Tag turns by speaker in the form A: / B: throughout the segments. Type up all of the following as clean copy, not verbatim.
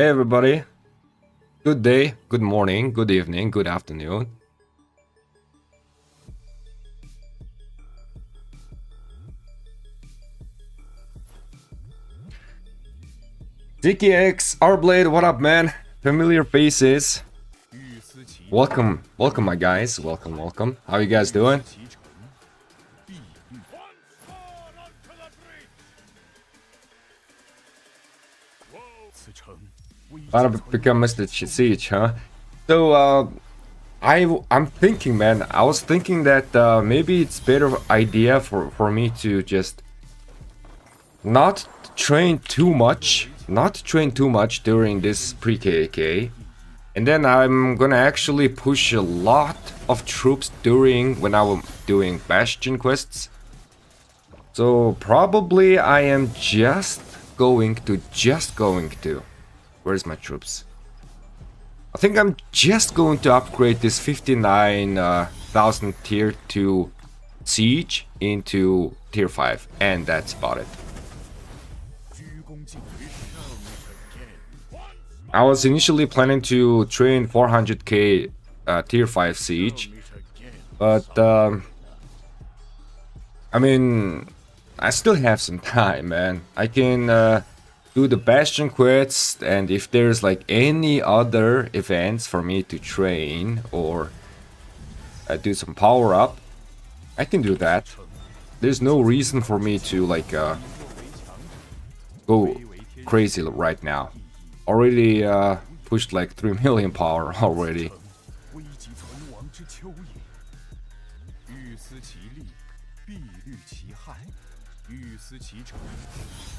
A: Hey everybody, good day, good morning, good evening, good afternoon. DKX, R-Blade, what up man? Familiar faces. Welcome my guys, welcome. How you guys doing? How to become Mr. Siege, huh? So, I'm thinking, man. I was thinking that maybe it's better idea for me to just not train too much, during this pre-KVK, and then I'm gonna actually push a lot of troops during when I'm doing Bastion quests. So probably I am just going to. Where's my troops? I think I'm just going to upgrade this 59,000 tier 2 siege into tier 5, and that's about it. I was initially planning to train 400k tier 5 siege, but I mean, I still have some time, man. I can do the Bastion quests, and if there's like any other events for me to train or do some power up, I can do that. There's no reason for me to like go crazy right now. Already pushed like 3 million power already.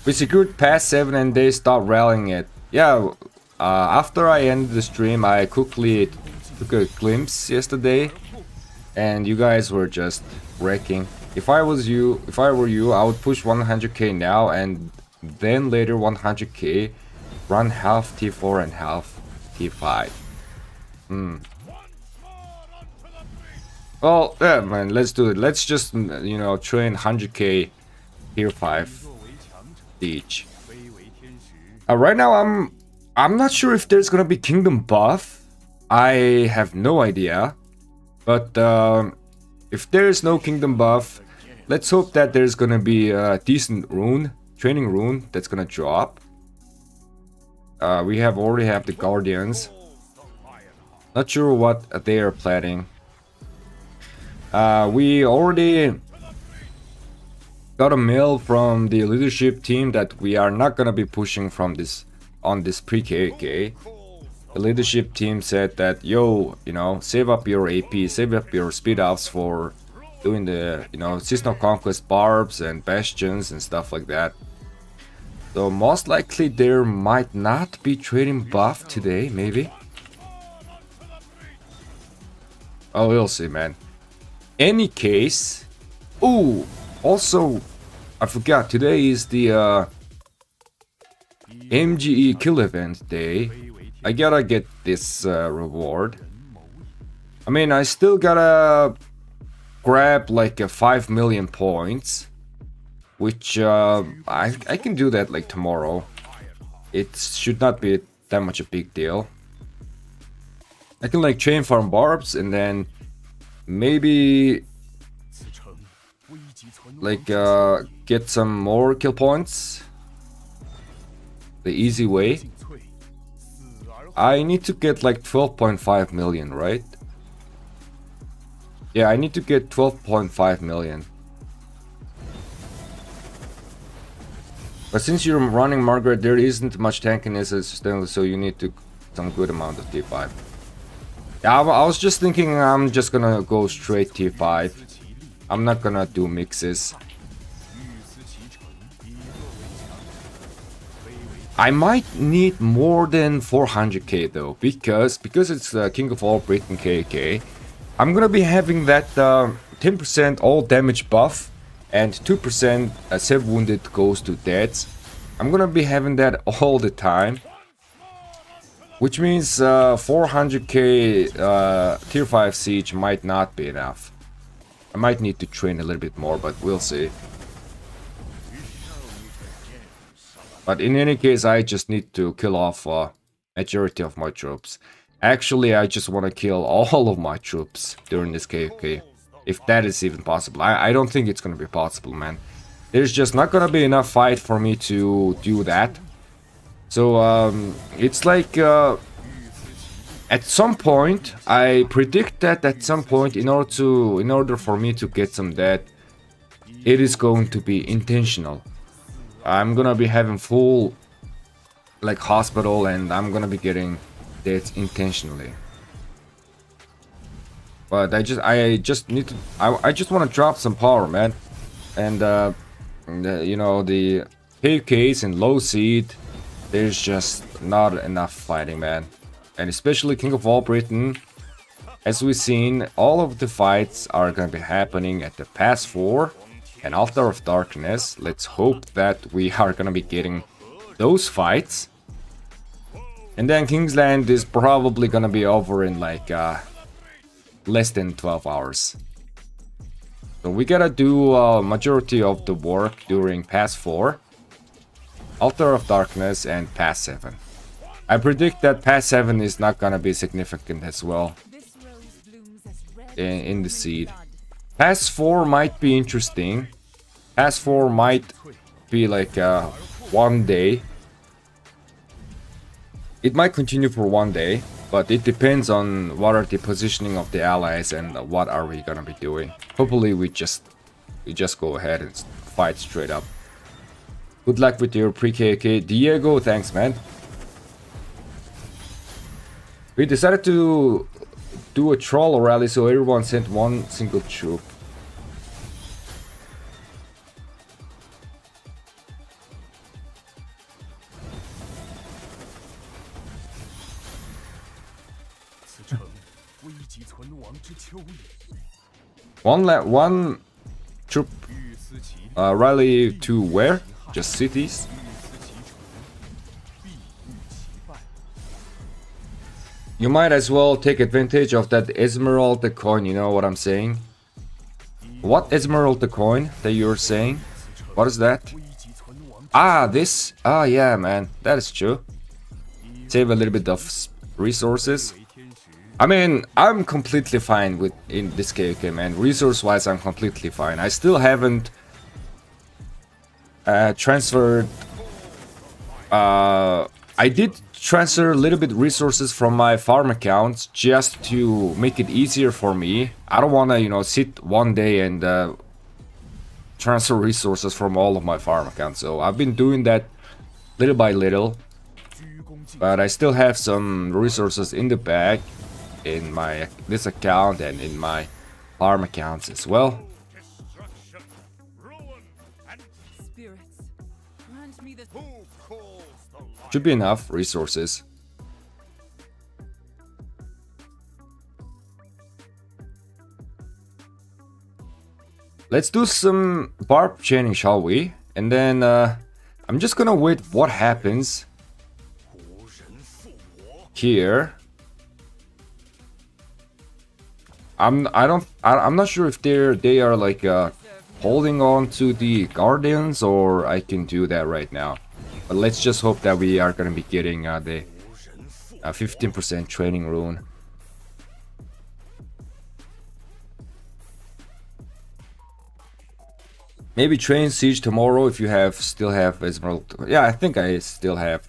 A: We secured past 7 and they stopped rallying it. Yeah, after I ended the stream, I quickly took a glimpse yesterday, and you guys were just wrecking. If I were you, I would push 100k now, and then later 100k, run half T4 and half T5. Well, yeah, man, let's do it. Let's just, you know, train 100k tier 5 each. Right now I'm not sure if there's gonna be kingdom buff. I have no idea, but if there is no kingdom buff, let's hope that there's gonna be a decent training rune that's gonna drop. We already have the guardians. Not sure what they are planning. We already got a mail from the leadership team that we are not gonna be pushing from this on this pre-KVK. The leadership team said that, yo, you know, save up your AP, save up your speed ups for doing the, you know, seasonal conquest barbs and bastions and stuff like that. So most likely there might not be trading buff today, maybe. Oh, we'll see, man. Any case, ooh, also, I forgot, today is the MGE kill event day. I gotta get this reward. I mean, I still gotta grab like 5 million points, which I can do that like tomorrow. It should not be that much a big deal. I can like chain farm barbs and then maybe like get some more kill points the easy way. I need to get like 12.5 million, right? Yeah, I need to get 12.5 million. But since you're running Margaret, there isn't much tankiness, so you need to some good amount of T5. Yeah, I was just thinking I'm just gonna go straight T5. I'm not gonna do mixes. I might need more than 400k though, because it's King of All Britain KVK. I'm gonna be having that 10% all damage buff and 2% save wounded goes to deads. I'm gonna be having that all the time, which means 400k tier 5 siege might not be enough. I might need to train a little bit more, but we'll see. But in any case, I just need to kill off majority of my troops. Actually, I just want to kill all of my troops during this KVK. If that is even possible. I don't think it's gonna be possible, man. There's just not gonna be enough fight for me to do that. So, it's like, at some point, I predict that at some point, in order for me to get some death, it is going to be intentional. I'm gonna be having full, like, hospital, and I'm gonna be getting death intentionally. But I just need to, I just want to drop some power, man. And, you know, the KVKs and low seed, there's just not enough fighting, man. And especially King of All Britain, as we've seen, all of the fights are gonna be happening at the Pass 4 and Altar of Darkness. Let's hope that we are gonna be getting those fights. And then Kingsland is probably gonna be over in like less than 12 hours. So we gotta do majority of the work during Pass 4, Altar of Darkness, and Pass 7. I predict that Pass 7 is not gonna be significant as well in the seed. Pass 4 might be interesting. Pass 4 might be like 1 day. It might continue for 1 day, but it depends on what are the positioning of the allies and what are we gonna be doing. Hopefully we just go ahead and fight straight up. Good luck with your pre-KVK. Diego, thanks, man. We decided to do a troll rally, so everyone sent one single troop. One troop rally to where? Just cities? You might as well take advantage of that Emerald coin, you know what I'm saying? What Emerald coin that you're saying? What is that? Ah, this? Ah, yeah, man, that is true. Save a little bit of resources. I mean, I'm completely fine with in this KVK, man. Resource-wise, I'm completely fine. I still haven't transferred. I did transfer a little bit resources from my farm accounts just to make it easier for me. I don't want to, you know, sit 1 day and transfer resources from all of my farm accounts. So I've been doing that little by little, but I still have some resources in the bag in my this account and in my farm accounts as well. Should be enough resources. Let's do some barb chaining, shall we? And then I'm just gonna wait what happens here. I'm not sure if they are like holding on to the guardians, or I can do that right now. But let's just hope that we are gonna be getting the 15% training rune. Maybe train siege tomorrow if you still have Emerald. Yeah, I think I still have.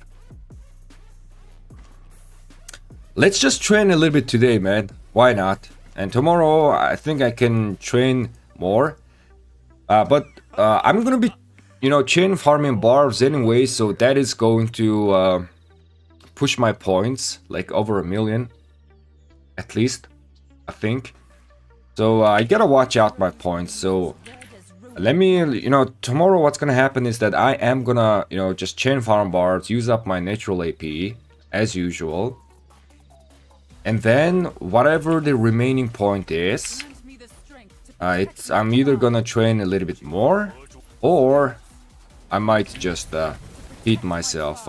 A: Let's just train a little bit today, man. Why not? And tomorrow, I think I can train more. But I'm gonna be, you know, chain farming barbs anyway, so that is going to push my points like over 1 million, at least, I think. So I gotta watch out my points. So let me, you know, tomorrow what's gonna happen is that I am gonna, you know, just chain farm barbs, use up my natural AP as usual. And then, whatever the remaining point is, I'm either gonna train a little bit more, or I might just feed myself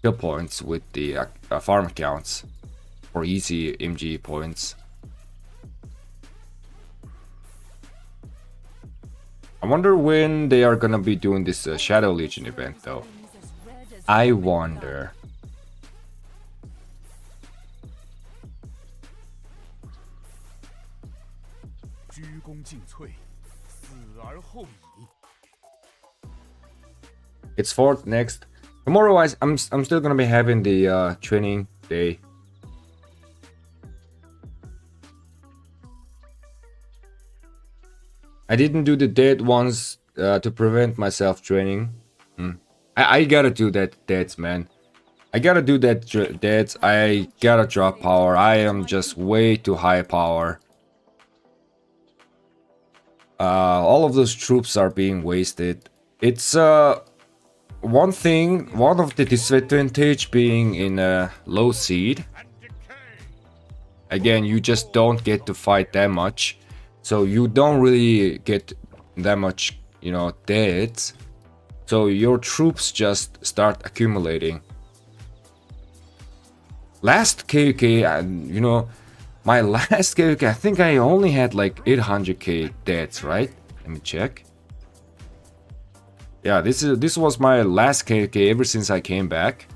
A: kill points with the farm accounts for easy MG points. I wonder when they are gonna be doing this Shadow Legion event, though. I wonder. It's fourth next. Tomorrow I'm still gonna be having the training day. I didn't do the dead ones to prevent myself training. I gotta do that deads, man. I gotta do that deads. I gotta drop power. I am just way too high power. All of those troops are being wasted. It's one of the disadvantage being in a low seed. Again, you just don't get to fight that much, so you don't really get that much, you know, deaths. So your troops just start accumulating. Last KVK, you know, my last KVK, I think I only had like 800k deaths, right? Let me check. Yeah, this was my last KVK ever since I came back.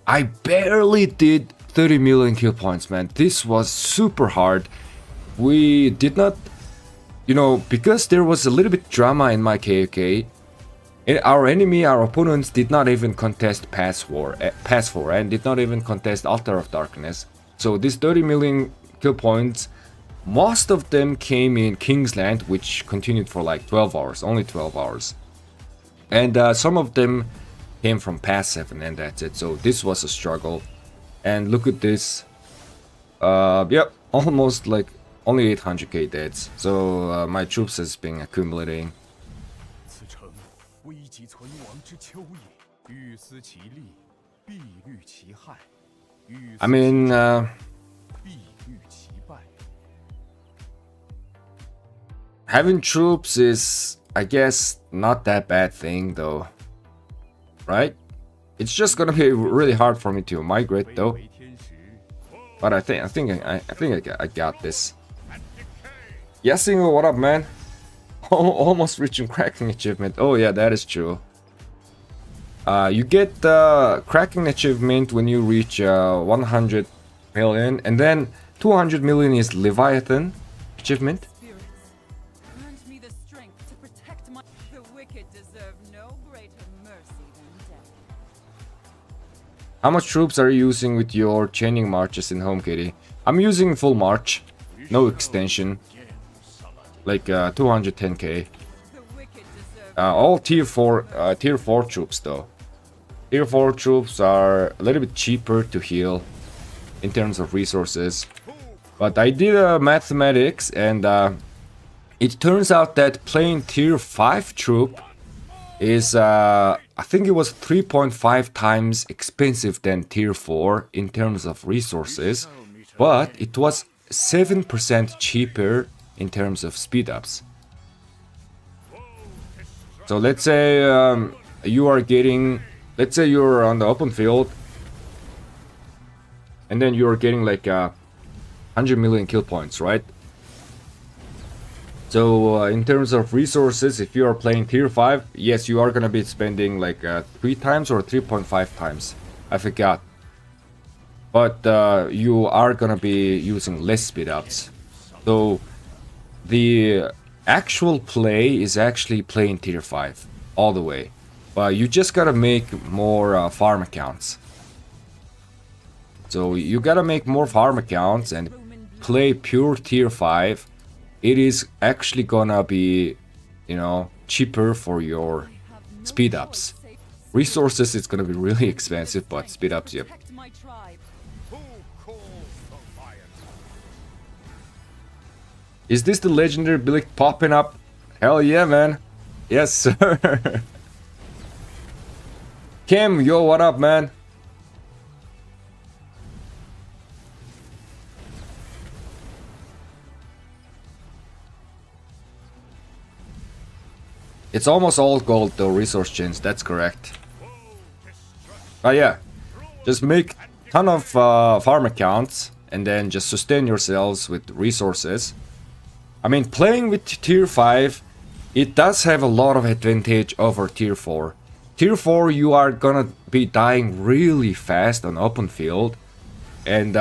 A: I barely did 30 million kill points, man. This was super hard. We did not, you know, because there was a little bit drama in my KVK. Our opponents did not even contest Pass 4 and did not even contest Altar of Darkness. So these 30 million kill points, most of them came in Kingsland, which continued for like 12 hours, only 12 hours. And some of them came from Pass 7, and that's it. So this was a struggle. And look at this. Yep, almost like only 800k deaths. So my troops has been accumulating. I mean, having troops is, I guess, not that bad thing though, right? It's just gonna be really hard for me to migrate though. But I think I got this. Yeah, single, what up, man? Almost reaching cracking achievement. Oh yeah, that is true. You get the cracking achievement when you reach 100 million, and then 200 million is Leviathan achievement. How much troops are you using with your chaining marches in home, Kitty? I'm using full march, no extension, like 210k. All tier 4 troops though. Tier 4 troops are a little bit cheaper to heal in terms of resources. But I did mathematics, and it turns out that playing tier 5 troop is I think it was 3.5 times expensive than tier 4 in terms of resources, but it was 7% cheaper in terms of speed ups. So let's say you are getting, let's say you're on the open field, and then you're getting like 100 million kill points, right? So in terms of resources, if you are playing tier 5, yes, you are gonna be spending like 3 times or 3.5 times, I forgot. But you are gonna be using less speed ups. So the actual play is actually playing tier 5 all the way. But you just gotta make more farm accounts. So you gotta make more farm accounts and play pure tier 5. It is actually gonna be, you know, cheaper for your speed ups. Resources, it's gonna be really expensive, but speed ups, yep. Is this the legendary Billick popping up? Hell yeah, man. Yes, sir. Kim, yo, what up, man? It's almost all gold though, resource chains, that's correct. Oh yeah, just make a ton of farm accounts and then just sustain yourselves with resources. I mean, playing with tier 5, it does have a lot of advantage over tier 4. Tier 4, you are gonna be dying really fast on open field, and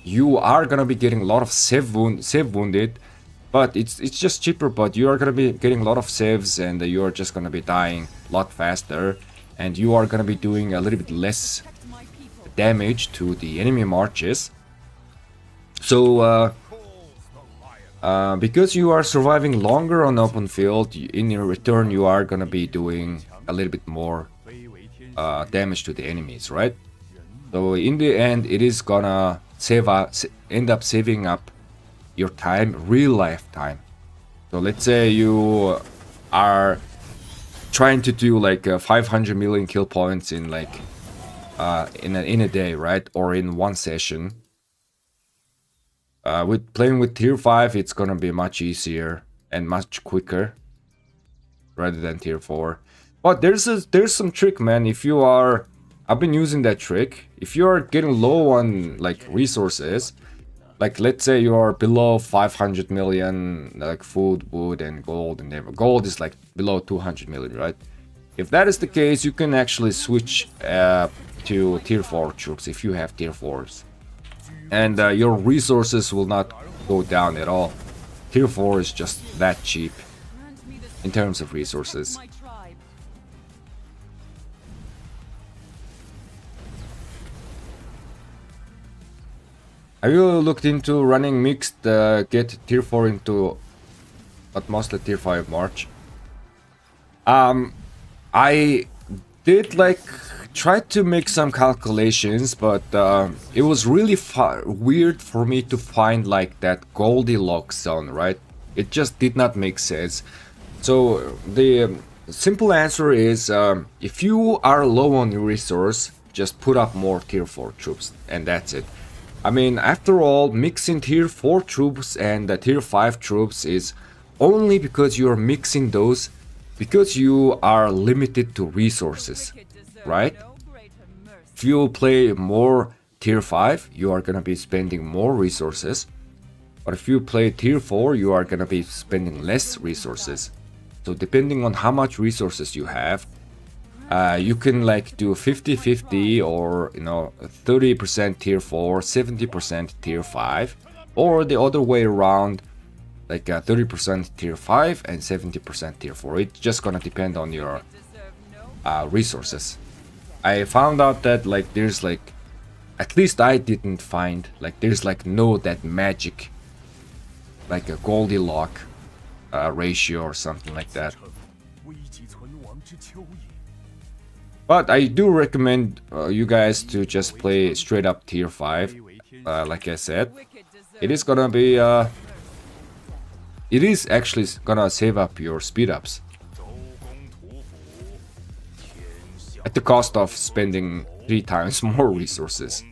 A: you are gonna be getting a lot of save wounded. But it's just cheaper, but you are gonna be getting a lot of saves, and you are just gonna be dying a lot faster, and you are gonna be doing a little bit less damage to the enemy marches. So because you are surviving longer on open field, in your return you are gonna be doing a little bit more damage to the enemies, right? So in the end, it is gonna end up saving up your time, real life time. So let's say you are trying to do like 500 million kill points in like in a day, right? Or in one session. With playing with tier 5, it's gonna be much easier and much quicker rather than tier 4. But there's some trick, man. If you are, I've been using that trick. If you are getting low on like resources, like let's say you are below 500 million, like food, wood, and gold, and gold is like below 200 million, right? If that is the case, you can actually switch to tier 4 troops if you have tier 4s, and your resources will not go down at all. Tier 4 is just that cheap in terms of resources. Have you looked into running mixed get tier 4 into but mostly tier 5 March? I did like try to make some calculations, but it was really weird for me to find like that Goldilocks zone, right? It just did not make sense. So the simple answer is if you are low on your resource, just put up more tier 4 troops, and that's it. I mean, after all, mixing tier 4 troops and tier 5 troops is only because you're mixing those because you are limited to resources, right? If you play more tier 5, you are gonna be spending more resources. But if you play tier 4, you are gonna be spending less resources. So depending on how much resources you have, you can like do 50-50, or 30% tier 4, 70% tier 5, or the other way around, like 30% tier 5 and 70% tier 4. It's just gonna depend on your resources. I found out that like there's like, at least I didn't find, like there's like no that magic, like a Goldilocks ratio or something like that. But I do recommend you guys to just play straight up tier 5. Like I said, it is gonna be it is actually gonna save up your speed ups at the cost of spending 3 times more resources.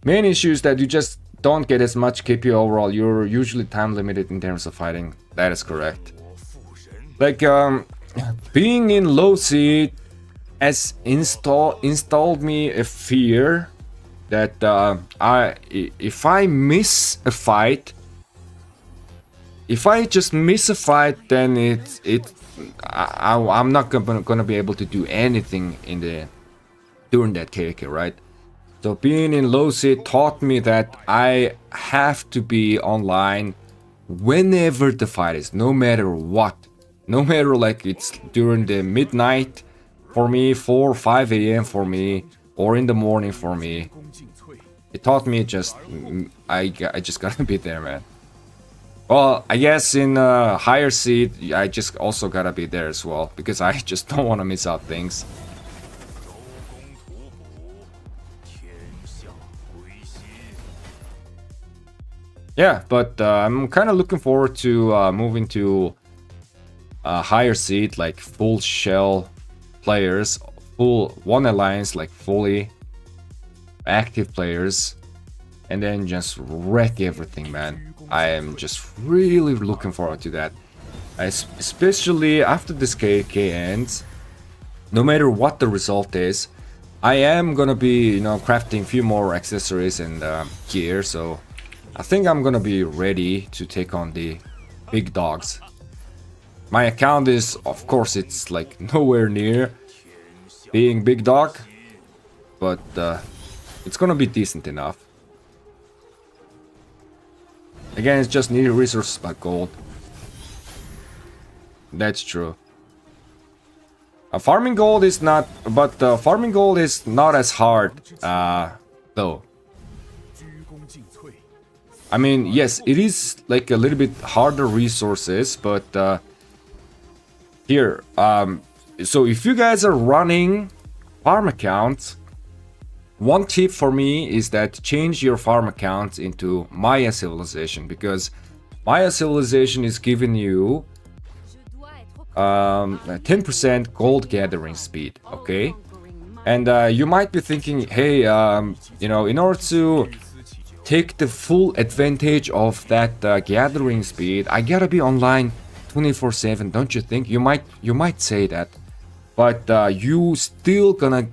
A: Main issue is that you just don't get as much KP overall. You're usually time limited in terms of fighting. That is correct. Like being in low seed has installed me a fear that if I miss a fight, if I just miss a fight, then I'm not gonna be able to do anything during that KVK, right? So being in low seed taught me that I have to be online whenever the fight is, no matter what. No matter like it's during the midnight for me, 4 or 5 a.m. for me, or in the morning for me. It taught me just, I just gotta be there, man. Well, I guess in higher seed, I just also gotta be there as well, because I just don't want to miss out things. Yeah, but I'm kind of looking forward to moving to higher seed, like full shell players, full one alliance, like fully active players, and then just wreck everything, man. I am just really looking forward to that. Especially after this KVK ends, no matter what the result is, I am gonna be, crafting a few more accessories and gear, so I think I'm gonna be ready to take on the big dogs. My account is, of course, it's like nowhere near being big dog, but it's gonna be decent enough. Again, it's just needed resources by gold. That's true. Farming gold is not, but farming gold is not as hard, though. I mean, yes, it is like a little bit harder resources, but here, so if you guys are running farm accounts, one tip for me is that change your farm accounts into Maya Civilization, because Maya Civilization is giving you 10% gold gathering speed, okay? And you might be thinking, hey, you know, in order to take the full advantage of that gathering speed, I gotta be online 24/7, don't you think? You might say that, but you still gonna,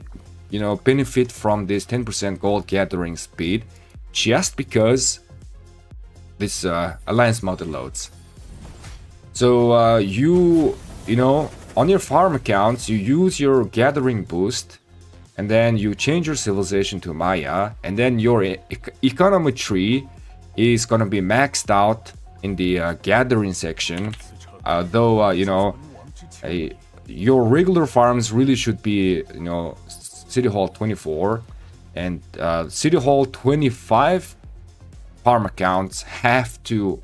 A: you know, benefit from this 10% gold gathering speed just because this alliance model loads. So you know, on your farm accounts, you use your gathering boost, and then you change your civilization to Maya, and then your economy tree is gonna be maxed out in the gathering section. Though you know, your regular farms really should be, you know, City Hall 24 and City Hall 25 farm accounts have to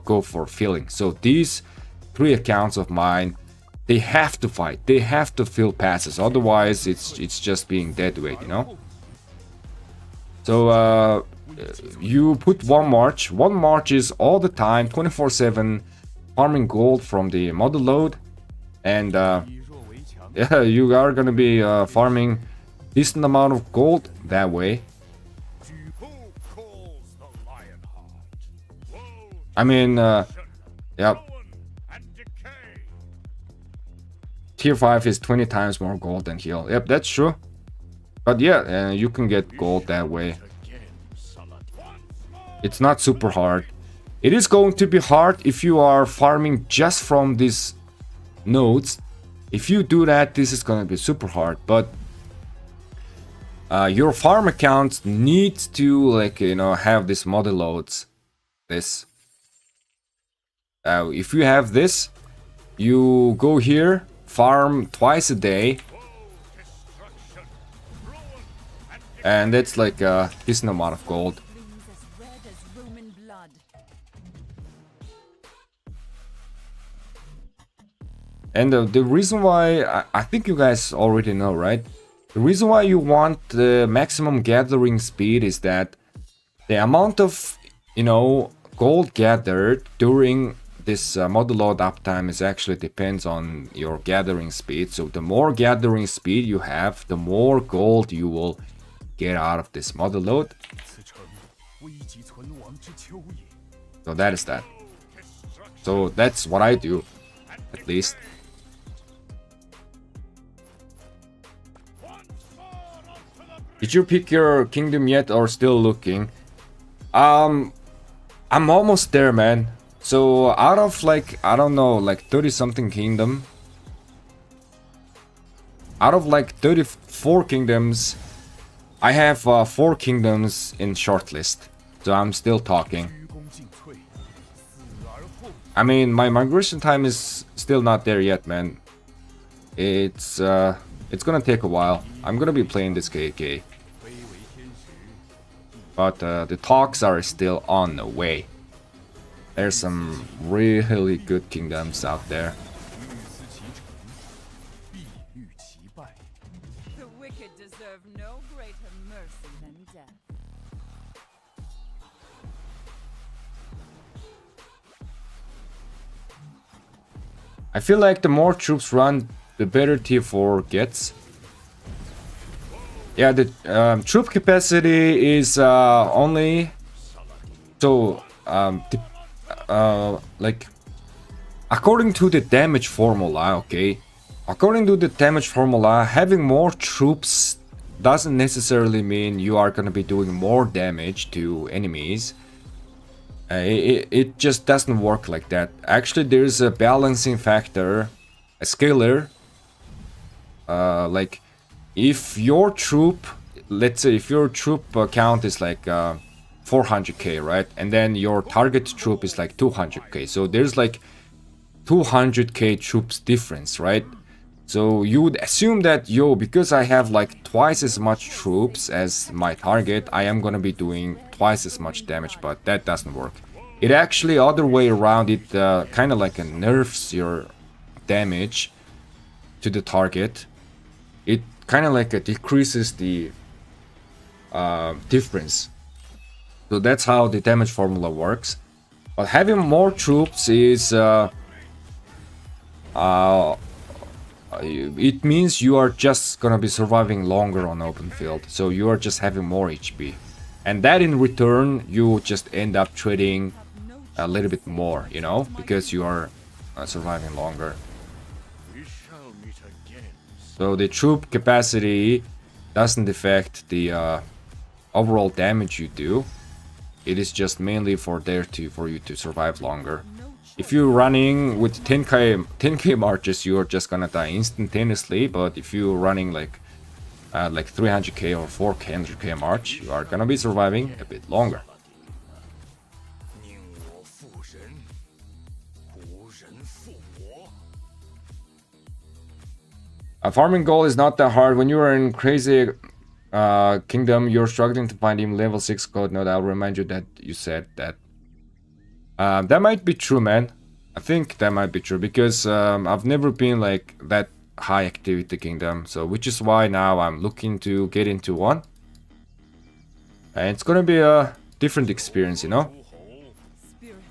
A: go for filling. So these 3 accounts of mine, they have to fight. They have to fill passes. Otherwise, it's just being dead weight, you know. So you put one march. One march is all the time, 24/7, farming gold from the model load, and yeah, you are gonna be farming decent amount of gold that way. I mean, yeah. Tier 5 is 20 times more gold than heal. Yep, that's true. But yeah, you can get gold that way. It's not super hard. It is going to be hard if you are farming just from these nodes. If you do that, this is gonna be super hard. But your farm accounts need to, like, you know, have this model loads. This. If you have this, you go here, farm twice a day, and that's like a decent amount of gold. And the reason why, I think you guys already know, right? The reason why you want the maximum gathering speed is that the amount of, you know, gold gathered during this model load uptime is actually depends on your gathering speed. So the more gathering speed you have, the more gold you will get out of this model load. So that is that. So that's what I do, at least. Did you pick your kingdom yet or still looking? I'm almost there, man. So out of like, I don't know, like 30 something kingdom, out of like 34 kingdoms, I have 4 kingdoms in shortlist. So I'm still talking. I mean, my migration time is still not there yet, man. It's gonna take a while. I'm gonna be playing this KVK, but the talks are still on the way. There's some really good kingdoms out there.
B: The wicked deserve no greater mercy than death.
A: I feel like the more troops run, the better tier 4 gets. Yeah, the troop capacity is only so like according to the damage formula, okay? According to the damage formula, having more troops doesn't necessarily mean you are gonna be doing more damage to enemies. It just doesn't work like that. Actually, there's a balancing factor, a scalar. Like, if your troop, let's say if your troop count is like 400k, right? And then your target troop is like 200k. So there's like 200k troops difference, right? So you would assume that, yo, because I have like twice as much troops as my target, I am gonna be doing twice as much damage, but that doesn't work. It actually other way around, it kind of like nerfs your damage to the target. It kind of like decreases the difference. So that's how the damage formula works. But having more troops is it means you are just gonna be surviving longer on open field, so you are just having more HP, and that in return you just end up trading a little bit more, you know, because you are surviving longer. So the troop capacity doesn't affect the overall damage you do. It is just mainly for you to survive longer. If you're running with 10k marches, you're just gonna die instantaneously. But if you're running like 300k or 400k march, you are gonna be surviving a bit longer. A farming goal is not that hard. When you are in crazy kingdom, you're struggling to find even level 6 code node. I'll remind you that you said that. That might be true, man. I think that might be true because I've never been like that high activity kingdom, so which is why now I'm looking to get into one. And it's gonna be a different experience, you know.
B: Spirits,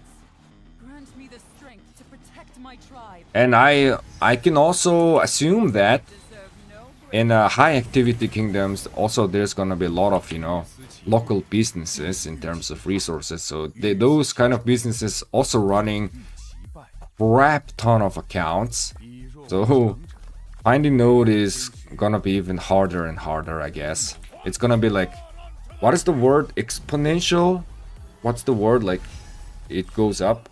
B: grant me the strength to protect my tribe.
A: And I can also assume that
B: Deserve no
A: in high activity kingdoms also there's gonna be a lot of, you know, local businesses in terms of resources. So those kind of businesses also running crap ton of accounts. So finding node is gonna be even harder and harder, I guess. It's gonna be like, what is the word? Exponential? What's the word? Like it goes up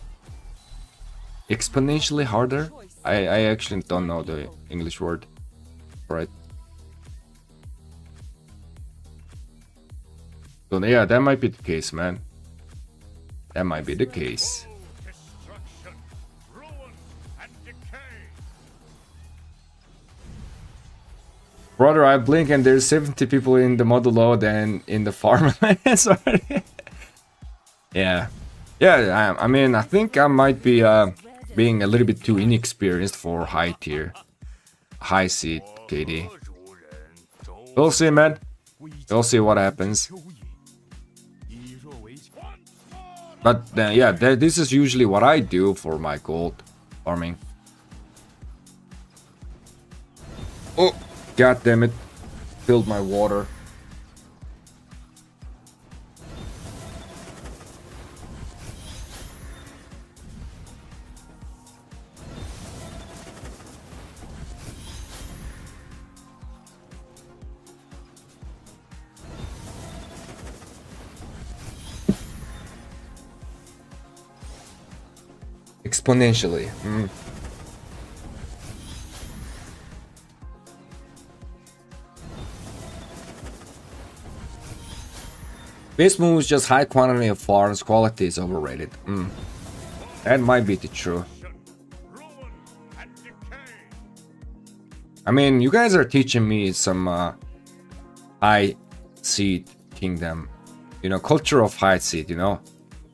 A: exponentially harder? I actually don't know the English word, right? So yeah, that might be the case, man. That might be the case. Brother, I blink and there's 70 people in the modulo than in the farmlands already. Yeah. Yeah, I mean, I think I might be being a little bit too inexperienced for high tier. High seed KD. We'll see, man. We'll see what happens. But yeah, this is usually what I do for my gold farming. Oh, god damn it. Filled my water. Exponentially. Base move is just high quantity of farms, quality is overrated. That might be the true. I mean, you guys are teaching me some high seed kingdom, you know, culture of high seed, you know.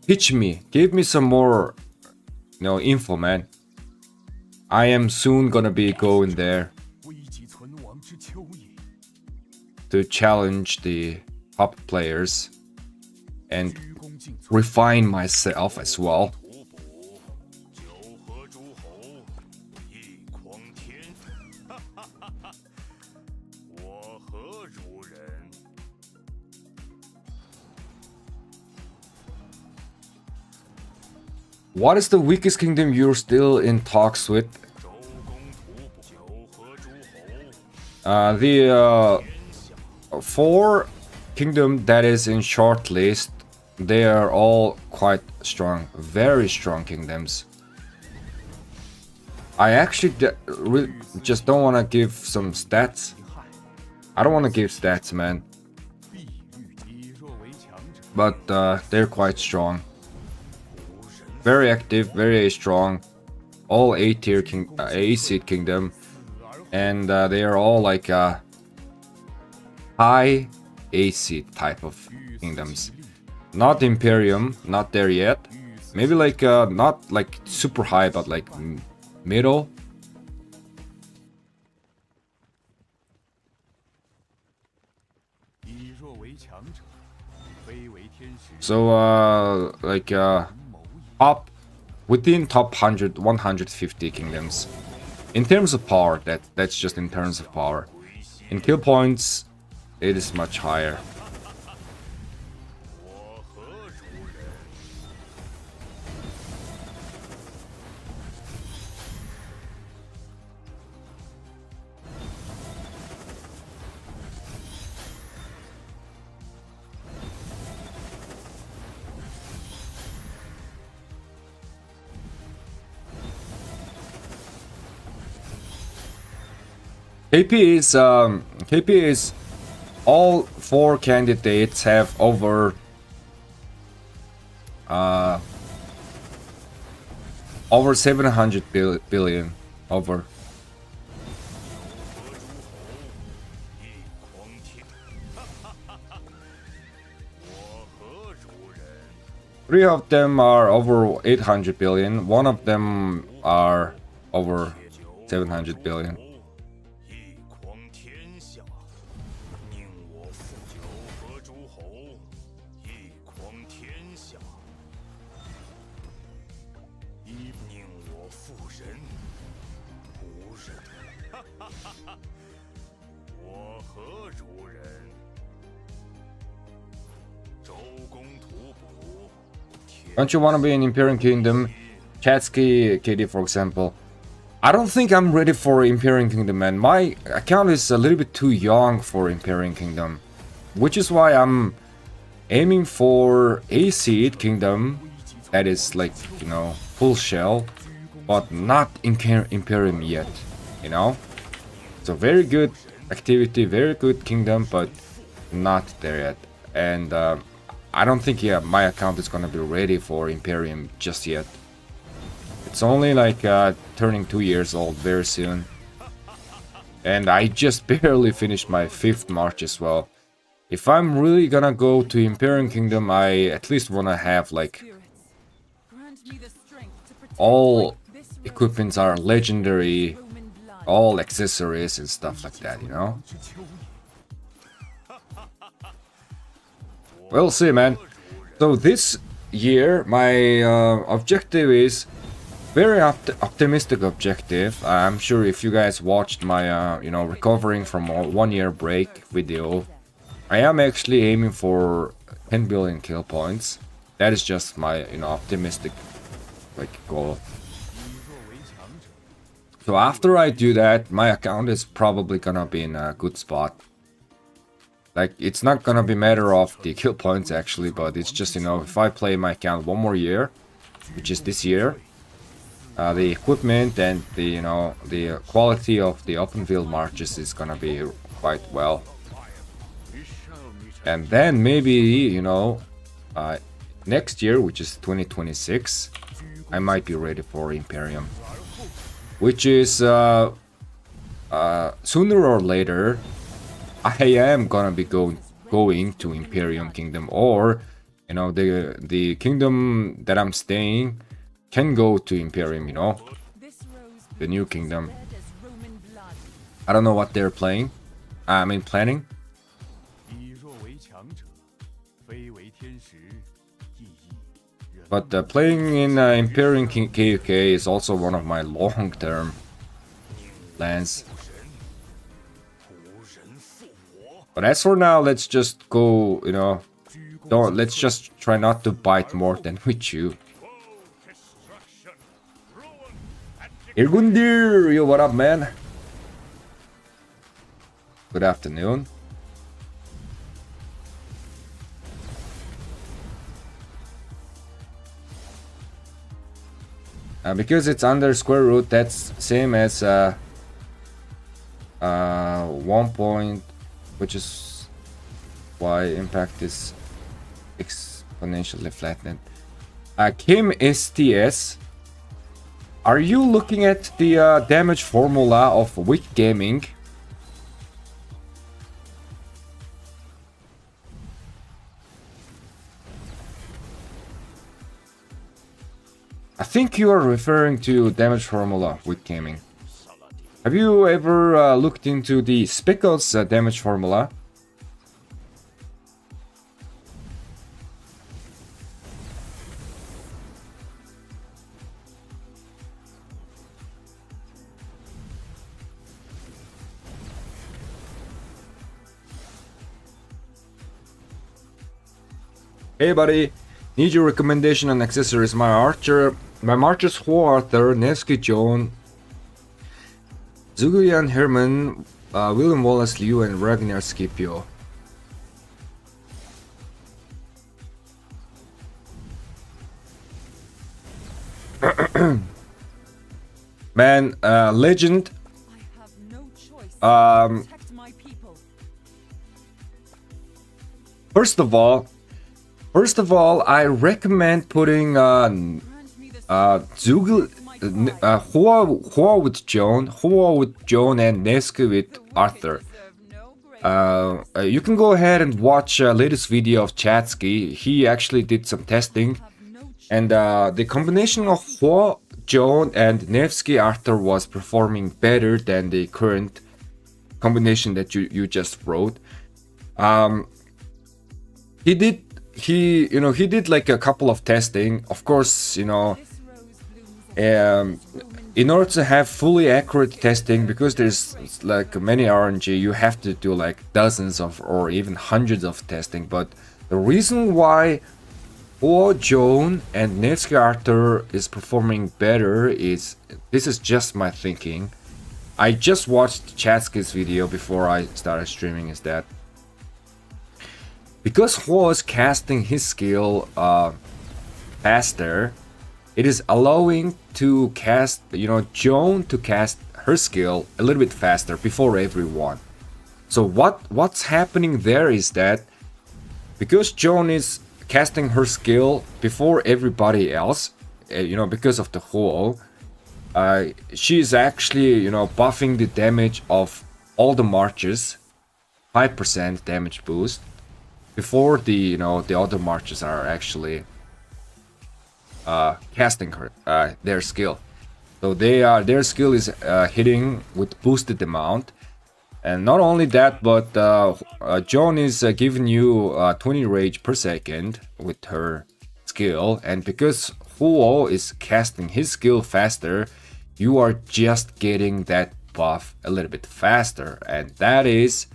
A: Teach me, give me some more, you know, info, man. I am soon gonna be going there to challenge the top players and refine myself as well. What is the weakest kingdom you're still in talks with? The 4 kingdom that is in short list, they are all quite strong, very strong kingdoms. I actually just don't want to give some stats. I don't want to give stats, man. but they're quite strong. Very active, very strong. All A tier A seed kingdom, and they are all like high A seed type of kingdoms. Not Imperium, not there yet. Maybe like not like super high, but like middle. So like top within top 100 150 kingdoms. In terms of power, that's just in terms of power. In kill points, it is much higher. KP is all 4 candidates have over over 700 billion over. Three of them are over 800 billion. One of them are over 700 billion. Don't you want to be in Imperial Kingdom? Chatsky KD, for example. I don't think I'm ready for Imperial Kingdom, man. My account is a little bit too young for Imperial Kingdom, which is why I'm aiming for a seed kingdom that is like, you know, full shell, but not Imperium yet, you know? So very good activity, very good kingdom, but not there yet. And I don't think my account is gonna be ready for Imperium just yet. It's only like turning 2 years old very soon. And I just barely finished my 5th March as well. If I'm really gonna go to Imperium Kingdom, I at least wanna have like all equipments are legendary, all accessories and stuff like that, you know? We'll see, man. So this year, my objective is very optimistic objective. I'm sure if you guys watched my, you know, recovering from a 1-year break video, I am actually aiming for 10 billion kill points. That is just my, you know, optimistic like goal. So after I do that, my account is probably gonna be in a good spot. Like, it's not gonna be matter of the kill points actually, but it's just, you know, if I play my account 1 more year, which is this year, the equipment and the, you know, the quality of the open field marches is gonna be quite well. And then maybe, you know, next year, which is 2026, I might be ready for Imperium. Which is sooner or later, I am gonna be going to Imperium Kingdom, or you know, the kingdom that I'm staying can go to Imperium, you know, the new kingdom. I don't know what they're playing. I mean planning. But playing in Imperium KVK is also one of my long-term plans. But as for now, let's just go, you know, let's just try not to bite more than we chew. Irgundir, yo, what up, man? Good afternoon. Because it's under square root, that's same as 1 point, which is why impact is exponentially flattened. Kim STS, are you looking at the damage formula of Wick Gaming? I think you are referring to damage formula with gaming. Have you ever looked into the Speckles damage formula? Hey buddy, need your recommendation on accessories. My Marchers Ho Arthur, Nevsky Joan, Zugulian Herman, William Wallace Liu, and Ragnar Scipio. Man, legend.
B: I have no choice
A: Um,
B: to protect my people.
A: First of all, I recommend putting
B: Grant me the
A: Zugel, Hoa with Joan, and Neske with Arthur.
B: deserve no grace.
A: You can go ahead and watch latest video of Chatsky. He actually did some testing,
B: Have no choice.
A: and the combination of Hoa, Joan, and Nevsky Arthur was performing better than the current combination that you just wrote. He did like a couple of testing. Of course,
B: This rose blooms as
A: um, in order to have fully accurate testing, because there's like many RNG, you have to do like dozens of or even hundreds of testing. But the reason why Ho, Joan, and Nevsky Arthur is performing better is, this is just my thinking. I just watched Chatsky's video before I started streaming, is that because Ho is casting his skill faster, it is allowing to cast, Joan to cast her skill a little bit faster before everyone. So what's happening there is that because Joan is casting her skill before everybody else, because of the Ho, she's actually, buffing the damage of all the marches, 5% damage boost, before the other marches are actually casting her their skill. So their skill is hitting with boosted amount, and not only that, but Joan is giving you 20 rage per second with her skill, and because Huo is casting his skill faster, you are just getting that buff a little bit faster, and that is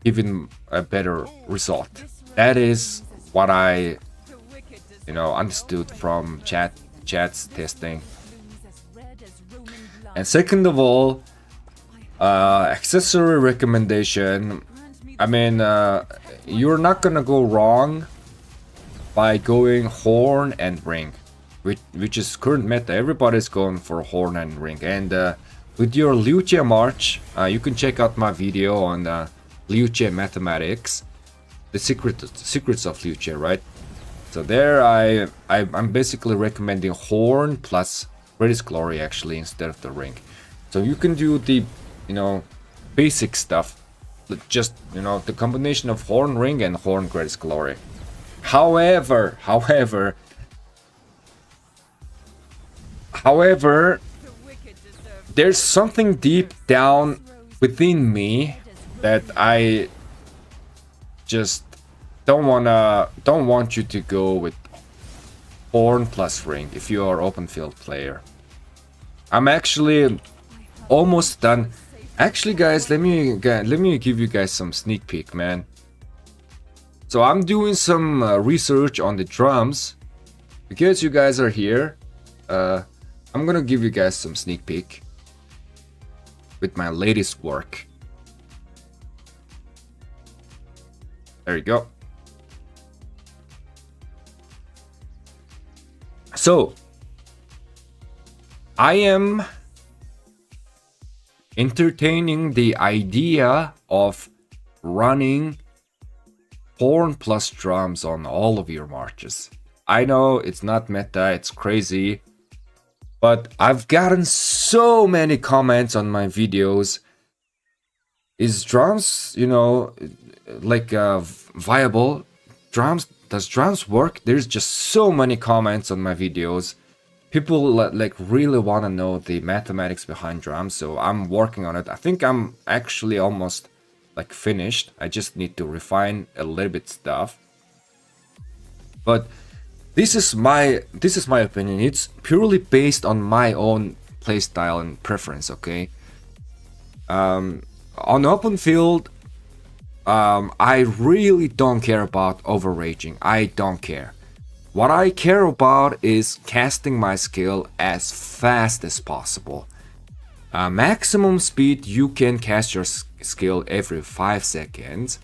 A: giving a better result. That is what I
B: the wicked deserve
A: understood from chat's testing.
B: blooms as red as Roman blood.
A: And second of all, accessory recommendation.
B: Grant me
A: I mean, you're not gonna go wrong by going horn and ring, which is current meta. Everybody's going for horn and ring. And with your Liu Jie March, you can check out my video on Liu Jie mathematics, the secrets of Liu Jie, right? So there, I'm basically recommending horn plus greatest glory actually instead of the ring. So you can do the basic stuff, just the combination of horn ring and horn greatest glory. However,
B: the wicked deserve
A: there's something deep down within me that I just don't want you to go with horn plus ring if you are open field player. I'm actually almost done. Actually, guys, let me give you guys some sneak peek, man. So I'm doing some research on the drums. Because you guys are here, I'm gonna give you guys some sneak peek with my latest work. There you go. So I am entertaining the idea of running horn plus drums on all of your marches. I know it's not meta, it's crazy, but I've gotten so many comments on my videos. Is drums, like viable? Does drums work? There's just so many comments on my videos. People like really want to know the mathematics behind drums, so I'm working on it. I think I'm actually almost like finished. I just need to refine a little bit stuff. But this is my opinion. It's purely based on my own playstyle and preference, okay? On open field, I really don't care about overraging. I don't care. What I care about is casting my skill as fast as possible. Maximum speed, you can cast your skill every 5 seconds.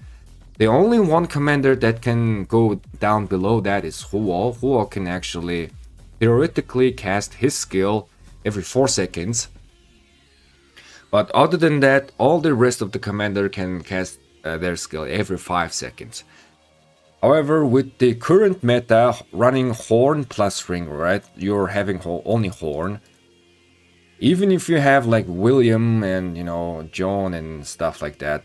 A: The only one commander that can go down below that is Huo. Huo can actually theoretically cast his skill every 4 seconds. But other than that, all the rest of the commander can cast their skill every 5 seconds. However, with the current meta running horn plus ring, right? You're having only horn. Even if you have like William and Joan and stuff like that,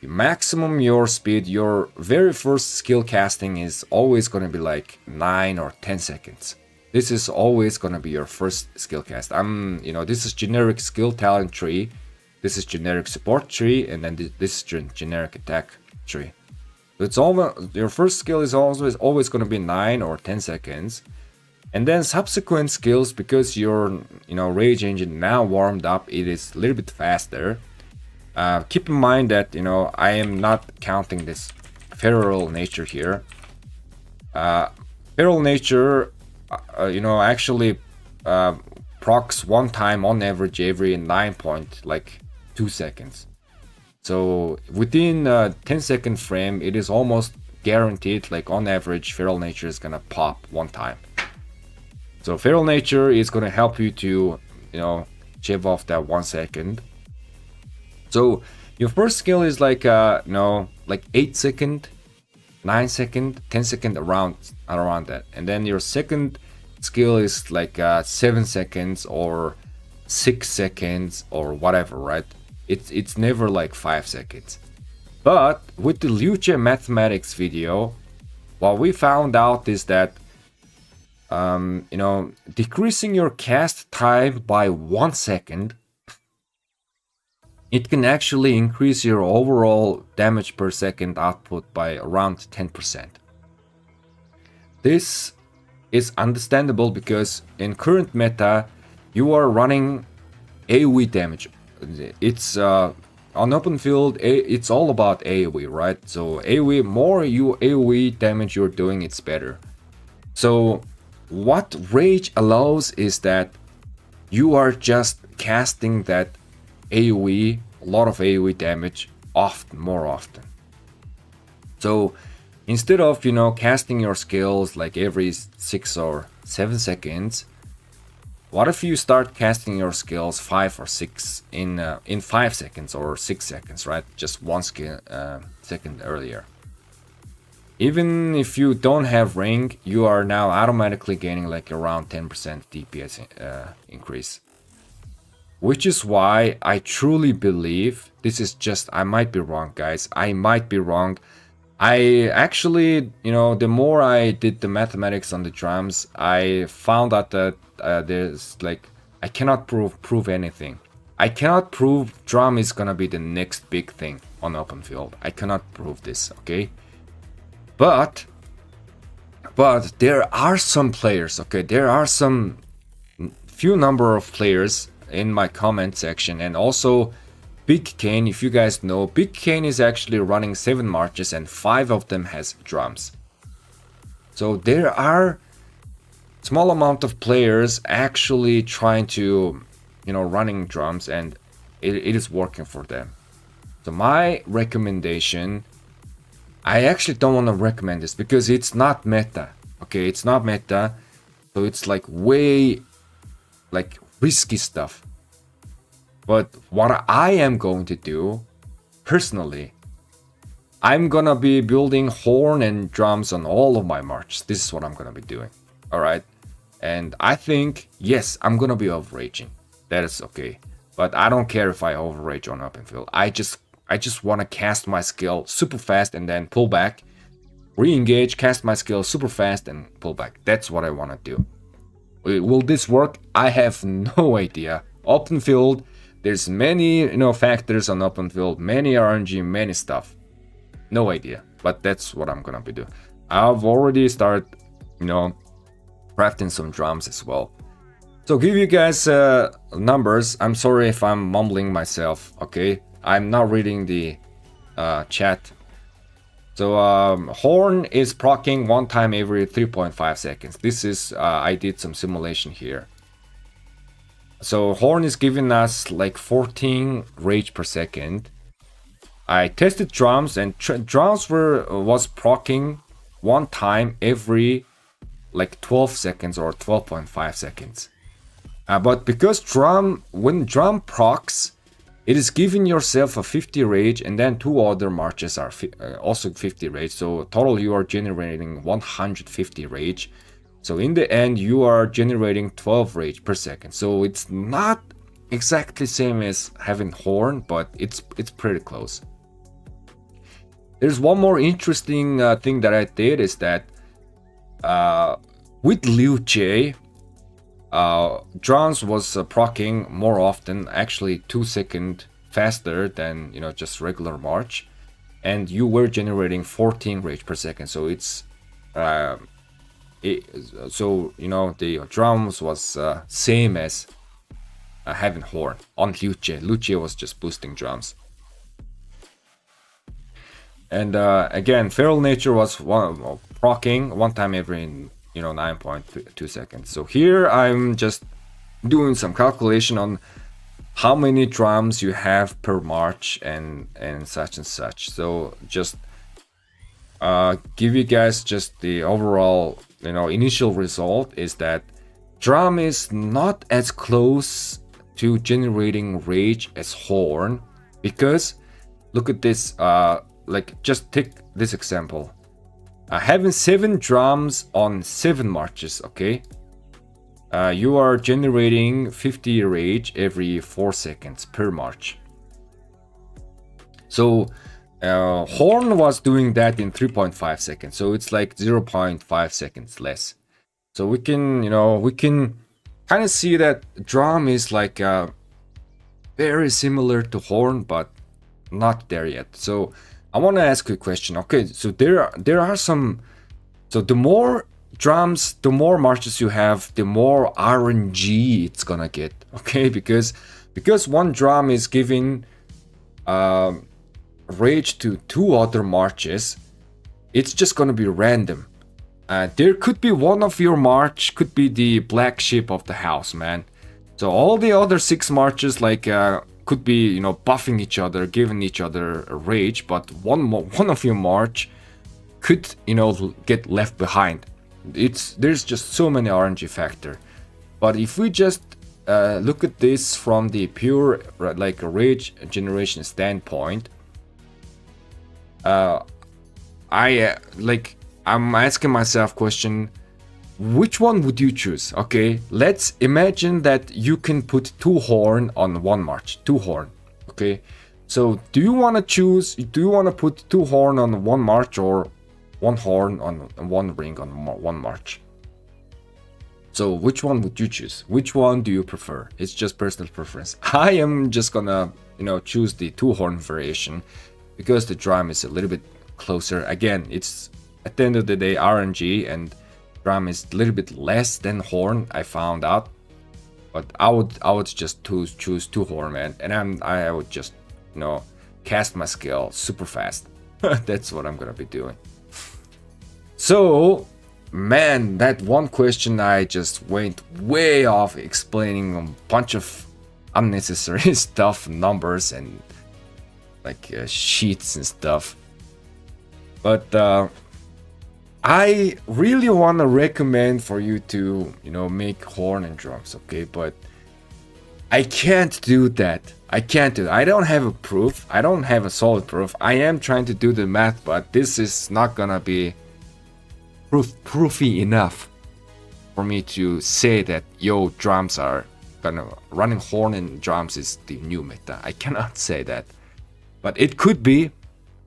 A: maximum your speed, your very first skill casting is always gonna be like 9 or 10 seconds. This is always gonna be your first skill cast. This is generic skill talent tree. This is generic support tree, and then this is generic attack tree. It's almost your first skill is always going to be 9 or 10 seconds, and then subsequent skills, because your rage engine now warmed up, it is a little bit faster. Keep in mind that I am not counting this feral nature here. Feral nature, actually procs one time on average every 9.2 seconds. So within a 10-second frame, it is almost guaranteed, like on average, feral nature is gonna pop one time. So feral nature is gonna help you to, shave off that 1 second. So your first skill is like 8 second, 9 second, 10 second, around that. And then your second skill is like 7 seconds or 6 seconds or whatever, right? It's never like 5 seconds. But with the Luce mathematics video, what we found out is that decreasing your cast time by 1 second, it can actually increase your overall damage per second output by around 10%. This is understandable because in current meta, you are running AoE damage. It's on open field, it's all about AoE, right? So AoE, more AoE damage you're doing, it's better. So what rage allows is that you are just casting that AoE, a lot of AoE damage more often. So instead of casting your skills like every 6 or 7 seconds, what if you start casting your skills 5 or 6 in 5 seconds or 6 seconds, right? Just 1 second earlier. Even if you don't have ring, you are now automatically gaining like around 10% DPS increase. Which is why I truly believe, this is just, I might be wrong, guys. I might be wrong. I actually, the more I did the mathematics on the drums, I found out that there's like, I cannot prove anything. I cannot prove drum is gonna be the next big thing on open field. I cannot prove this, okay? But there are some players, okay? There are some few number of players in my comment section, and also Big Kane. If you guys know, Big Kane is actually running 7 marches and 5 of them has drums. So there are small amount of players actually trying to, running drums, and it is working for them. So my recommendation, I actually don't want to recommend this because it's not meta. Okay, it's not meta. So it's like way like risky stuff. But what I am going to do personally I'm gonna be building horn and drums on all of my marches. This is what I'm gonna be doing. All right. And I think, yes, I'm gonna be overraging. That is okay. But I don't care if I overrage on open field. I just wanna cast my skill super fast and then pull back, re-engage, cast my skill super fast and pull back. That's what I wanna do. Will this work? I have no idea. Open field, there's many factors on open field, many RNG, many stuff. No idea. But that's what I'm gonna be doing. I've already started, crafting some drums as well. So give you guys numbers. I'm sorry if I'm mumbling myself, okay? I'm not reading the chat. So horn is proccing one time every 3.5 seconds. This is, I did some simulation here. So horn is giving us like 14 rage per second. I tested drums and drums was proccing one time every like 12 seconds or 12.5 seconds. But because when drum procs, it is giving yourself a 50 rage and then two other marches are also 50 rage. So total you are generating 150 rage. So in the end you are generating 12 rage per second. So it's not exactly same as having horn, but it's pretty close. There's one more interesting thing that I did is that with Liu Jie, drums was proccing more often, actually 2 seconds faster than just regular march, and you were generating 14 rage per second. So it's the drums was same as having horn on Liu Jie. Liu Jie was just boosting drums. And again, feral nature was proccing one time every 9.2 seconds. So here I'm just doing some calculation on how many drums you have per march and such and such. So just give you guys just the overall initial result is that drum is not as close to generating rage as horn, because look at this. Like just take this example. Having 7 drums on 7 marches, okay? You are generating 50 rage every 4 seconds per march. So horn was doing that in 3.5 seconds. So it's like 0.5 seconds less. So we can kind of see that drum is like very similar to horn, but not there yet. So I want to ask you a question. Okay, so there are some. So the more drums, the more marches you have, the more RNG it's gonna get. Okay, because one drum is giving rage to 2 other marches, it's just gonna be random. There could be one of your march could be the black sheep of the house, man. So all the other 6 marches like. Could be buffing each other, giving each other a rage, but one of your march could get left behind. There's just so many RNG factor. But if we just look at this from the pure like rage generation standpoint, I'm asking myself question, which one would you choose? Okay, let's imagine that you can put 2 horn on 1 march. 2 horn. Okay, so do you want to put 2 horn on 1 march or 1 horn on 1 ring on 1 march? So which one would you choose? Which one do you prefer? It's just personal preference. I am just gonna choose the 2 horn variation because the drum is a little bit closer. Again, it's at the end of the day RNG, and drum is a little bit less than horn, I found out, but I would just choose 2 horn, man, and I would just cast my skill super fast. That's what I'm gonna be doing. So man, that one question I just went way off explaining a bunch of unnecessary stuff, numbers and like sheets and stuff, but I really want to recommend for you to make horn and drums, okay? But I can't do that. I can't do it. I don't have a proof. I don't have a solid proof. I am trying to do the math, but this is not gonna be proofy enough for me to say that yo, drums are gonna running horn and drums is the new meta. I cannot say that, but it could be,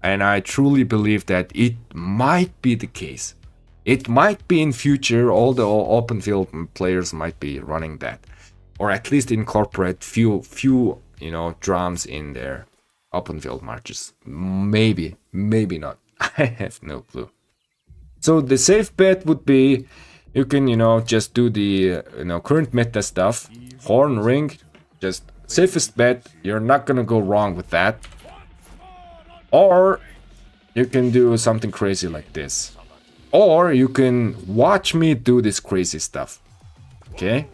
A: and I truly believe that it might be the case. It might be in future. All the open field players might be running that, or at least incorporate few drums in their open field marches. Maybe not. I have no clue. So the safe bet would be you can just do the current meta stuff, horn, ring, just safest bet. You're not gonna go wrong with that. Or you can do something crazy like this. Or you can watch me do this crazy stuff. Okay?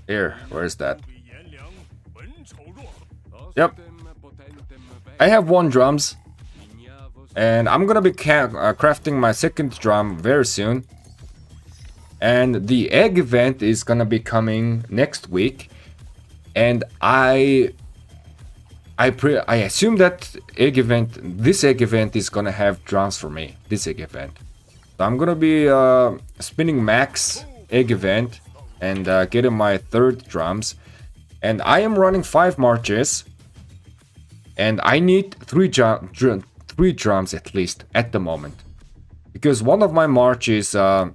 A: Here, where is that? Yep. I have 1 drums. And I'm gonna be crafting my second drum very soon. And the egg event is gonna be coming next week. And I assume that this egg event is gonna have drums for me. This egg event. So I'm gonna be spinning max egg event and getting my 3rd drums. And I am running 5 marches. And I need 3 drums at least at the moment. Because one of my marches, where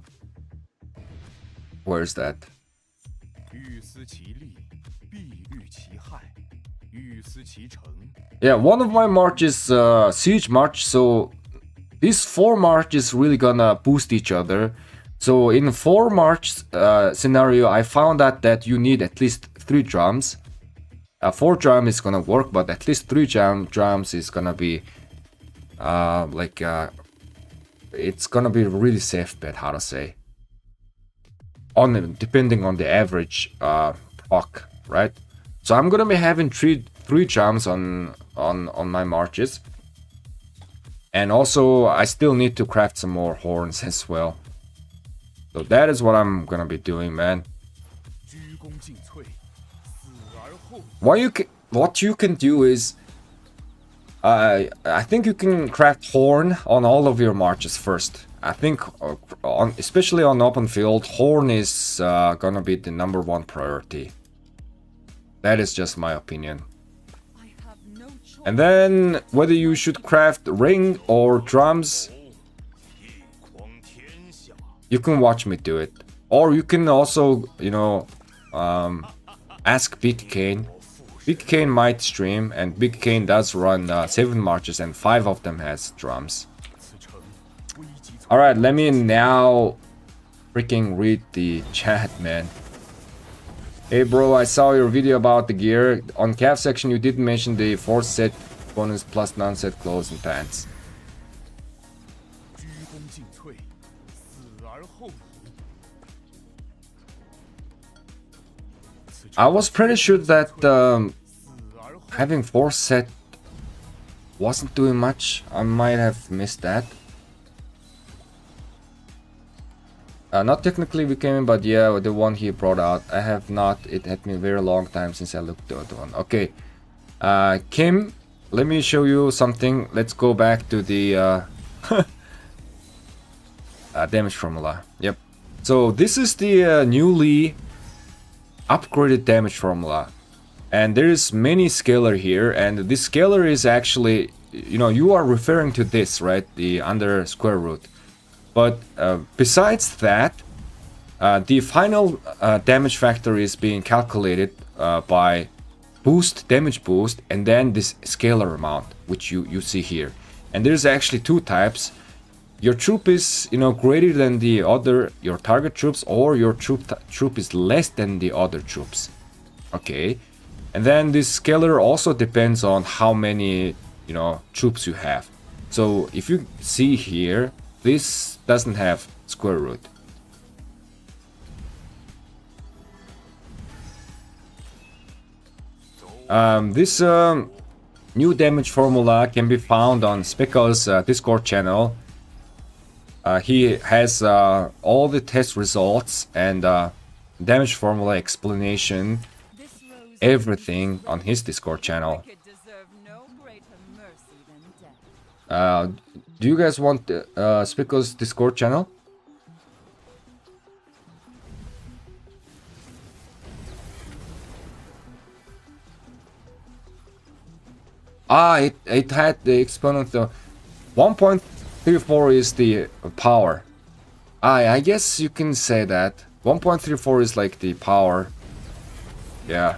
A: is that? Yeah, one of my marches, siege march, so these 4 marches really gonna boost each other. So in 4 march scenario, I found out that you need at least 3 drums. 4 drum is gonna work, but at least 3 drums is gonna be it's gonna be a really safe bet, how to say, depending on the average proc, right? So I'm gonna be having 3 drums on my marches, and also I still need to craft some more horns as well. So that is what I'm gonna be doing, man. What you can do is I think you can craft horn on all of your marches first. I think especially on open field, horn is gonna be the #1 priority. That is just my opinion. And then whether you should craft ring or drums, you can watch me do it. Or you can also, ask Big Kane. Big Kane might stream, and Big Kane does run 7 marches and 5 of them has drums. Alright, let me now freaking read the chat, man. Hey bro, I saw your video about the gear. On calf section you did mention the 4 set bonus plus non-set clothes and pants. I was pretty sure that having 4 set wasn't doing much. I might have missed that. Not technically we came in, but yeah, the one he brought out. I have not. It had been a very long time since I looked at the one. Okay. Kim, let me show you something. Let's go back to the damage formula. Yep. So this is the newly upgraded damage formula. And there is many scalar here, and this scalar is actually, you are referring to this, right? The under square root. But besides that, the final damage factor is being calculated by damage boost, and then this scalar amount, which you see here. And there's actually 2 types. Your troop is, greater than the other, your target troops, or your troop is less than the other troops. Okay. And then this scalar also depends on how many, troops you have. So if you see here, this doesn't have square root. This new damage formula can be found on Speckle's Discord channel. He has all the test results, and damage formula explanation,
B: This rose
A: everything on his Discord channel.
B: wicked deserve no greater mercy than death.
A: Do you guys want Spico's Discord channel? It had the exponent of 1.34 is the power. I guess you can say that. 1.34 is like the power. Yeah.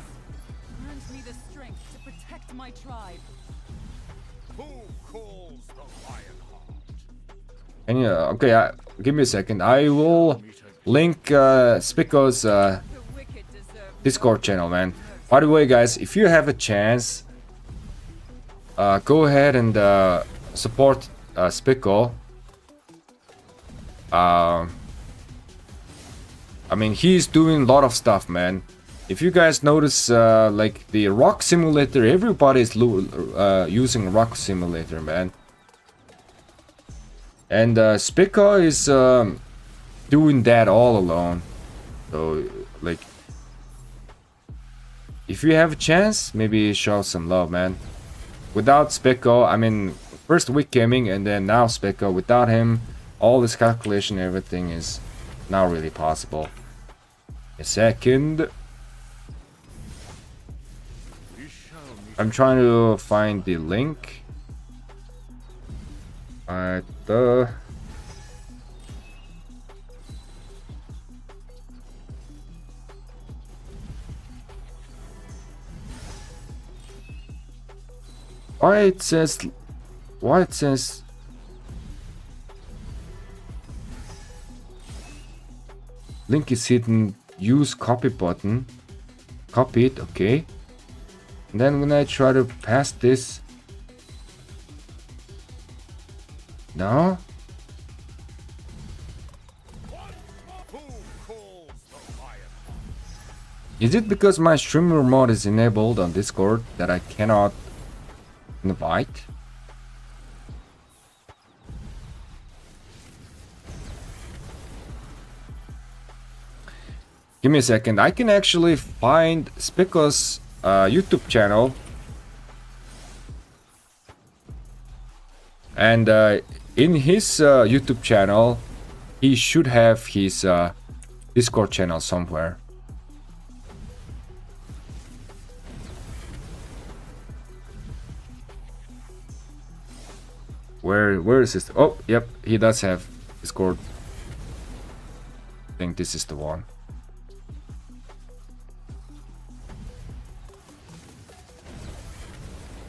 B: Grant me the strength to protect my tribe.
C: Who calls the Lionheart?
A: Can you, okay, give me a second. I will link Spico's
B: The wicked deserve
A: Discord channel, man. By the way, guys, if you have a chance, go ahead and support Spico. I mean, he's doing a lot of stuff, man. If you guys notice, like the rock simulator, everybody is using rock simulator, man. And Spico is doing that all alone. So, like, if you have a chance, maybe show some love, man. Without Spico, I mean, first Week Gaming and then now Spico, without him, all this calculation, everything is not really possible. A second.
C: We shall meet.
A: I'm trying to find the link. Alright, why it says link is hidden, use copy button. Copy it, okay. And then when I try to paste this, no.
C: Who calls the Lionheart?
A: Is it because my streamer mode is enabled on Discord that I cannot invite? Give me a second. I can actually find Spico's YouTube channel. And in his YouTube channel, he should have his Discord channel somewhere. Where is this? Oh, yep, he does have Discord. I think this is the one.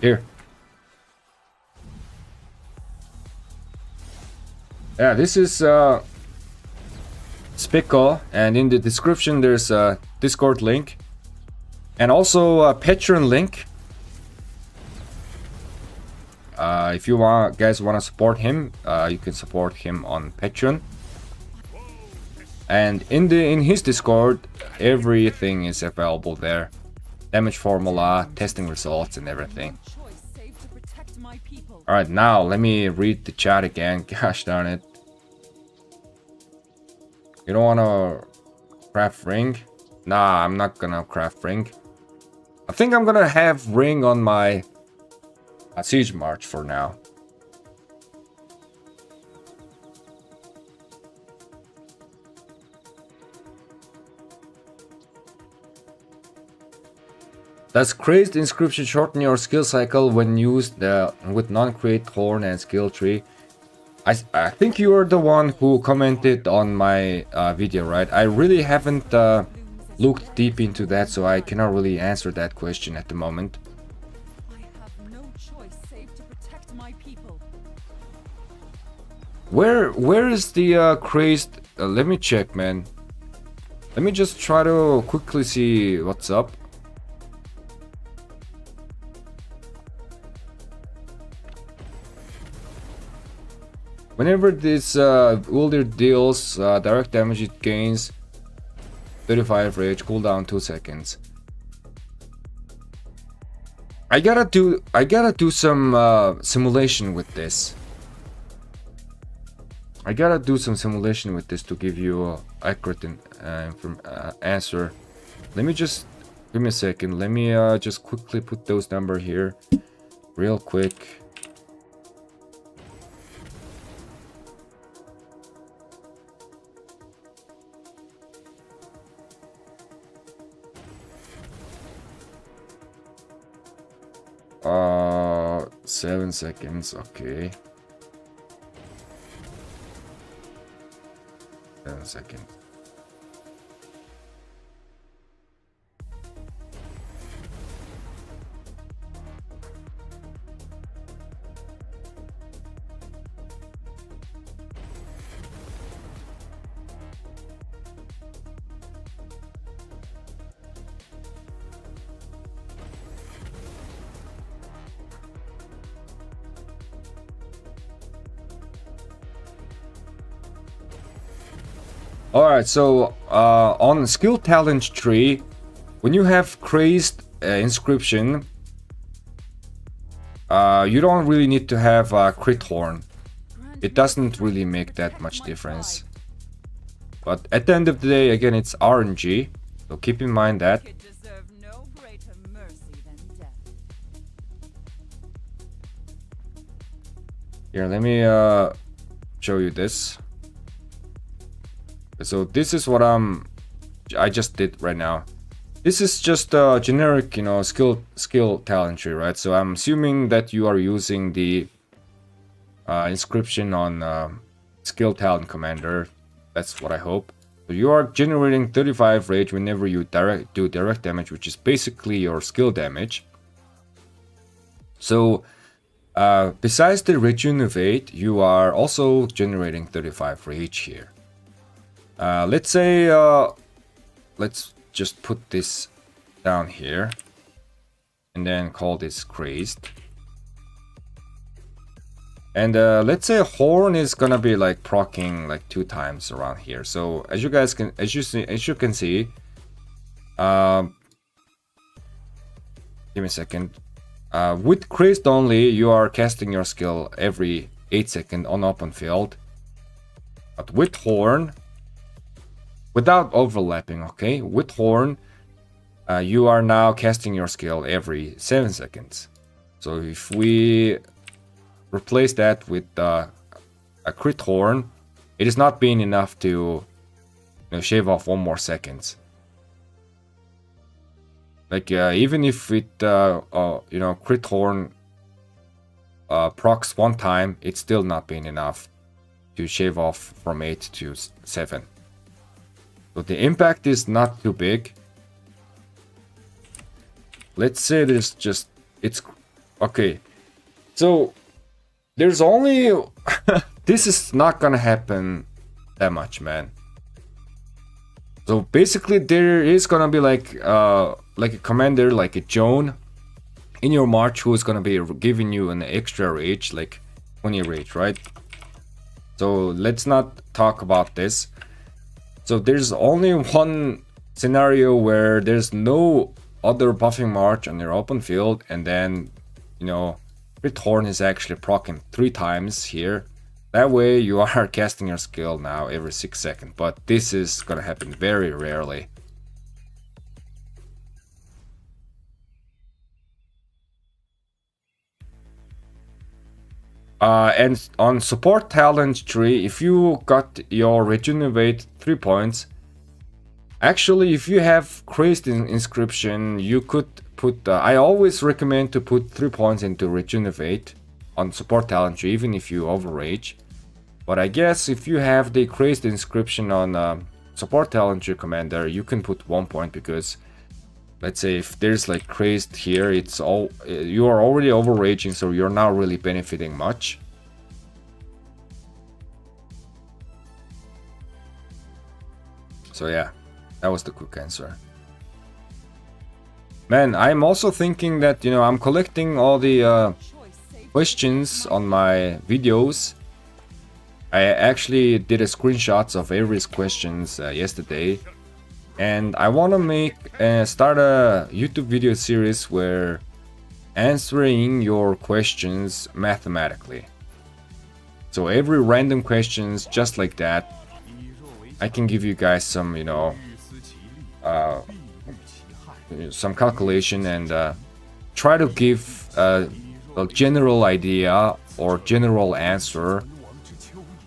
A: Here. Yeah, this is Spico, and in the description there's a Discord link and also a Patreon link. If you guys want to support him, you can support him on Patreon. And in his Discord, everything is available there. Damage formula, testing results, and everything.
B: choice save to protect my people.
A: Alright, now let me read the chat again. Gosh darn it. You don't wanna craft ring? Nah, I'm not gonna craft ring. I think I'm gonna have ring on my siege march for now. Does crazed inscription shorten your skill cycle when used with non-create horn and skill tree? I think you are the one who commented on my video, right? I really haven't looked deep into that, so I cannot really answer that question at the moment.
B: I have no choice save to protect my people.
A: Where is the crazed? Let me check, man. Let me just try to quickly see what's up. Whenever this Uldir deals direct damage, it gains 35 rage, cooldown 2 seconds. I gotta do some simulation with this. I gotta do some simulation with this to give you a accurate answer. Let me just give me a second. Let me just quickly put those number here, real quick. Uh, 7 seconds. Okay. 7 seconds. Alright, so on skill talent tree, when you have crazed inscription, you don't really need to have a crit horn. It doesn't really make that much difference. But at the end of the day, again, it's RNG, so keep in mind that. Here, let me show you this. So this is what I just did right now. This is just a generic, you know, skill talent tree, right? So I'm assuming that you are using the inscription on skill talent commander. That's what I hope. So you are generating 35 rage whenever you do direct damage, which is basically your skill damage. So besides the rejuvenate, you are also generating 35 rage here. Let's say, let's just put this down here and then call this crazed. And let's say horn is gonna be like proccing like 2 times around here. So as you can see, give me a second. With crazed only, you are casting your skill every 8 seconds on open field. But with horn, without overlapping, okay? With horn, you are now casting your skill every 7 seconds. So if we replace that with a crit horn, it is not being enough to, you know, shave off 1 more seconds. Like even if it you know, crit horn procs 1 time, it's still not being enough to shave off from 8 to 7. So the impact is not too big. Let's say it's okay. So there's only this is not gonna happen that much, man. So basically there is gonna be like a commander, like a Joan in your march, who is gonna be giving you an extra rage, like 20 rage, right? So let's not talk about this. So there's only one scenario where there's no other buffing march on your open field, and then, you know, crit horn is actually proccing 3 times here. That way you are casting your skill now every 6 seconds, but this is gonna happen very rarely. And on support talent tree, if you got your rejuvenate 3 points, actually if you have crazed inscription, you could put, I always recommend to put 3 points into rejuvenate on support talent tree, even if you overrage. But I guess if you have the crazed inscription on support talent tree commander, you can put 1 point, because let's say if there's like crazed here, it's all, you are already overraging, so you're not really benefiting much. So yeah, that was the quick answer. Man, I'm also thinking that, you know, I'm collecting all the questions on my videos. I actually did a screenshots of every questions yesterday, and I want to make start a YouTube video series where answering your questions mathematically. So every random questions just like that, I can give you guys some, you know, some calculation and try to give a general idea or general answer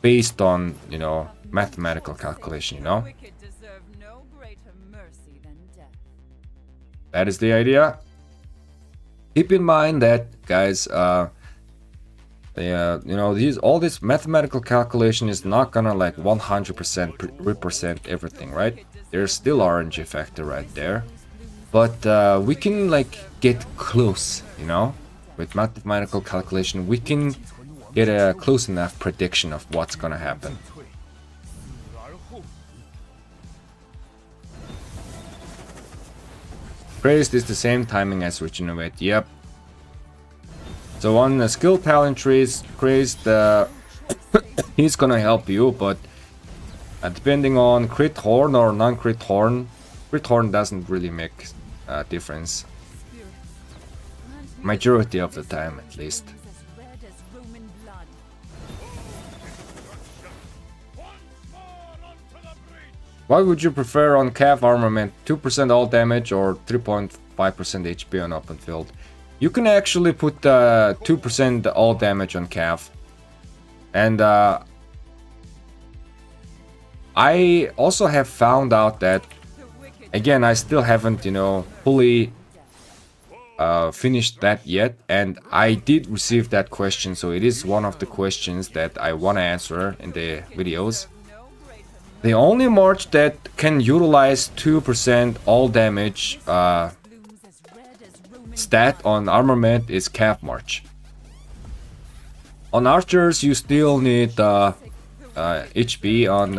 A: based on, you know, mathematical calculation, you know.
B: Wicked deserve no greater mercy than death.
A: That is the idea. Keep in mind that, guys, you know, all this mathematical calculation is not gonna like 100% represent everything, right? There's still RNG factor right there, but we can like get close, you know, with mathematical calculation. We can get a close enough prediction of what's gonna happen. Crazed is the same timing as Regenerate. Yep. So on the skill talent trees, Crazed, he's gonna help you, but depending on crit horn or non-crit horn doesn't really make a difference. Majority of the time, at least.
B: As red as Roman blood.
A: What would you prefer on Cav armament? 2% all damage or 3.5% HP on open field? You can actually put 2% all damage on Cav. And I also have found out that, again, I still haven't, you know, fully finished that yet. And I did receive that question, so it is one of the questions that I want to answer in the videos. The only march that can utilize 2% all damage stat on armament is Cav March. On archers you still need HP, on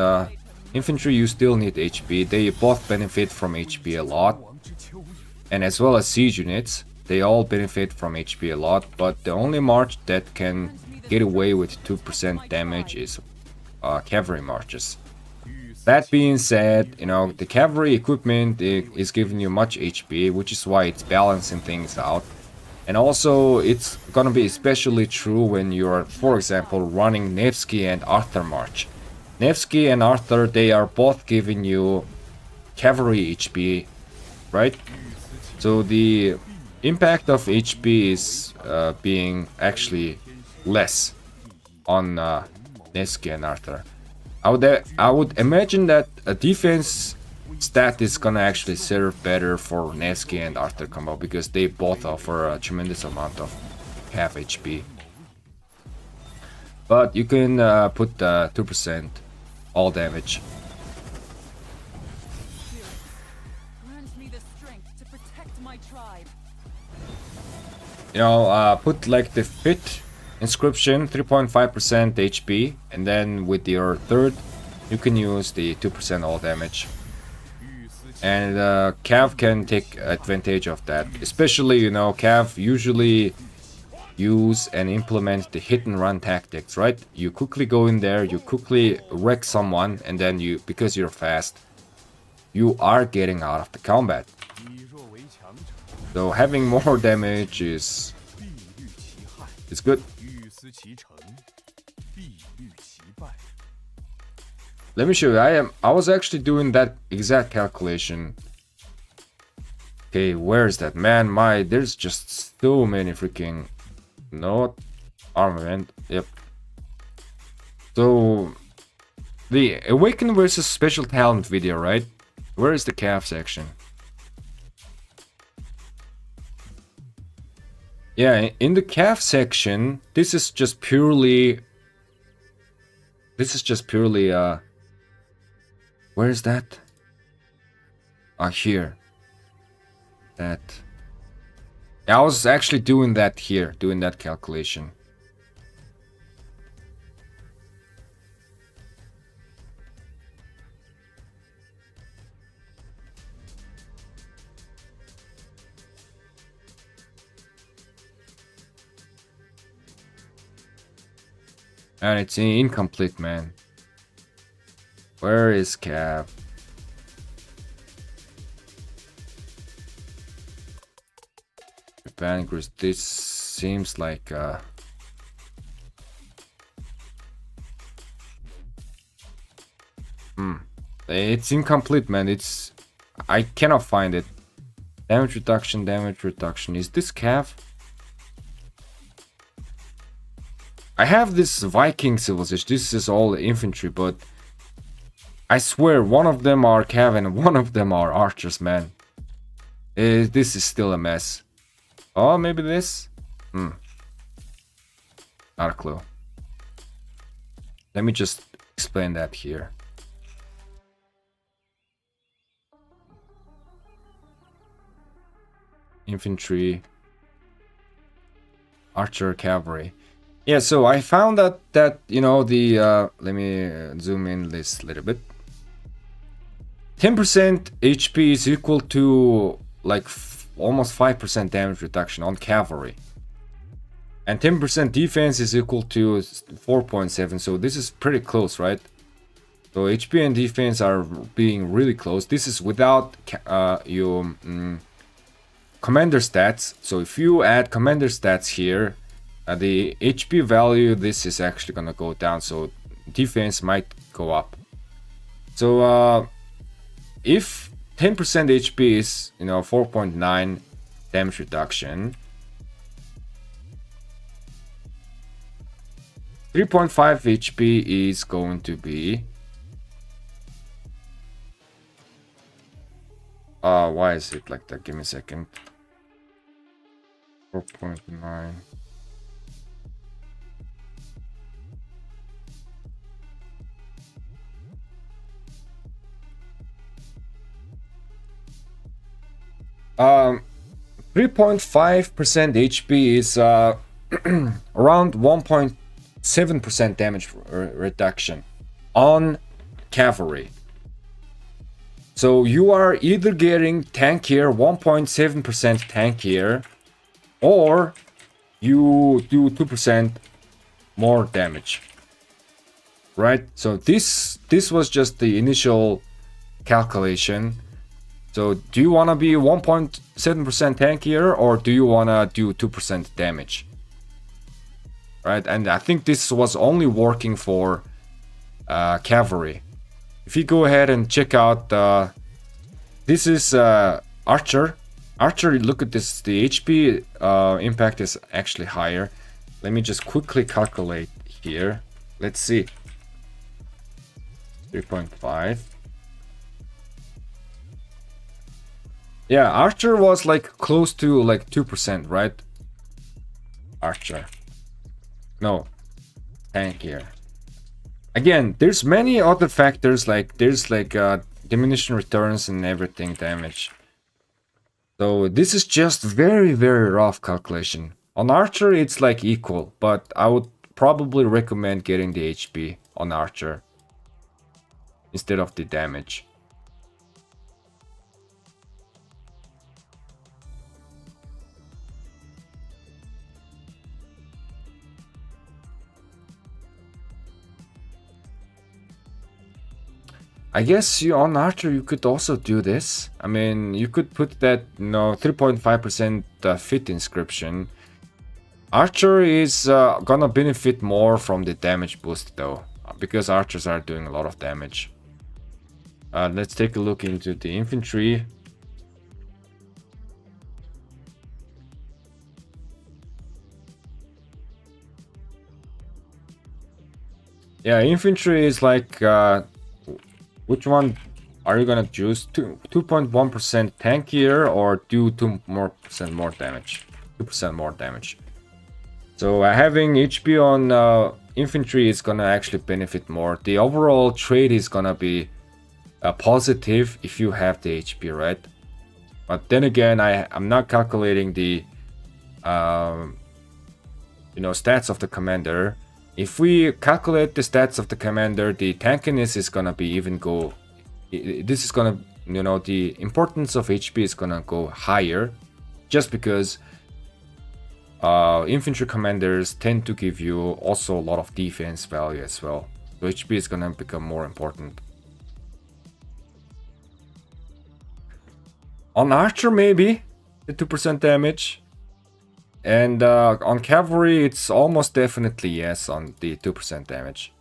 A: infantry you still need HP. They both benefit from HP a lot. And as well as siege units, they all benefit from HP a lot, but the only march that can get away with 2% damage is cavalry marches. That being said, you know, the cavalry equipment is giving you much HP, which is why it's balancing things out. And also, it's gonna be especially true when you're, for example, running Nevsky and Arthur March. Nevsky and Arthur, they are both giving you cavalry HP, right? So the impact of HP is being actually less on Nevsky and Arthur. I would imagine that a defense stat is gonna actually serve better for Nevsky and Arthur combo because they both offer a tremendous amount of half HP. But you can put 2% all damage.
B: Grant me the strength to protect my tribe.
A: You know, put like the fit inscription 3.5% HP, and then with your third you can use the 2% all damage. And Cav can take advantage of that, especially, you know, Cav usually use and implement the hit and run tactics, right? You quickly go in there, you quickly wreck someone, and then you, because you're fast, you are getting out of the combat. So having more damage is good. Let me show you. I was actually doing that exact calculation. Okay, where is that? Man, there's just so many freaking armament. Yep. So the Awaken versus Special Talent video, right? Where is the Cav section? Yeah, in the Cav section, this is just purely where is that? Here. That. Yeah, I was actually doing that here, doing that calculation. And it's incomplete, man. Where is Cav? Vanquist, this seems like It's incomplete, man. I cannot find it. Damage reduction, damage reduction. Is this cav? I have this Viking civilization. This is all infantry, but I swear one of them are cav and one of them are archers, man. This is still a mess. Oh, maybe this? Not a clue. Let me just explain that here. Infantry, archer, cavalry. Yeah, so I found that you know the let me zoom in this a little bit. 10% HP is equal to like almost 5% damage reduction on cavalry, and 10% defense is equal to 4.7. So this is pretty close, right? So HP and defense are being really close. This is without your commander stats. So if you add commander stats here, the HP value, this is actually gonna go down, so defense might go up. So if 10% HP is 4.9 damage reduction, 3.5 HP is going to be why is it like that? Give me a second. 4.9. Um, 3.5% HP is around 1.7% damage reduction on cavalry. So you are either getting tankier, 1.7% tankier, or you do 2% more damage, right? So this was just the initial calculation. So do you want to be 1.7% tankier, or do you want to do 2% damage, right? And I think this was only working for cavalry. If you go ahead and check out, this is archer. Archer, look at this. The HP impact is actually higher. Let me just quickly calculate here. Let's see. 3.5. Yeah, archer was like close to like 2%, right? Archer. No. Tankier. Again, there's many other factors, like there's like diminution returns and everything damage. So this is just very, very rough calculation. On archer, it's like equal, but I would probably recommend getting the HP on archer instead of the damage. I guess on archer you could also do this. I mean, you could put that 3.5% fit inscription. Archer is gonna benefit more from the damage boost though, because archers are doing a lot of damage. Let's take a look into the infantry. Yeah, infantry is like which one are you gonna choose? 2.1% tankier, or do 2% more damage? 2% more damage. So having HP on infantry is gonna actually benefit more. The overall trade is gonna be positive if you have the HP, right? But then again, I'm not calculating the stats of the commander. If we calculate the stats of the commander, the tankiness is gonna be even go. This is gonna, the importance of HP is gonna go higher, just because infantry commanders tend to give you also a lot of defense value as well. So HP is gonna become more important. On archer, maybe the 2% damage. And on cavalry, it's almost definitely yes on the 2% damage.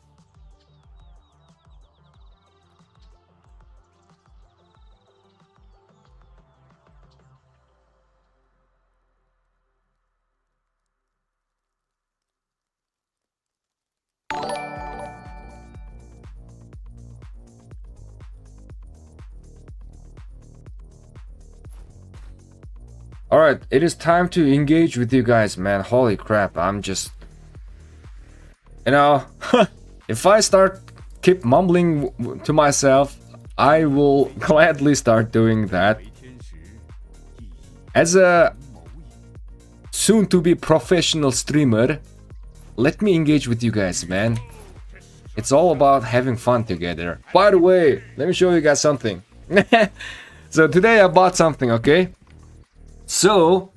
A: Alright, it is time to engage with you guys, man. Holy crap, I'm just... You know, if I start keep mumbling to myself, I will gladly start doing that. As a soon-to-be professional streamer, let me engage with you guys, man. It's all about having fun together. By the way, let me show you guys something. So today I bought something, okay? So,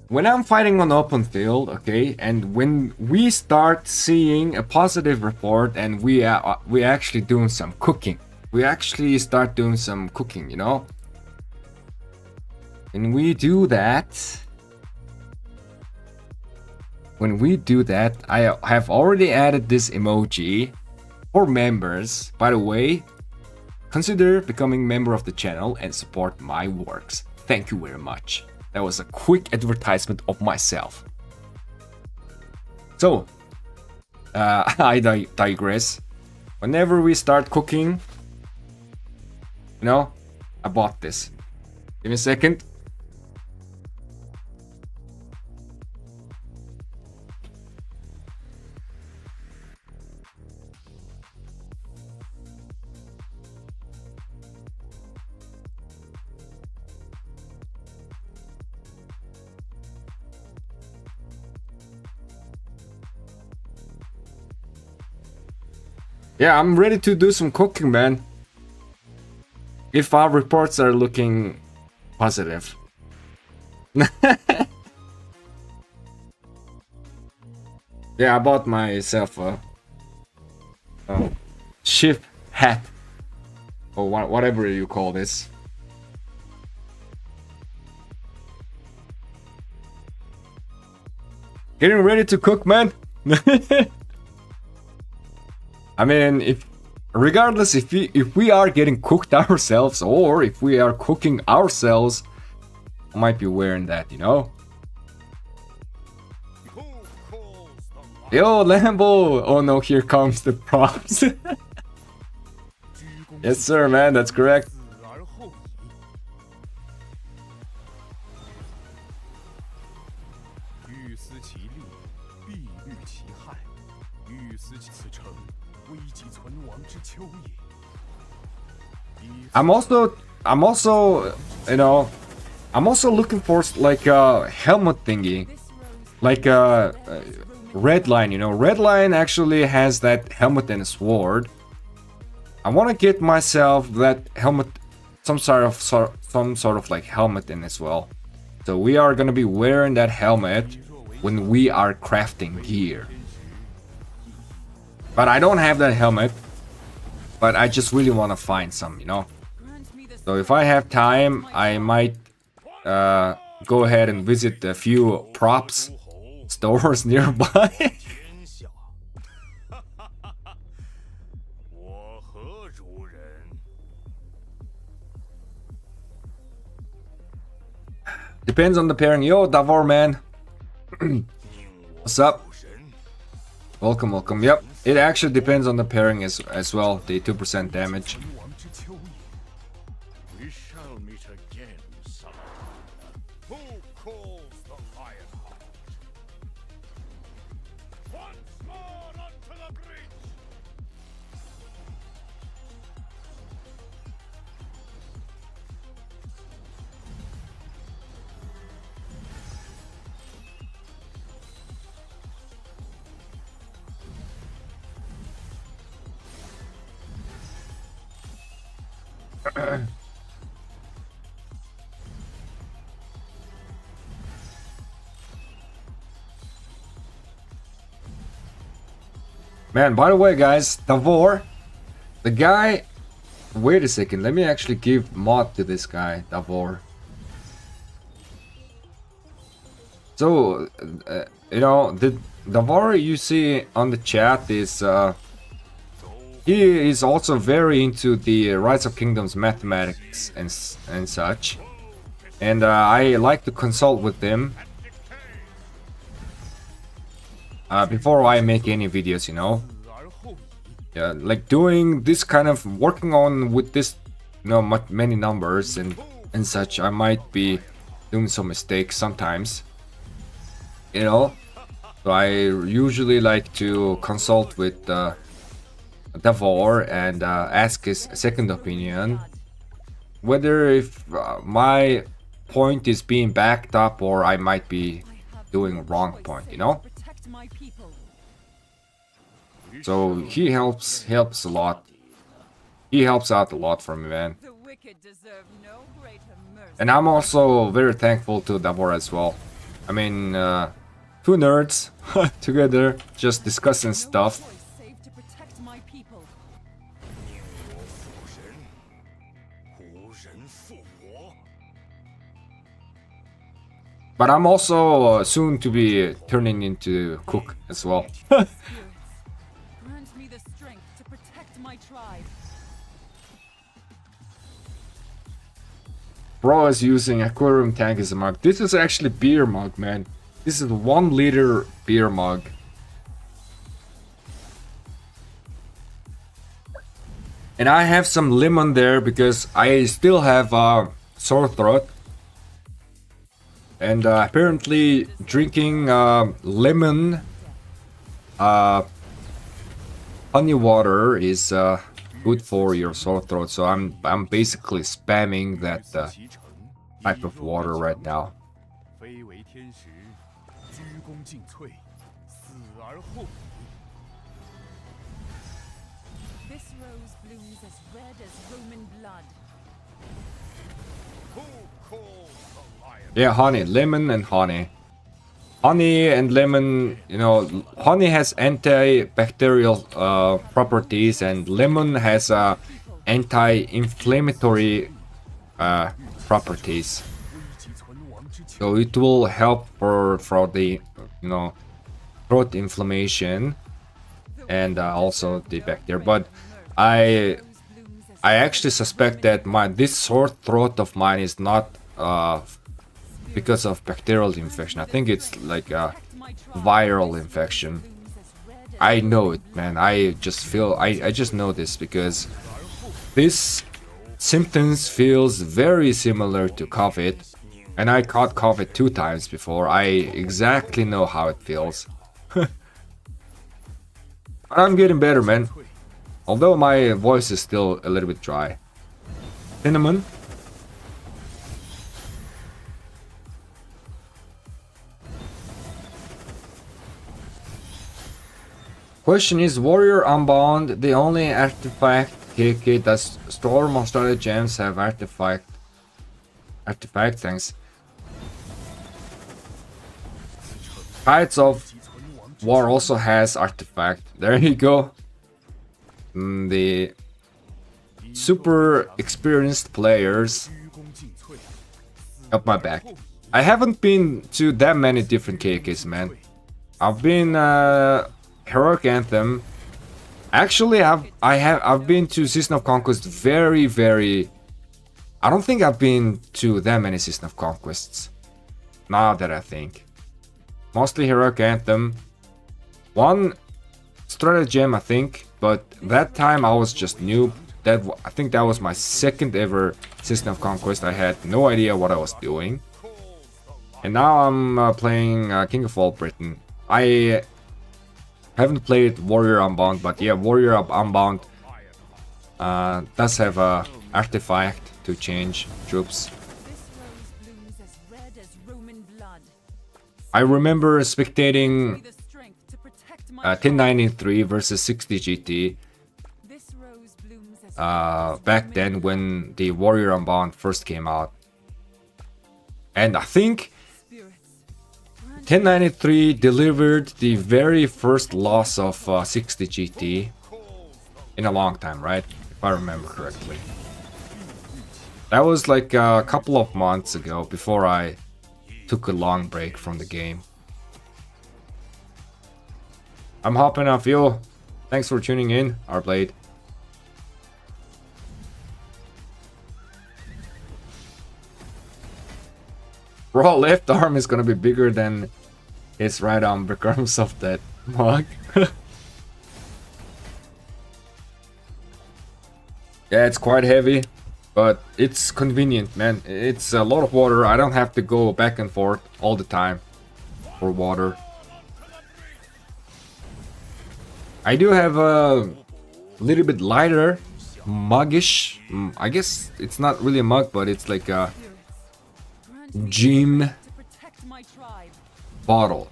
A: when I'm fighting on open field, okay, and when we start seeing a positive report and we actually doing some cooking, we actually start doing some cooking, you know? When we do that, I have already added this emoji for members. By the way, consider becoming member of the channel and support my works. Thank you very much. That was a quick advertisement of myself. So, I digress. Whenever we start cooking, you know, I bought this. Give me a second. Yeah, I'm ready to do some cooking, man. If our reports are looking positive. Yeah, I bought myself a chef hat. Or whatever you call this. Getting ready to cook, man. I mean, regardless if we are getting cooked ourselves or if we are cooking ourselves, I might be wearing that, you know.
C: Who calls the lion?
A: Yo, Lambo! Oh no, here comes the props. Yes, sir, man, that's correct.
C: 死而后已。欲思其利，必虑其害。欲思其此诚，危急存亡之秋也。
A: I'm also, you know, I'm also looking for like a helmet thingy, like a red line. You know, red line actually has that helmet and a sword. I want to get myself that helmet, some sort of like helmet in as well. So we are gonna be wearing that helmet when we are crafting gear. But I don't have that helmet. But I just really want to find some, you know. So if I have time, I might go ahead and visit a few props stores nearby.
C: 天下，我何如人？
A: Depends on the pairing. Yo, Davor, man. What's up?
C: 神，
A: Welcome, welcome. Yep, it actually depends on the pairing as well. The 2% damage.
C: 存亡之秋也。We shall meet again, son. Who calls the lion heart? Once more onto the bridge.
A: Man, by the way, guys, Davor, the guy. Wait a second, let me actually give mod to this guy, Davor. So, you know, the Davor you see on the chat is he is also very into the Rise of Kingdoms mathematics and such, and I like to consult with him before I make any videos, you know.
C: 死而后已。
A: Yeah, like doing this kind of working on with this many numbers and such, I might be doing some mistakes sometimes. So I usually like to consult with Davor and ask his second opinion, whether if my point is being backed up or I might be doing a wrong point.
B: Protect my people.
A: So he helps a lot. He helps out a lot for me, man.
B: The wicked deserve no greater mercy.
A: And I'm also very thankful to Davor as well. I mean, two nerds together just discussing stuff.
B: Choice save to protect my people.
C: 我父神，无人负我。
A: But I'm also soon to be turning into cook as well.
B: Spirits, grant me the strength to protect my tribe.
A: Bro is using aquarium tank as a mug. This is actually beer mug, man. This is 1 liter beer mug. And I have some lemon there because I still have sore throat. And apparently drinking lemon honey water is good for your sore throat. So I'm basically spamming that
C: 其成，
A: type of water right now.
C: 非为天时，鞠躬尽瘁，死而后已。
B: This rose blooms as red as Roman blood.
C: Who calls the lion?
A: Yeah, honey, lemon and honey. Honey and lemon, honey has antibacterial properties and lemon has anti-inflammatory properties.
C: 危急存亡之秋，
A: So it will help for the, throat inflammation and also the bacteria. But I actually suspect that this sore throat of mine is not because of bacterial infection. I think it's like a viral infection. I know it, man. I just know this because this symptoms feels very similar to COVID, and I caught COVID 2 times before. I exactly know how it feels. But I'm getting better, man. Although my voice is still a little bit dry. Cinnamon. Question is, Warrior Unbound the only artifact KVK? Does Storm or Stratagems have artifact? Thanks. Tides of War also has artifact. There you go. The super experienced players
C: 鞠躬尽瘁，
A: up my back. I haven't been to that many different KVKs, man. I've been Heroic Anthem. Actually, I've been to Season of Conquest very. I don't think I've been to that many Season of Conquests. Now that I think, mostly Heroic Anthem. One Stratagem, I think, but that time I was just new. I think that was my second ever Season of Conquest. I had no idea what I was doing, and now I'm playing King of All Britain. I haven't played Warrior Unbound, but yeah, Warrior Unbound does have a artifact to change troops.
B: This rose blooms as red as Roman blood.
A: I remember spectating
B: The strength to protect my
A: 1093 versus 60 GT
B: This rose blooms as
A: back then when the Warrior Unbound first came out, and I think
B: spirits.
A: 1093 delivered the very first loss of 60 GT in a long time, right? If I remember correctly. That was like a couple of months ago before I took a long break from the game. I'm hopping off you. Thanks for tuning in, Rblade. Bro, left arm is gonna be bigger than his right arm because of that mug. Yeah, it's quite heavy. But it's convenient, man. It's a lot of water. I don't have to go back and forth all the time for water. I do have a little bit lighter, muggish. I guess it's not really a mug, but it's like a gym bottle.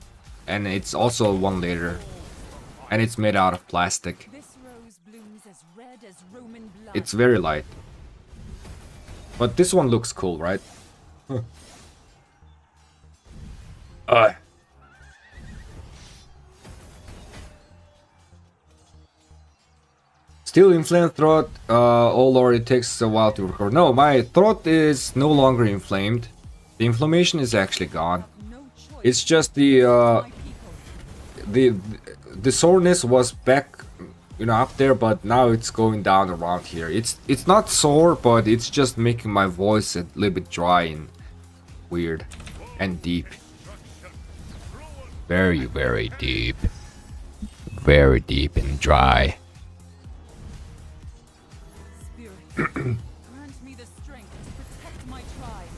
A: And it's also 1 liter. And it's made out of plastic. It's very light. But this one looks cool, right? Still inflamed throat. Oh lord, it takes a while to recover. No, my throat is no longer inflamed. The inflammation is actually gone. It's just the soreness was back, you know, up there, but now it's going down around here. It's not sore, but it's just making my voice a little bit dry and weird and deep. Very, very deep. Very deep and dry.
B: Grant me the strength to protect my tribe.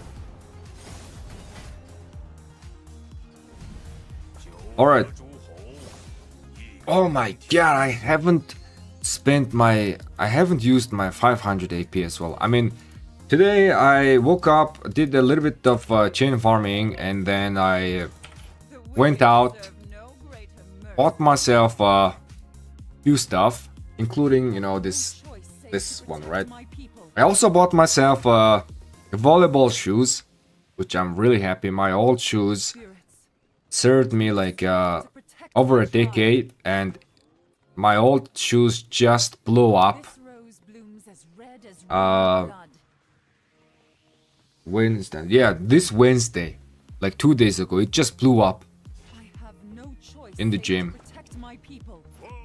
A: Alright. Oh my god, I haven't used my 500 AP as well. I mean, today I woke up, did a little bit of chain farming, and then I went out, bought myself a few stuff, including, you know, this one, right? I also bought myself volleyball shoes, which I'm really happy. My old shoes served me like over a decade, and my old shoes just blew up. Wednesday, yeah, this Wednesday, like 2 days ago, it just blew up in the gym.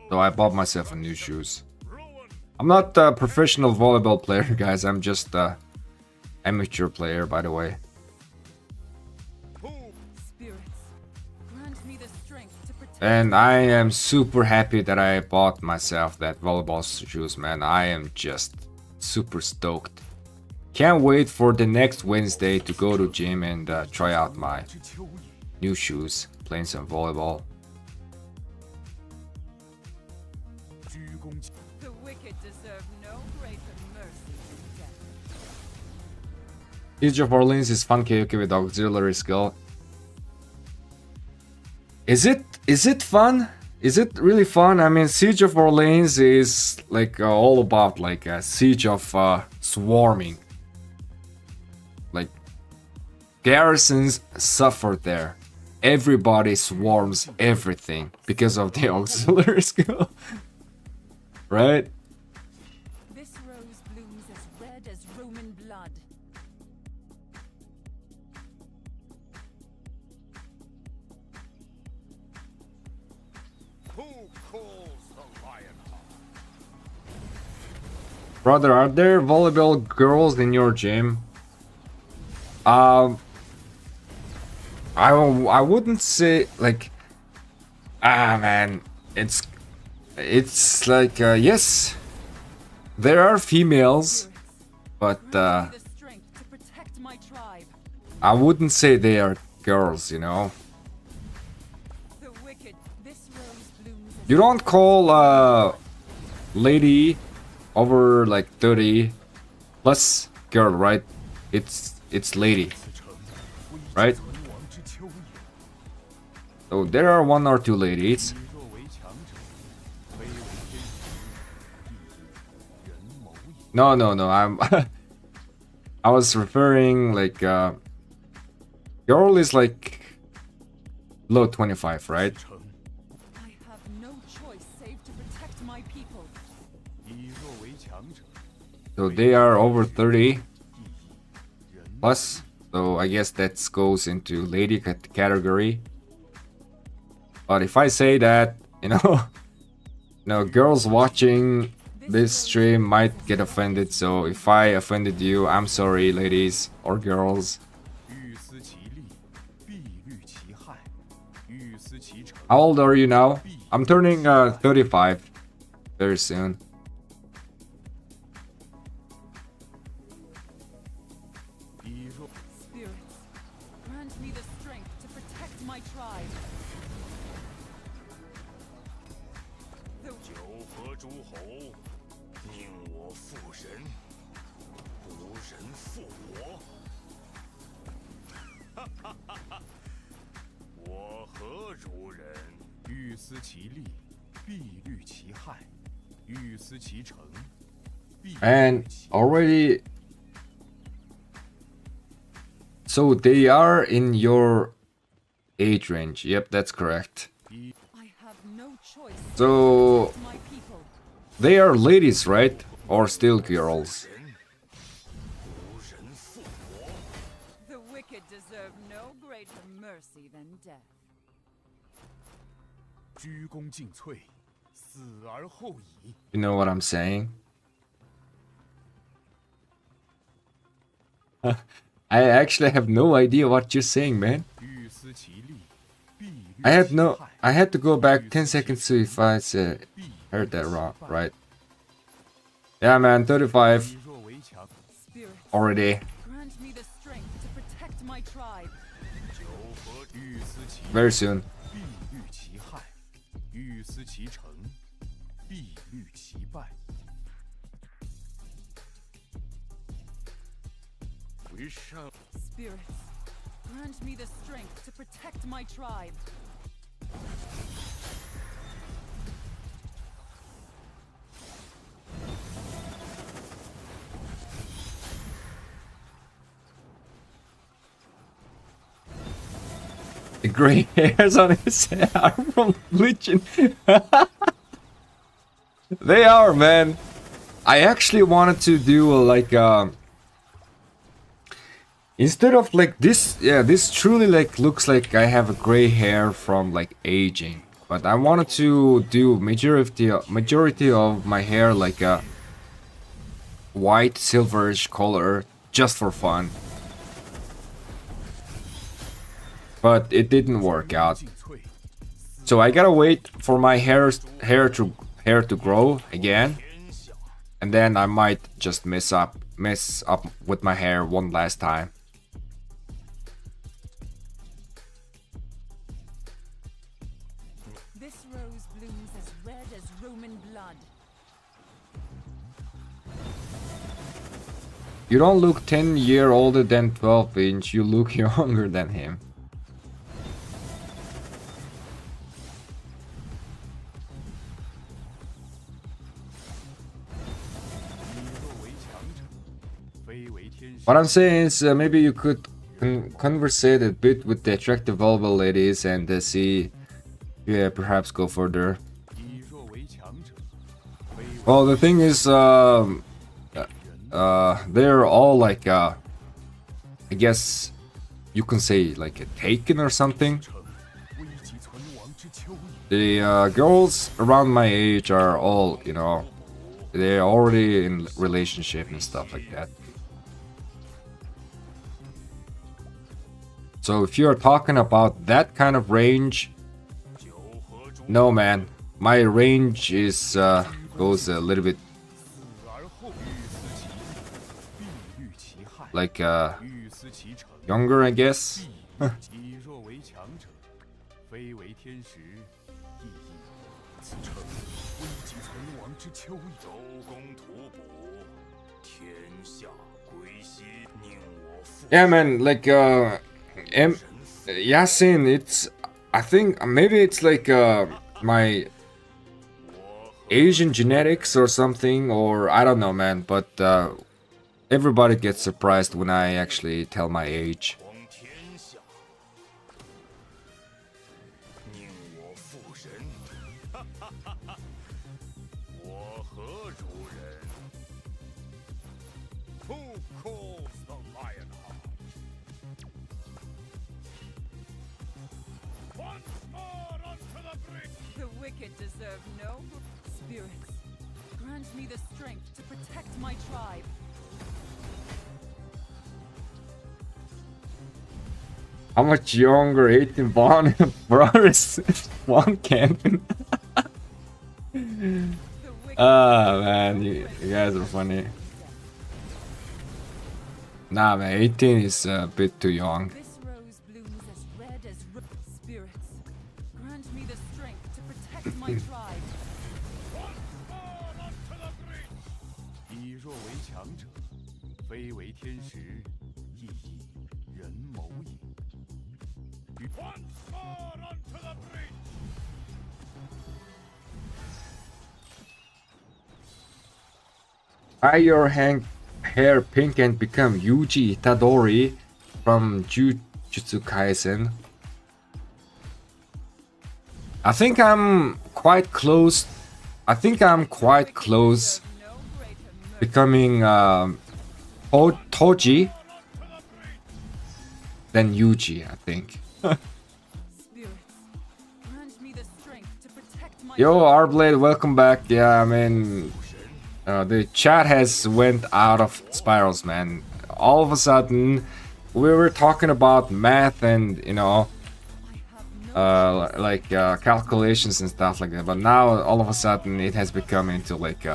A: So I bought myself a new shoes. I'm not a professional volleyball player, guys. I'm just a amateur player, by the way. And I am super happy that I bought myself that volleyball shoes, man. I am just super stoked. Can't wait for the next Wednesday to go to gym and try out my new shoes, playing some volleyball.
B: The wicked deserve no greater mercy than death.
A: Siege of Orleans is fun KVK with auxiliary skill. Is it fun? Is it really fun? I mean, Siege of Orleans is like all about like a siege of swarming. Like garrisons suffer there. Everybody swarms everything because of the auxiliary skill. Right?
B: This rose blooms as red as Roman blood.
C: Who calls the lion?
A: Brother, are there volleyball girls in your gym? I wouldn't say like man, it's like yes, there are females, but
B: The strength to protect my tribe.
A: I wouldn't say they are girls, you know.
B: The wicked. This rose blooms as
A: You don't call a lady over like 30 plus girl, right? It's lady, right? So there are 1 or 2 ladies. No, I'm I was referring like girl is like below 25, right?
B: I have no choice save to protect my people.
A: So they are over 30 plus. So I guess that goes into lady category. But if I say that, you know, girls watching this stream might get offended. So if I offended you, I'm sorry, ladies or girls.
C: 欲思其利，必虑其害；欲思其成，
A: How old are you now? I'm turning 35 very soon.
C: 诸侯，宁我负人，不人负我。哈哈哈哈！我何如人？欲思其利，必虑其害；欲思其成，必
A: And
C: 虑其
A: already, so they are in your age range. Yep, that's correct.
B: I have no choice.
A: So
B: My people.
A: they are ladies, right? Or still girls?
C: 人，不人负我。
B: The wicked deserve no greater mercy than death.
C: 鞠躬尽瘁，死而后已。
A: You know what I'm saying? I actually have no idea what you're saying, man.
C: 欲思其利，必虑
A: I had
C: 其
A: no.
C: 害。
A: I had to go back 10 seconds to if I heard that wrong, right? Yeah, man, 35
C: 以弱为强，
B: Spirits,
A: already.
B: grant me the strength to protect my tribe.
C: 九合欲思其
A: Very soon.
C: 必虑其害；欲思其成，必虑其败。为上
B: Spirits, grant me the strength to protect my tribe.
A: The gray hairs on his head are from Legion. They are, man. I actually wanted to do like instead of like this, yeah, this truly like looks like I have a gray hair from like aging. But I wanted to do majority of my hair like a white silverish color just for fun. But it didn't work out.
C: 尽瘁，
A: So I gotta wait for my hair to grow again,
C: 天下
A: and then I might just mess up with my hair one last time.
B: This rose blooms as red as Roman blood.
A: You don't look 10 years older than 12-inch, you look younger than him. What I'm saying is maybe you could conversate a bit with the attractive vulval ladies and see, yeah, perhaps go further.
C: 以弱为强者，非为
A: Well, the thing is, they're all like, I guess you can say like taken or something.
C: 成，危急存亡之秋也。
A: The girls around my age are all, you know, they're already in relationship and stuff like that. So if you're talking about that kind of range,
C: 九合诸
A: no man, my range is goes a little bit
C: 死而后欲思其利，必虑其害；
A: like
C: 欲思其成，
A: younger, I guess.
C: 必以弱为强者，非为天时，亦亦。此诚危急存亡之秋也。周公吐哺，天下归心，宁我负
A: Yeah, man, like Yasin, it's I think maybe it's like my
C: 我何
A: Asian genetics or something, or I don't know, man. But everybody gets surprised when I actually tell my age.
C: 匡天下，宁我负人。我何如人？Who calls the lion heart? Once more onto the brink.
B: The wicked deserve no spirits. Grant me the strength to protect my tribe.
A: How much younger 18 Vaughn brothers one Canton?
B: The wicked
A: Ah man, you guys are funny. Nah man, 18 is a bit too young.
B: This rose blooms as red as spirits. Grant me the strength to protect my tribe.
C: 者，非为天时，亦以人谋也。
A: Dye your hair pink and become Yuji Itadori from Jujutsu Kaisen. I think I'm quite close. Becoming Toji than Yuji, I think. Yo, Arblade, welcome back. Yeah, I mean, the chat has went out of spirals, man. All of a sudden, we were talking about math and, you know, calculations and stuff like that. But now, all of a sudden, it has become into like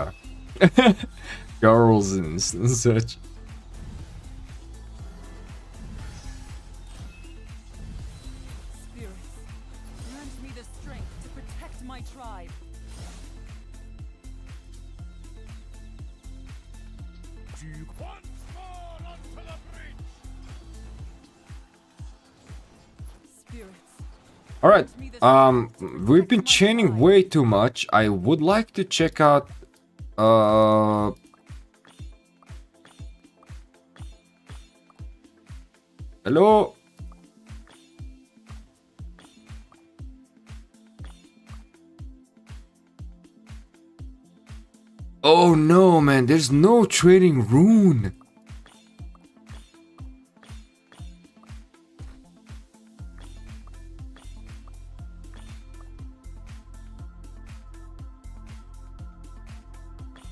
A: girls and such. Alright, we've been chaining way too much. I would like to check out, hello? Oh no, man, there's no trading rune.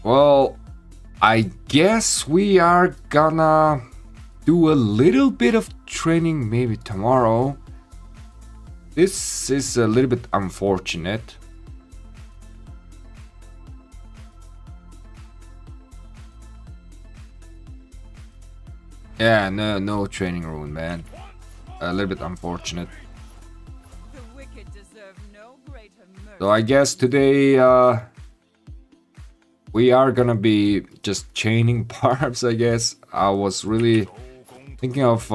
A: Well, I guess we are gonna do a little bit of training maybe tomorrow. This is a little bit unfortunate. Yeah, no training rune, man. A little bit unfortunate. So I guess today, we are gonna be just chaining barbs, I guess. I was really thinking of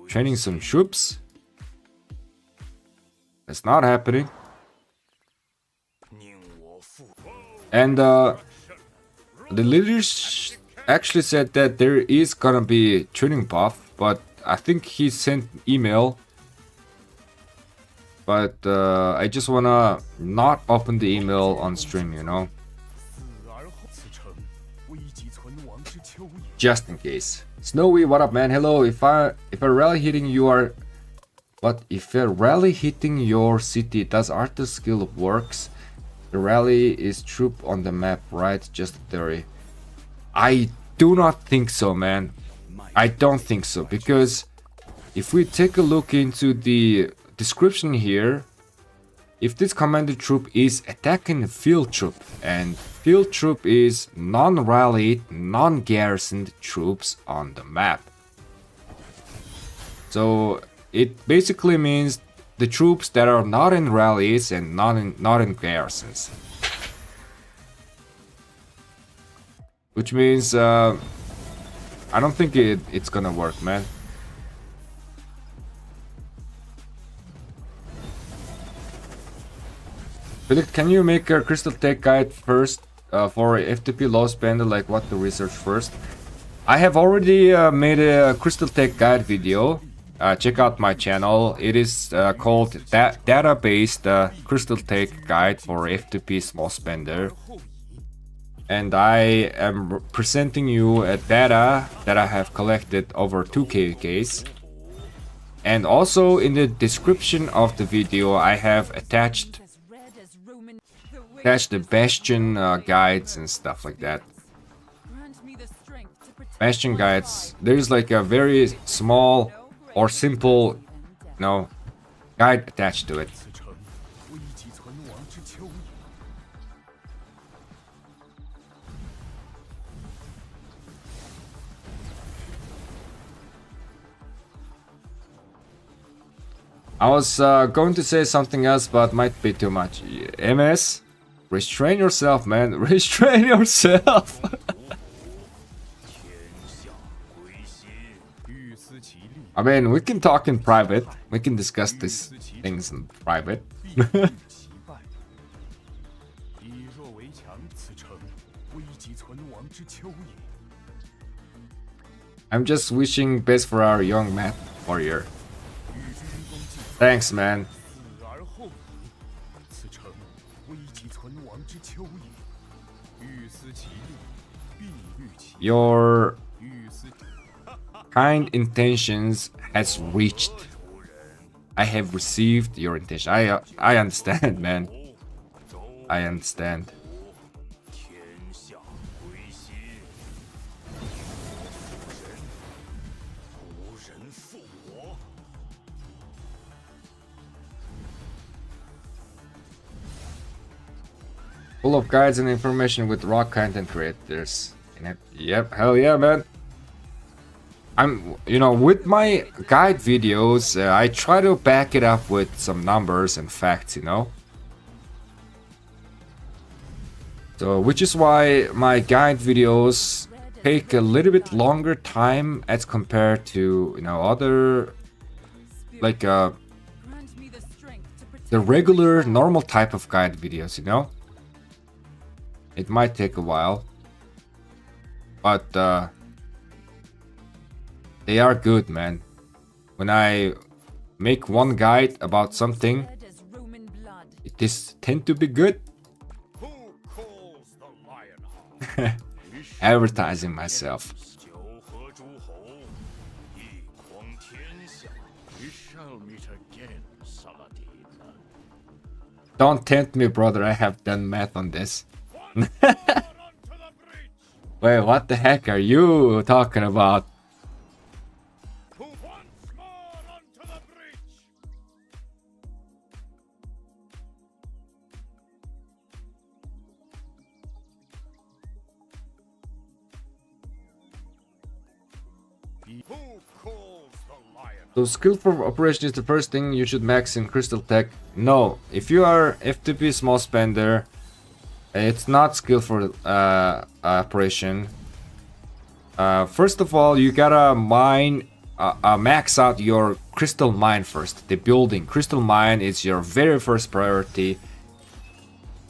A: training some troops. That's not happening. And the leaders actually said that there is gonna be training buff, but I think he sent email. But I just wanna not open the email on stream, you know? Just in case. Snowy, what up, man? Hello. If a rally hitting you are, but if a rally hitting your city, does Arthur's skill works? The rally is troop on the map, right? Just a theory. I do not think so, man. I don't think so, because if we take a look into the description here, if this commander troop is attacking field troop, and field troop is non-rallied, non-garrisoned troops on the map. So it basically means the troops that are not in rallies and not in garrisons. Which means I don't think it's gonna work, man. Philip, can you make a crystal tech guide first for FTP low spender, like what to research first? I have already made a crystal tech guide video. Check out my channel. It is called data-based crystal tech guide for FTP small spender. And I am presenting you a data that I have collected over 2 KVKs. And also in the description of the video I have attached the Bastion guides and stuff like that. Bastion guides, there's like a very small or simple, you know, guide attached to it. I was going to say something else, but might be too much. MS? Restrain yourself, man. Restrain yourself.
C: 天下归心，欲思其利，
A: I mean, we can talk in private. We can discuss these things in private.
C: 必欲其败。以弱为强，此诚危急存亡之秋也。
A: I'm just wishing best for our young math warrior.
C: 与之公计，
A: Thanks, man.
C: 死而后已，此诚危急存亡之秋也。欲思其利，必欲其
A: Your
C: 欲思。
A: kind intentions has reached. I have received your intention. I understand, man. I understand.
C: 天下归心，无人负我。
A: Full of guides and information with raw content creators. Yep, hell yeah, man. With my guide videos, I try to back it up with some numbers and facts, So, which is why my guide videos take a little bit longer time as compared to, other, like,
B: Grant me the strength to protect
A: the regular, normal type of guide videos, It might take a while, but they are good, man. When I make one guide about something,
B: red as Roman blood.
A: it is tend to be good.
C: Who calls the lion heart?
A: Advertising myself.
C: 九合诸侯，一匡天下。We shall meet again, Saladin.
A: Don't tempt me, brother. I have done math on this. Wait, what the heck are you talking about?
C: Once more onto the bridge. Who calls the lion?
A: So skill for operation is the first thing you should max in crystal tech. No, if you are FTP small spender, it's not skill for operation. First of all, you gotta max out your crystal mine first. The building crystal mine is your very first priority.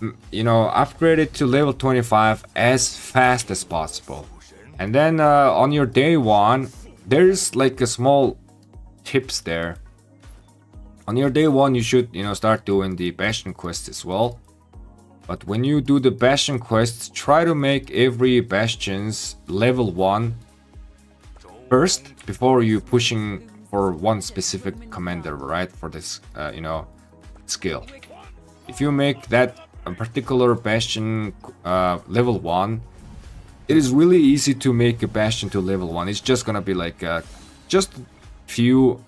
A: Upgrade it to level 25 as fast as possible. And then on your day one, there's like a small tips there. On your day one, you should start doing the bastion quests as well. But when you do the bastion quests, try to make every bastions level 1 first before you pushing for one specific commander, right? For this, skill. If you make that a particular bastion level 1, it is really easy to make a bastion to level 1. It's just gonna be like just few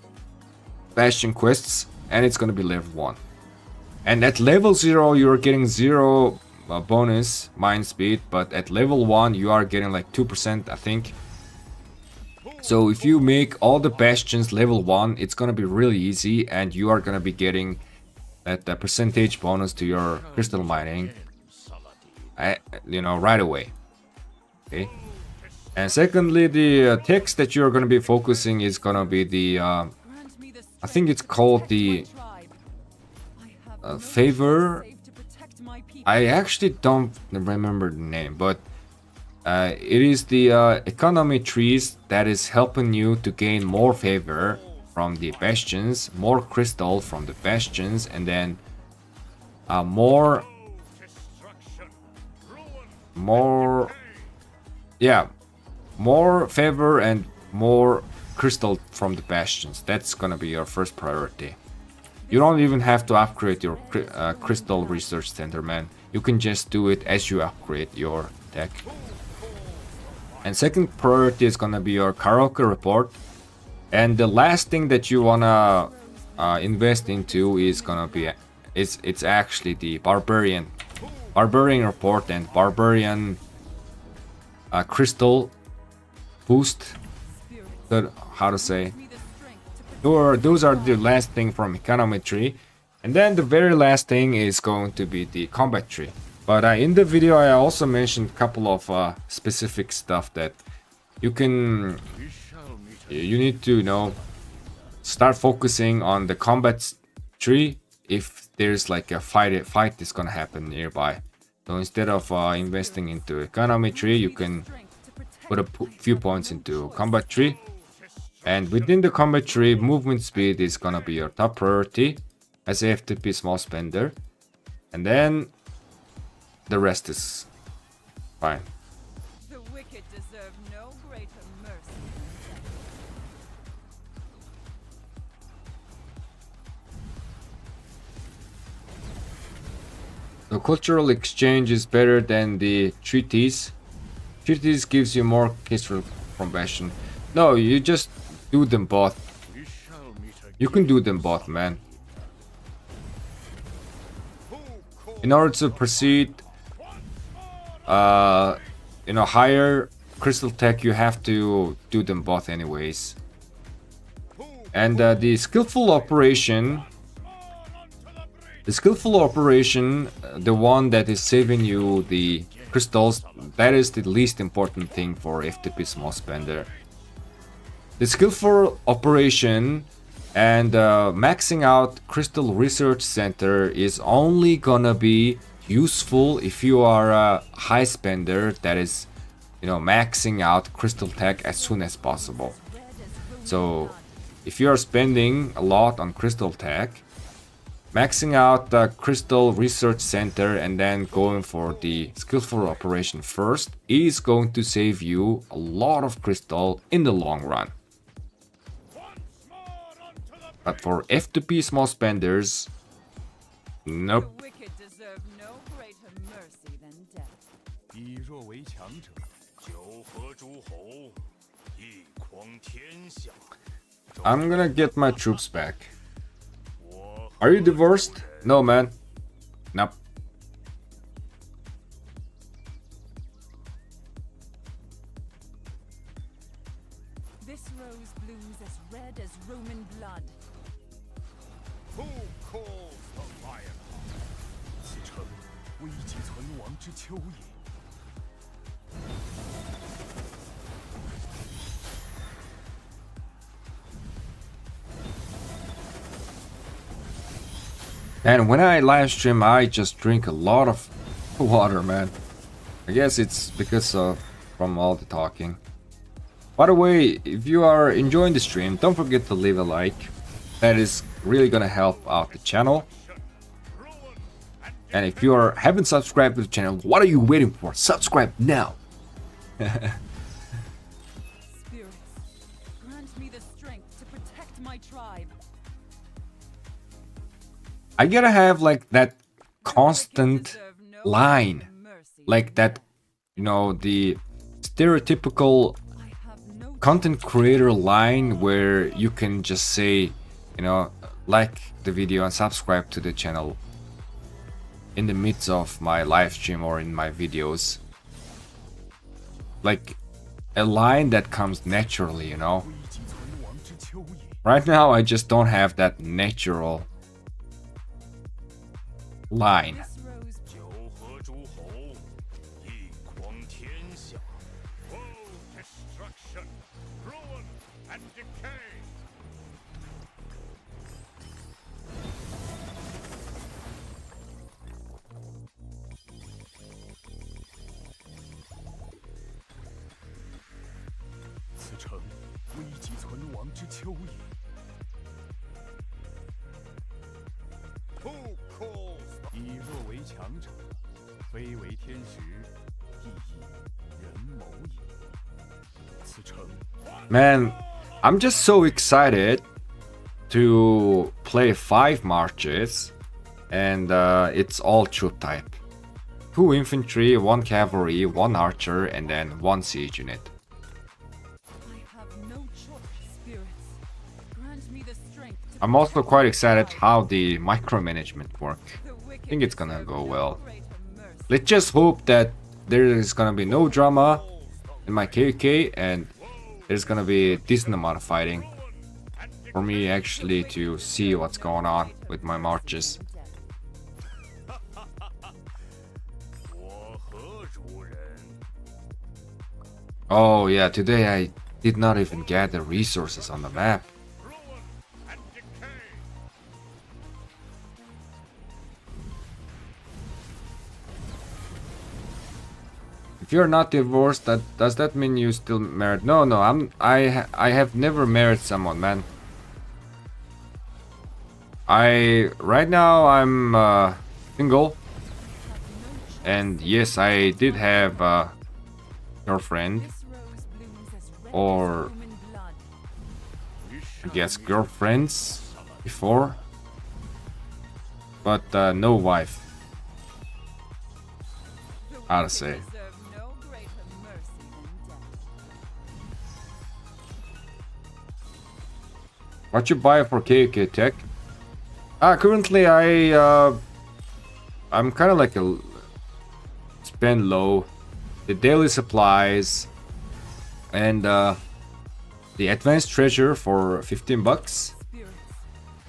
A: bastion quests and it's gonna be level 1. And at level 0, you're getting 0 bonus mine speed, but at level 1, you are getting like 2%, I think. So if you make all the bastions level 1, it's gonna be really easy, and you are gonna be getting that percentage bonus to your crystal mining, right away. Okay. And secondly, the text that you're gonna be focusing is gonna be the,
B: Grant me the
A: I think it's called the favor. I actually don't remember the name, but it is the economy trees that is helping you to gain more favor from the bastions, more crystal from the bastions, and then more favor and more crystal from the bastions. That's gonna be your first priority. You don't even have to upgrade your crystal research center, man. You can just do it as you upgrade your tech. And second priority is gonna be your karaoke report. And the last thing that you wanna invest into is gonna be it's actually the barbarian report and barbarian crystal boost. How to say? Those are the last thing from economy tree. And then the very last thing is going to be the combat tree. But in the video, I also mentioned a couple of specific stuff that you can,
C: We shall meet
A: you need to, start focusing on the combat tree if there's like a fight is gonna happen nearby. So instead of investing into economy tree, you can put a few points into combat tree. And within the combat tree, movement speed is gonna be your top priority as a FTP small spender. And then the rest is fine.
B: The wicked deserve no greater mercy.
A: The cultural exchange is better than the treaties. Treaties gives you more cultural compassion. No, you just do them both.
C: We shall meet again.
A: You can do them both, man. In order to proceed, higher crystal tech, you have to do them both anyways. And the skillful operation, the one that is saving you the crystals, that is the least important thing for FTP small spender. The skillful operation and maxing out crystal research center is only gonna be useful if you are a high spender that is, maxing out crystal tech as soon as possible. So if you are spending a lot on crystal tech, maxing out the crystal research center and then going for the skillful operation first is going to save you a lot of crystal in the long run. But for F2P small spenders, nope.
B: The wicked deserve no greater mercy than death.
C: 以弱为强者，九合诸侯，一匡天下。
A: I'm gonna get my troops back. Are you divorced? No, man. Nope.
B: This rose blooms as red as Roman blood.
C: Who calls the lion? 此诚危急存亡之秋也。
A: And when I live stream, I just drink a lot of water, man. I guess it's because of from all the talking. By the way, if you are enjoying the stream, don't forget to leave a like. That is really gonna help out the channel. And if you haven't subscribed to the channel, what are you waiting for? Subscribe now.
B: Spirits, grant me the strength to protect my tribe.
A: I gotta have like that constant line, like that, the stereotypical
B: I have no
A: content creator line where you can just say, like the video and subscribe to the channel in the midst of my live stream or in my videos. Like a line that comes naturally,
C: 危急存亡之秋也。
A: Right now, I just don't have that natural line.
B: This rose
C: 九合诸侯，一匡天下。Woe, destruction, ruin, and decay. 此诚危急存亡之秋也。Who calls? 以弱为强者，非为天时，亦以人谋也。此诚
A: Man, I'm just so excited to play 5 marches, and it's all troop type. 2 infantry, 1 cavalry, 1 archer, and then 1 siege unit.
B: I have no choice, spirits. Grant me the strength to
A: I'm also
B: protect
A: quite
B: my
A: excited
B: tribe.
A: how the micromanagement work.
B: The wicked
A: think it's gonna
B: deserve
A: go
B: no
A: well.
B: greater mercy.
A: Let's just hope that there is gonna be no drama in my KVK and there's gonna be a decent amount of fighting for me actually to see what's going on with my marches. Oh yeah, today I did not even gather resources on the map. If you're not divorced, does that mean you still married? No, no, I have never married someone, man. Right now I'm single, and yes, I did have a girlfriend,
B: This rose blooms as red
A: or
B: as Roman blood.
A: I guess girlfriends before, but no wife.
B: The
A: How to
B: wicked
A: say?
B: deserve no greater mercy than death.
A: What you buy for KVK tech? Currently I'm kind of like a spend low, the daily supplies, and the advanced treasure for 15 bucks.
B: Spirits,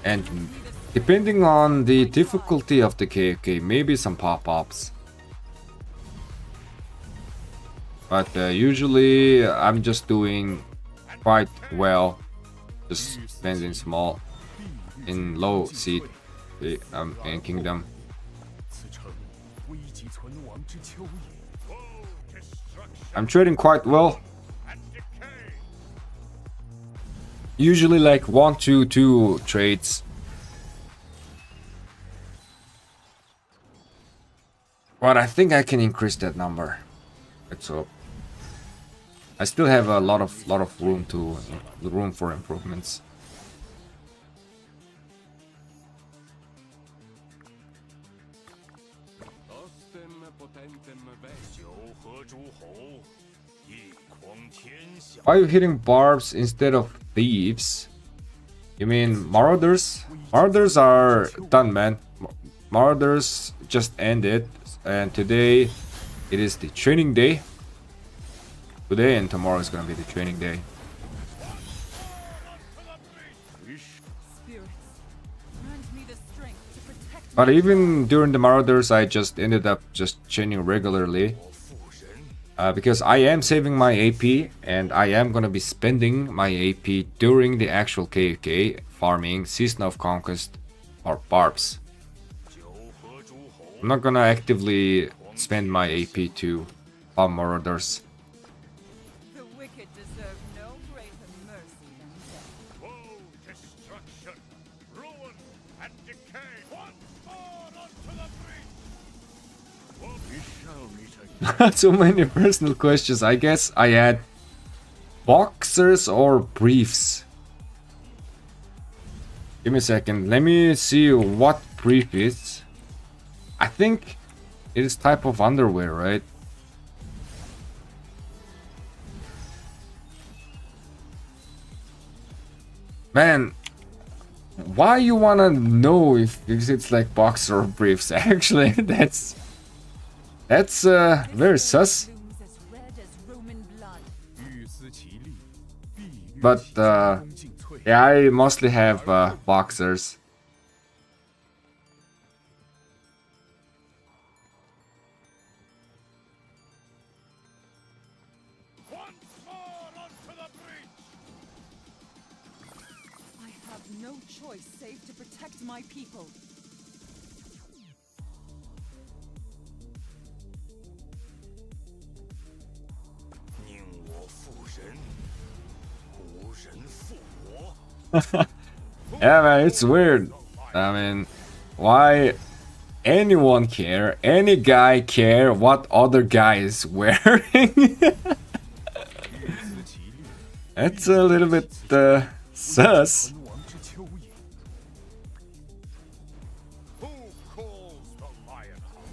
A: And depending on the difficulty of the KVK, maybe some pop-ups. But usually I'm just doing quite well, just spending small in low seed in kingdom.
C: 此城危急存亡之秋也。
A: I'm trading quite well. Usually like 1 to 2 trades. But I think I can increase that number. Let's hope. I still have a lot of room for improvements. Why are you hitting barbs instead of thieves? You mean marauders? Marauders are done, man. Marauders just ended, and today it is the training day. Today and tomorrow is gonna be the training day.
B: spirits, grant me the strength to protect
A: But
B: my
A: even during the marauders, I just ended up just training regularly. Because I am saving my AP, and I am gonna be spending my AP during the actual KVK farming Season of Conquest or barbs. I'm not gonna actively spend my AP to farm marauders.
B: The wicked deserve no greater mercy than death.
C: Woe, destruction, ruin, and decay! Once more onto the breach! We shall meet again.
A: So many personal questions. I guess I had boxers or briefs. Give me a second. Let me see what brief is. I think it is type of underwear, right? Man, why you wanna know if it's like boxer or briefs? Actually, that's very sus.
B: Blooms as red as Roman blood.
C: 欲思其利，必欲
A: But
C: 其功尽瘁。
A: yeah, I mostly have boxers.
C: Once more onto the breach!
B: I have no choice save to protect my people.
A: Yeah, man, it's weird. I mean, why anyone care? Any guy care what other guy is wearing? That's a little bit sus.
C: 存亡之秋也。Who calls the lion hound?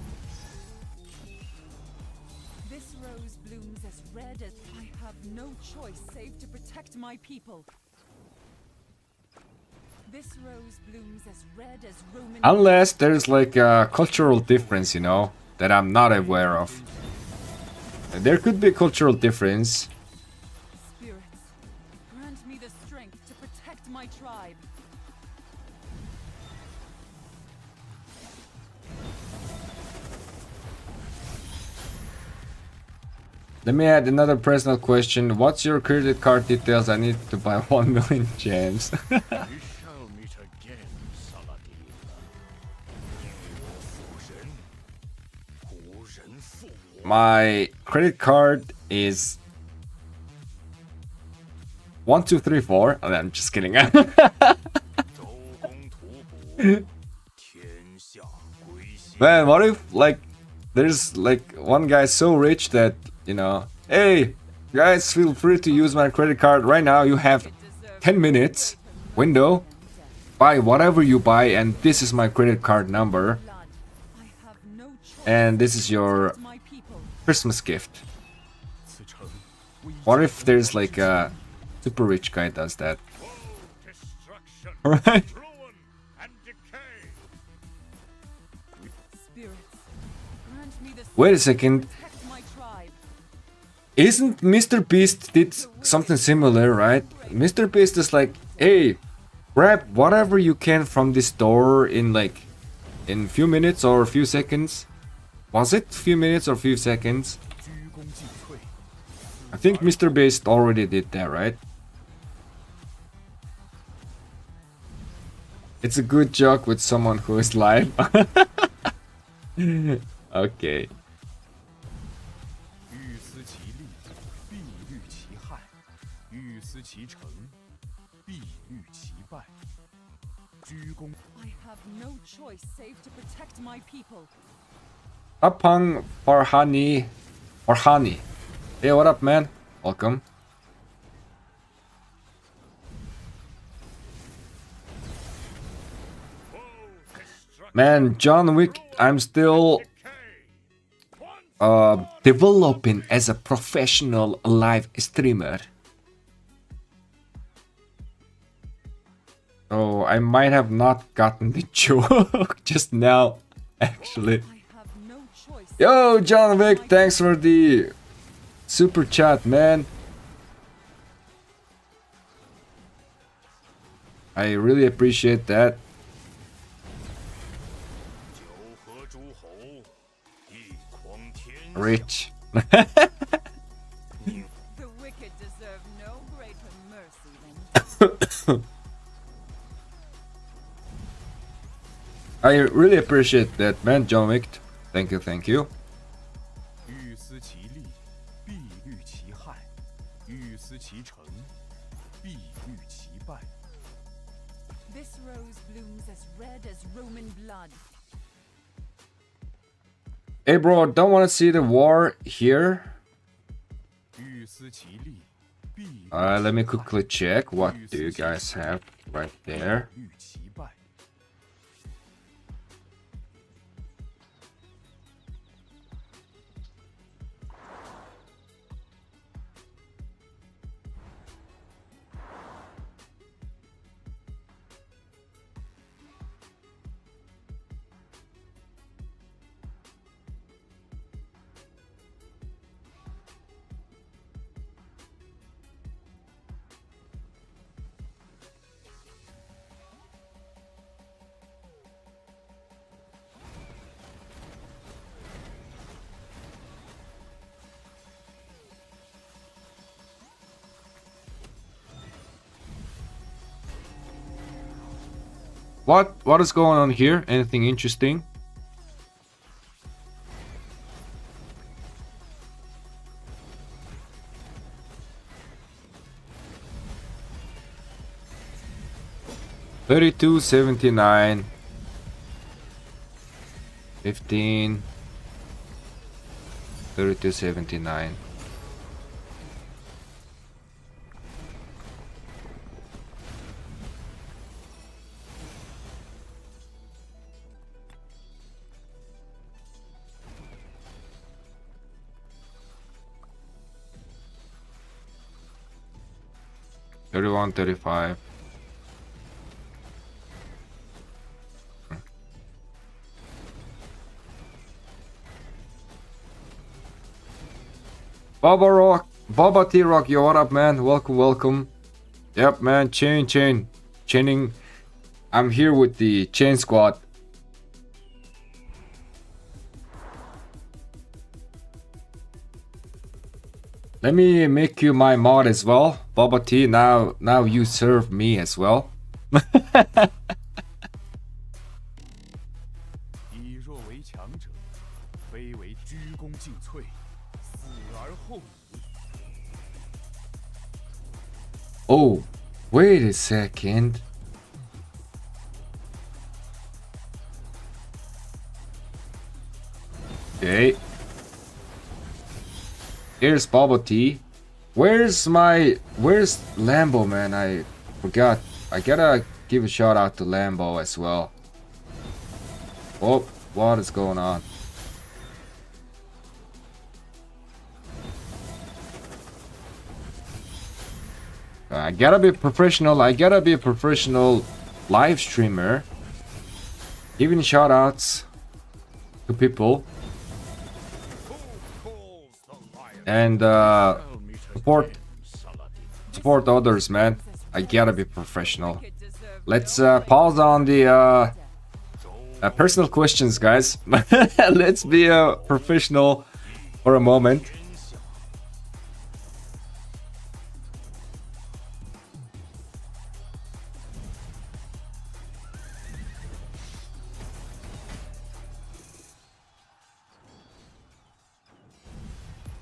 B: This rose blooms as red as I have no choice save to protect my people. This rose blooms as red as Roman
A: Unless there's like a cultural difference, you know, that I'm not aware of. There could be a cultural difference.
B: spirits. Grant me the strength to protect my tribe.
A: Let me add another personal question. What's your credit card details? I need to buy 1 million gems.
C: We shall meet again, Saladin. 你我负人，仆人负我。
A: My credit card is 1234. Oh, I'm just kidding.
C: 周公吐哺，天下归心。
A: Man, what if like there's like one guy so rich that, you know, hey guys, feel free to use my credit card right now. You have 10 minutes window. Buy whatever you buy, and this is my credit card number,
B: Blood. I have no choice
A: and this is your
B: to my people.
A: Christmas gift.
C: 此城危
A: What if there's like a super rich guy does that?
C: destruction,
A: Alright.
C: ruin, and decay.
B: Spirits, grant me the
A: Wait a
B: strength
A: second.
B: to protect my tribe.
A: Isn't Mr. Beast did something similar, right? Mr. Beast is like, hey, grab whatever you can from this store in in few minutes or a few seconds. Was it few minutes or few seconds?
C: 鞠躬尽瘁，
A: I think Mr. Beast already did that, right? It's a good joke with someone who is live. Okay.
C: 欲思其利，必虑其害；欲思其成，必虑其败。鞠躬。
B: I have no choice save to protect my people.
A: Apang Farhani. Hey, what up, man? Welcome. Man, John Wick, I'm still developing as a professional live streamer. So I might have not gotten the joke just now, actually.
B: I have no choice.
A: Yo, John Wick, thanks for the super chat, man. I really appreciate that.
C: 九合诸侯，一匡天下。
A: Rich.
B: The wicked deserve no greater mercy than
A: I really appreciate that, man, John Wick. Thank you, thank you.
C: 欲思其利，必虑其害；欲思其成，必虑其败。
B: this rose blooms as red as Roman blood.
A: Hey, bro, don't want to see the war here.
C: 欲思其利，必虑
A: Let me
C: 其害
A: quickly check. What do you guys have right there?
C: 虑其败。
A: What is going on here? Anything interesting? $32.79 15 $32.79 $31.35 Baba T Rock, yo, what up, man? Welcome, welcome. Yep, man, chaining. I'm here with the chain squad. Let me make you my mod as well. Bubble tea, now you serve me as well.
C: 以弱为强者，非为鞠躬尽瘁，死而后已。
A: Oh, wait a second. Okay. Here's bubble tea. Where's Lambo, man? I forgot. I gotta give a shout out to Lambo as well. Oh, what is going on? I gotta be professional. I gotta be a professional live streamer. Giving shout outs to people. And support others, man. I gotta be professional. Let's pause on the personal questions, guys. Let's be a professional for a moment.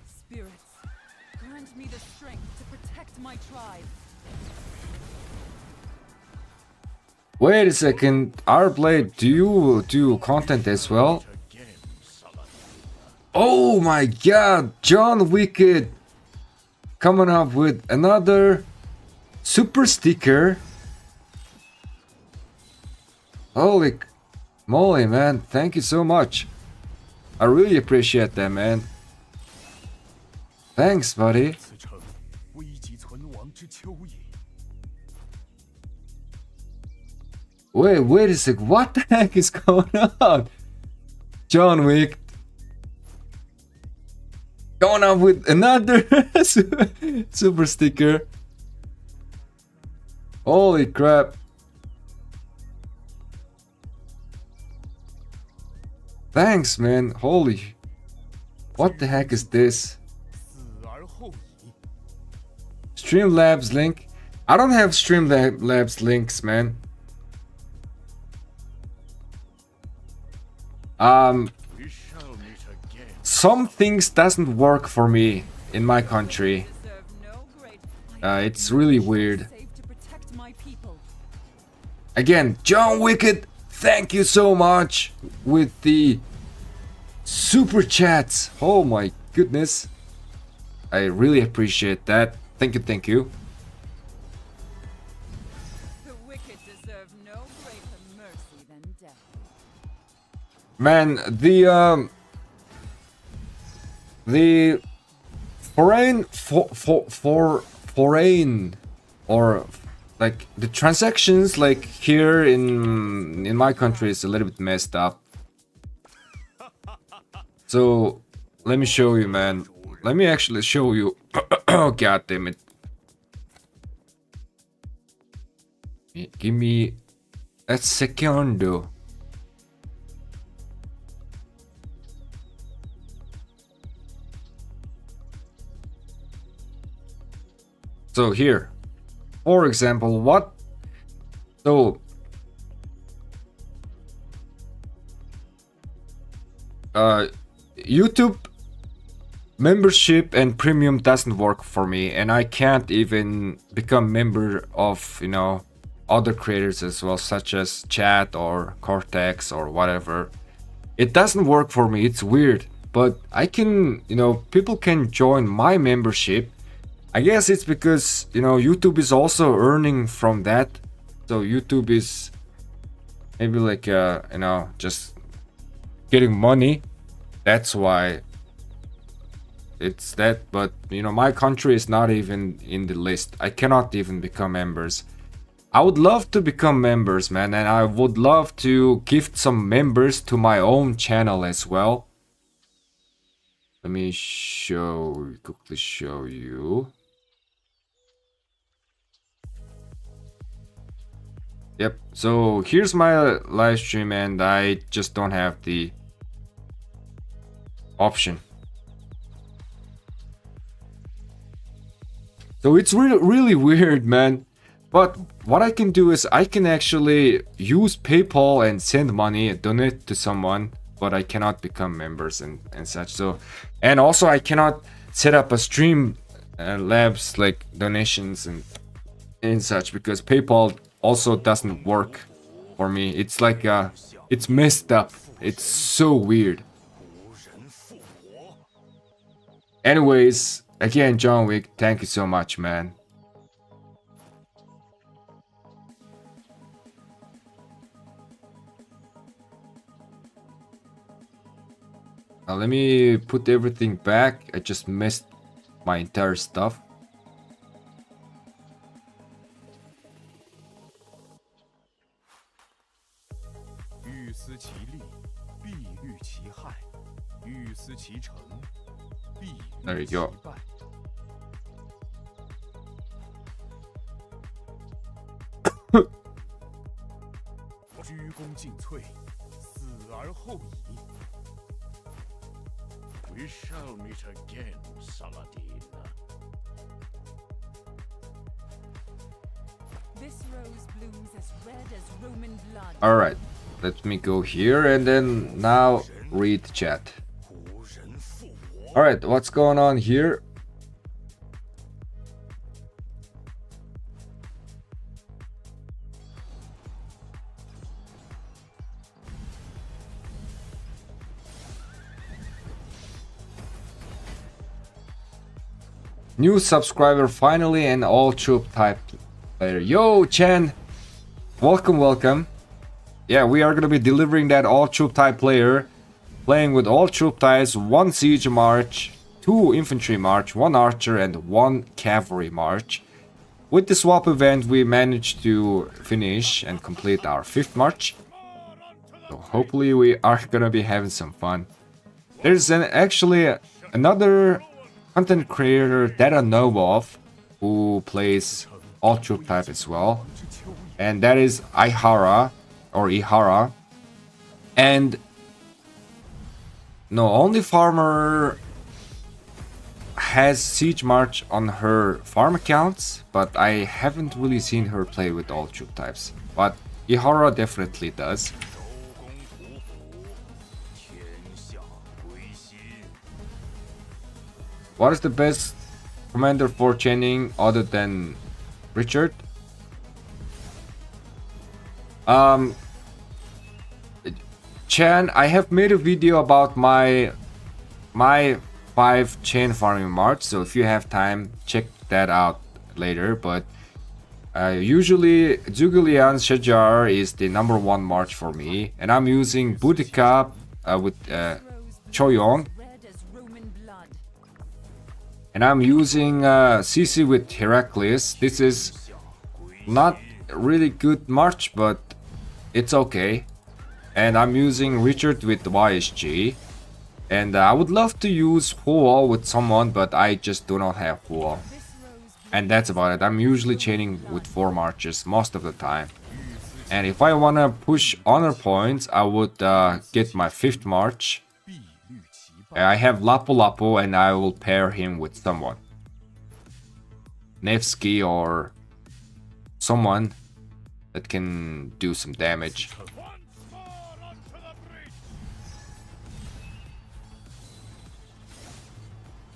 B: Spirits, grant me the strength to protect my tribe.
A: Wait a second, Rblade, do you do content as well? Oh my god, John Wicked coming up with another super sticker. Holy moly, man, thank you so much. I really appreciate that, man. Thanks, buddy.
C: 此诚危急存亡之秋也。
A: Wait a sec, what the heck is going on? John Wick going up with another super sticker. Holy crap. Thanks, man. Holy. What the heck is this?
C: 死而后已。
A: Streamlabs link? I don't have Streamlabs links, man.
C: We shall meet again.
A: Some things doesn't work for me in my country.
B: Deserve no great.
A: It's really weird.
B: Save to protect my people.
A: Again, John Wicked, thank you so much with the super chats. Oh my goodness. I really appreciate that. Thank you, thank you.
B: The wicked deserve no greater mercy than death.
A: Man, the foreign or like the transactions like here in my country is a little bit messed up. So let me show you, man. Let me actually show you. Oh, god damn it. Give me a secondo. So here, for example, what? So, YouTube membership and premium doesn't work for me, and I can't even become member of, you know, other creators as well, such as Chat or Cortex or whatever. It doesn't work for me. It's weird, but I can, you know, people can join my membership. I guess it's because, you know, YouTube is also earning from that. So YouTube is maybe like, you know, just getting money. That's why it's that. But, you know, my country is not even in the list. I cannot even become members. I would love to become members, man. And I would love to gift some members to my own channel as well. Let me quickly show you. Yep, so here's my live stream and I just don't have the option. So it's really weird, man. But what I can do is I can actually use PayPal and send money, donate to someone, but I cannot become members and such. So, and also I cannot set up a stream labs like donations and such, because PayPal also doesn't work for me. It's like it's messed up. It's so weird. Anyways, again, John Wick, thank you so much, man. Now let me put everything back. I just missed my entire stuff. There you go.
C: We shall meet again, Saladin.
B: This rose blooms as red as Roman blood.
A: All right, let me go here and then now read chat. All right, what's going on here? New subscriber finally, and all troop type player. Yo, Chen! Welcome, welcome. Yeah, we are gonna be delivering that all troop type player. Playing with all troop types, 1 siege march, 2 infantry march, 1 archer, and 1 cavalry march. With the swap event, we managed to finish and complete our 5th march. So hopefully we are gonna be having some fun. There's actually another content creator that I know of who plays all troop type as well, and that is Ihara or Ihara. And no, only farmer has siege march on her farm accounts, but I haven't really seen her play with all troop types. But Ihara definitely does. What is the best commander for chaining other than Richard? Chan, I have made a video about my 5 chain farming march, so if you have time, check that out later. But usually Zhugulian Shajar is the #1 march for me, and I'm using Boudica with Choyong. And I'm using CC with Heracles. This is not really good march, but it's okay. And I'm using Richard with YSG. And I would love to use Huo with someone, but I just do not have Huo. And that's about it. I'm usually chaining with 4 marches most of the time. And if I wanna push honor points, I would get my 5th march. I have Lapu Lapu and I will pair him with someone. Nevsky or someone that can do some damage.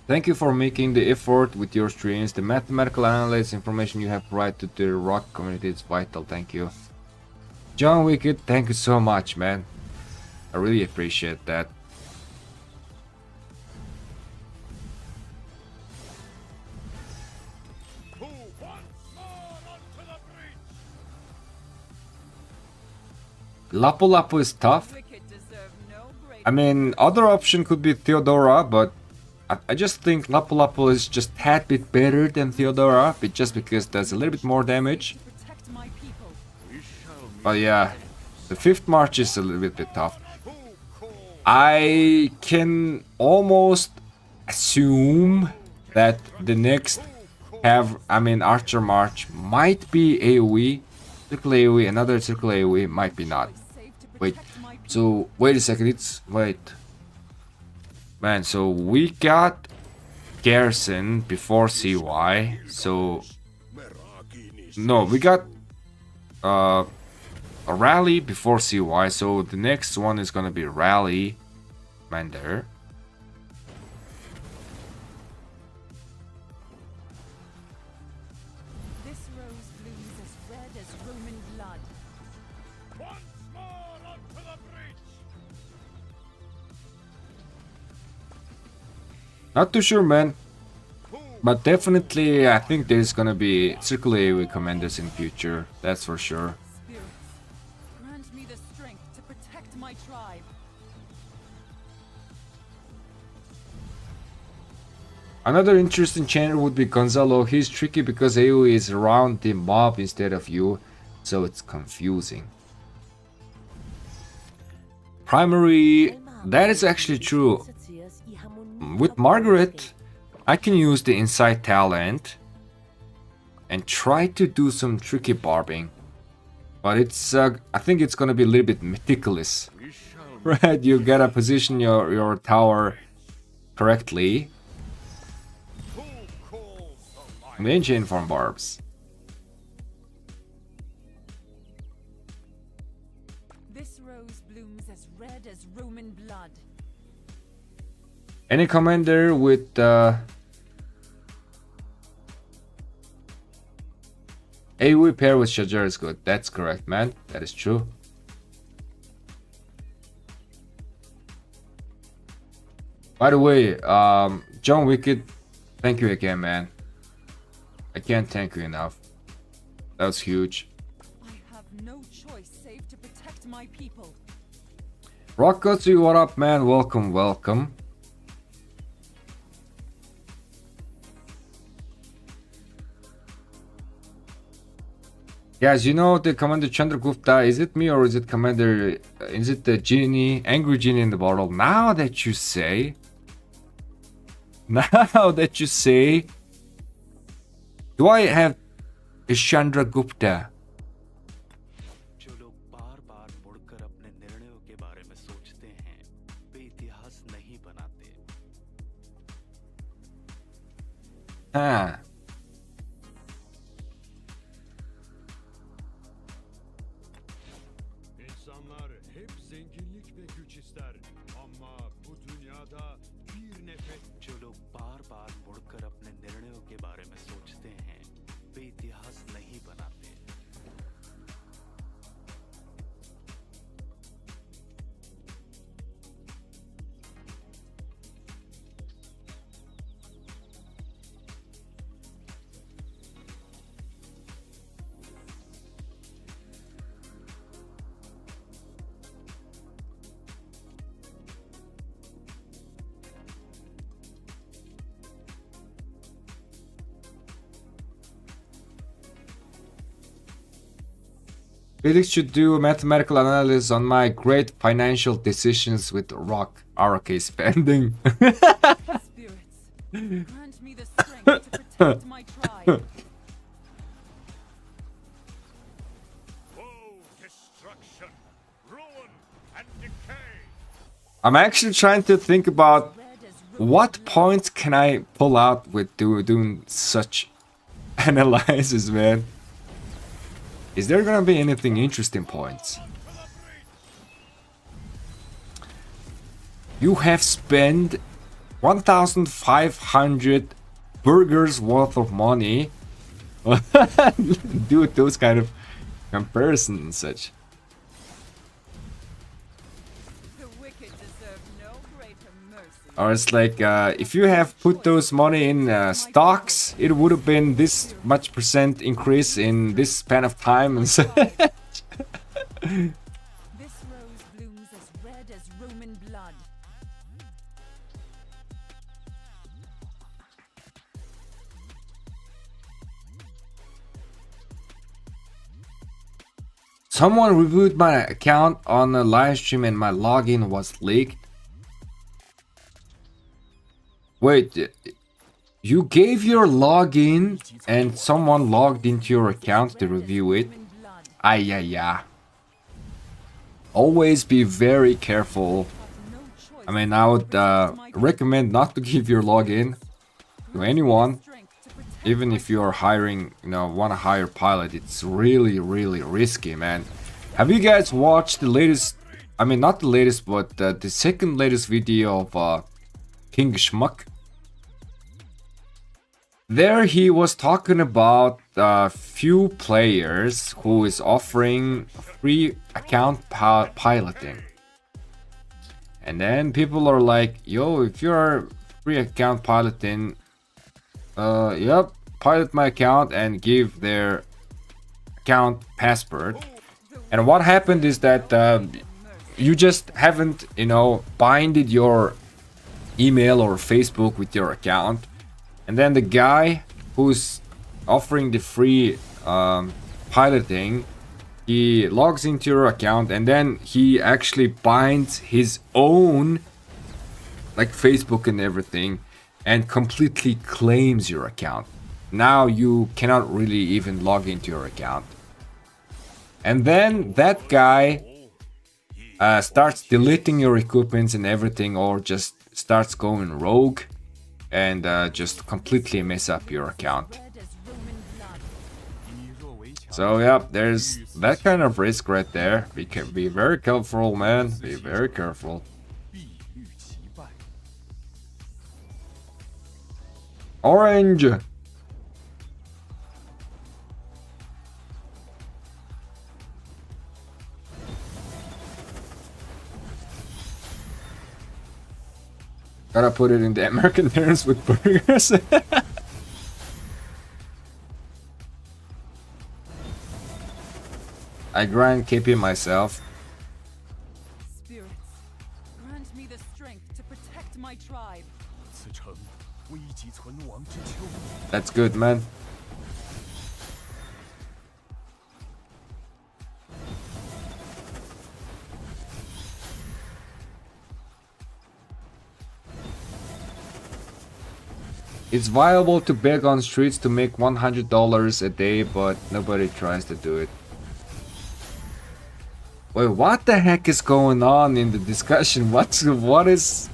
A: Thank you for making the effort with your streams. The mathematical analysis information you have provided to the rock community is vital. Thank you. John Wicked, thank you so much, man. I really appreciate that. Lapu Lapu is tough. I mean, other option could be Theodora, but I just think Lapu Lapu is just a tad bit better than Theodora, but just because there's a little bit more damage. But yeah, the 5th march is a little bit tough. I can almost assume that the next Archer March might be AoE, Circle AoE, another Circle AoE, might be not. Wait, wait a second, man, so we got garrison before CY, so no, we got a rally before CY, so the next one is gonna be rally commander.
B: This rose blooms as red as Roman blood.
C: Once more onto the breach!
A: Not too sure, man. But definitely, I think there's gonna be circular AoE commanders in future. That's for sure.
B: Spirits, grant me the strength to protect my tribe.
A: Another interesting channel would be Gonzalo. He's tricky because AoE is around the mob instead of you, so it's confusing. Primary, that is actually true. With Margaret, I can use the inside talent and try to do some tricky barbing, but it's I think it's gonna be a little bit meticulous, right? You gotta position your tower correctly. Main chain farm barbs.
B: This rose blooms as red as Roman blood.
A: Any commander with AoE pair with Shajar is good. That's correct, man. That is true. By the way, John Wicked, thank you again, man. I can't thank you enough. That was huge.
B: I have no choice save to protect my people.
A: Rockotsu, what up, man? Welcome, welcome. Guys, you know the Commander Chandragupta, is it me or is it Commander, is it the genie, angry genie in the bottle? Now that you say, do I have a Chandragupta?
D: जो लोग बार-बार मुड़कर अपने निर्णयों के बारे में सोचते हैं, वे इतिहास नहीं बनाते।
A: Ha.
C: İnsanlar hep zenginlik ve güç ister. Ama bu dünyada bir nefes
D: जो लोग बार-बार मुड़कर अपने निर्णयों के बारे में सोचते हैं, वे इतिहास नहीं बनाते।
A: Felix should do a mathematical analysis on my great financial decisions with RK spending.
B: Spirits, grant me the strength to protect my tribe.
C: woe, destruction, ruin, and decay.
A: I'm actually trying to think about
B: Red as Roman
A: what
B: blood.
A: points can I pull out with doing such analysis, man. Is there gonna be anything interesting points? You have spent 1,500 burgers worth of money. Do those kind of comparisons and such.
B: The wicked deserve no greater mercy.
A: Or it's like if you have put those money in stocks, it would have been this much percent increase in this span of time and so.
B: This rose blooms as red as Roman blood.
A: Someone reviewed my account on a live stream and my login was leaked. Wait, you gave your login and someone logged into your account to review it?
B: Roman blood.
A: Ay, ay, ay. Always be very careful.
B: Have no choice
A: I mean, I would recommend not to give your login. to anyone. Even if you are hiring, want to hire pilot, it's really, really risky, man. Have you guys watched the latest, I mean, not the latest, but the second latest video of King Schmuck? There he was talking about a few players who is offering free account piloting. And then people are like, yo, if you're free account piloting, yep, pilot my account and give their account password. And what happened is that you just haven't, binded your email or Facebook with your account. And then the guy who's offering the free piloting, he logs into your account and then he actually binds his own, like Facebook and everything, and completely claims your account. Now you cannot really even log into your account. And then that guy starts deleting your equipments and everything, or just starts going rogue and just completely mess up your account. So yeah, there's that kind of risk right there. We can be very careful, man. Be very careful. Orange. Gotta put it in the American terms with burgers. I grind KP myself.
B: Spirits, grant me the strength to protect my tribe.
C: 此城危急存亡之秋。
A: That's good, man. It's viable to beg on streets to make $100 a day, but nobody tries to do it. Wait, what the heck is going on in the discussion? What is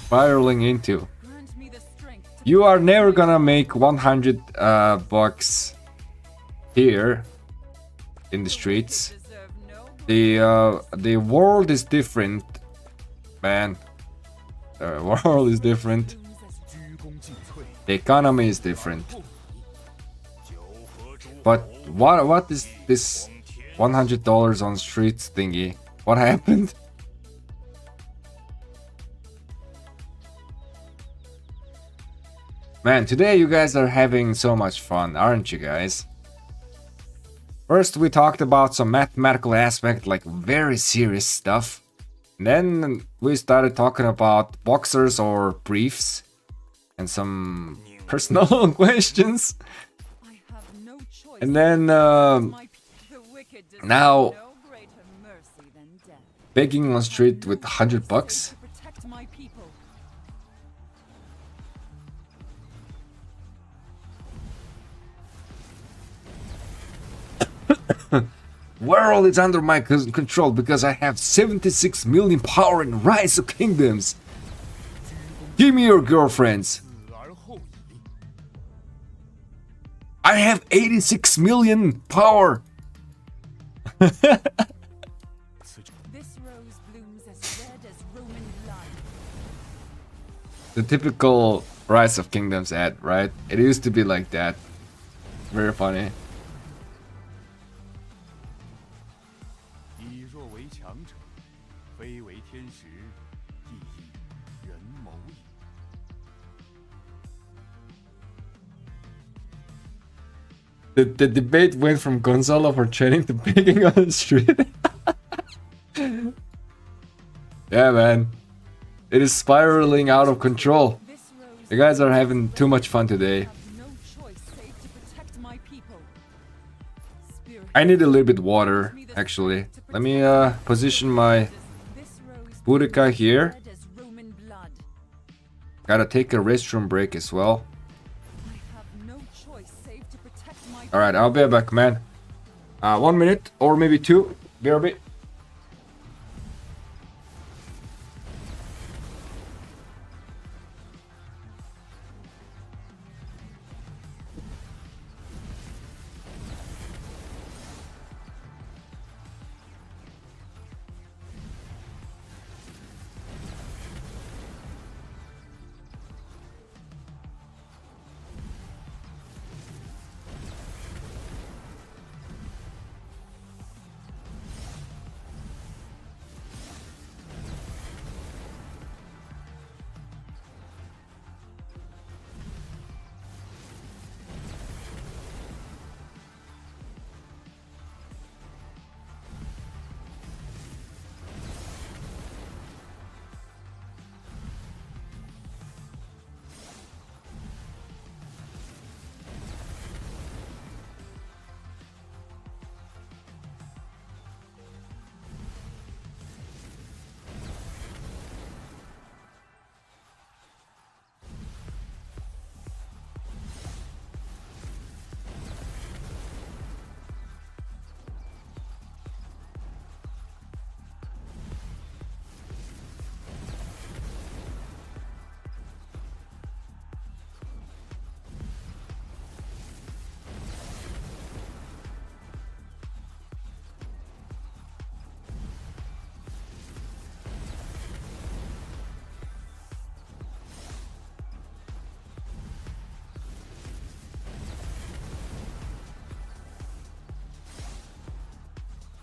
A: spiraling into?
B: Grant me the strength to
A: You are never gonna make 100 bucks here in the streets.
B: deserve no
A: The world is different, man. The world is different.
C: 鞠躬尽瘁，
A: The economy is different.
C: 九合诸
A: But what is this $100 on streets thingy? What happened? Man, today you guys are having so much fun, aren't you guys? First we talked about some mathematical aspect, like very serious stuff. And then we started talking about boxers or briefs and some personal questions.
B: I have no choice.
A: And then
B: My the wicked deserve
A: now-
B: no greater mercy than death.
A: begging on street with 100 bucks.
B: To protect my people.
A: World is under my control because I have 76 million power and rise of kingdoms. Give me your girlfriends.
C: 死而后已。
A: I have 86 million power.
C: 此城
B: This rose blooms as red as Roman blood.
A: The typical rise of kingdoms ad, right? It used to be like that. Very funny.
C: 以弱为强者，非为天时，亦亦人谋也。
A: The debate went from Gonzalo for training to begging on the street. Yeah, man. It is spiraling out of control.
B: This rose
A: You guys are having too much fun today.
B: have no choice save to protect my people. Spirit,
A: I need a little bit water, actually. Let me position my
B: this rose
A: Boudica here.
B: red as Roman blood.
A: Gotta take a restroom break as well.
B: I have no choice save to protect my
A: Alright, I'll be back, man. 1 minute or maybe 2. BRB.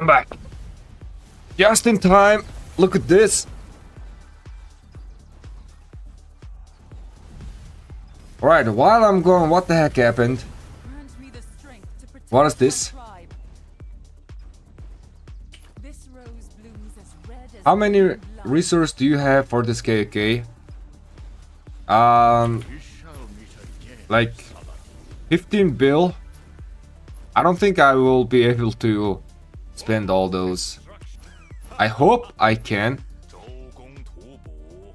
A: I'm back. Just in time. Look at this. Alright, while I'm going, what the heck happened?
B: Grant me the strength to protect
A: What is
B: my
A: this?
B: tribe. This rose blooms as red as
A: How many
B: blood.
A: resources do you have for this KVK? Like 15 bill. I don't think I will be able to spend all those. I hope I can.
C: 周公吐哺，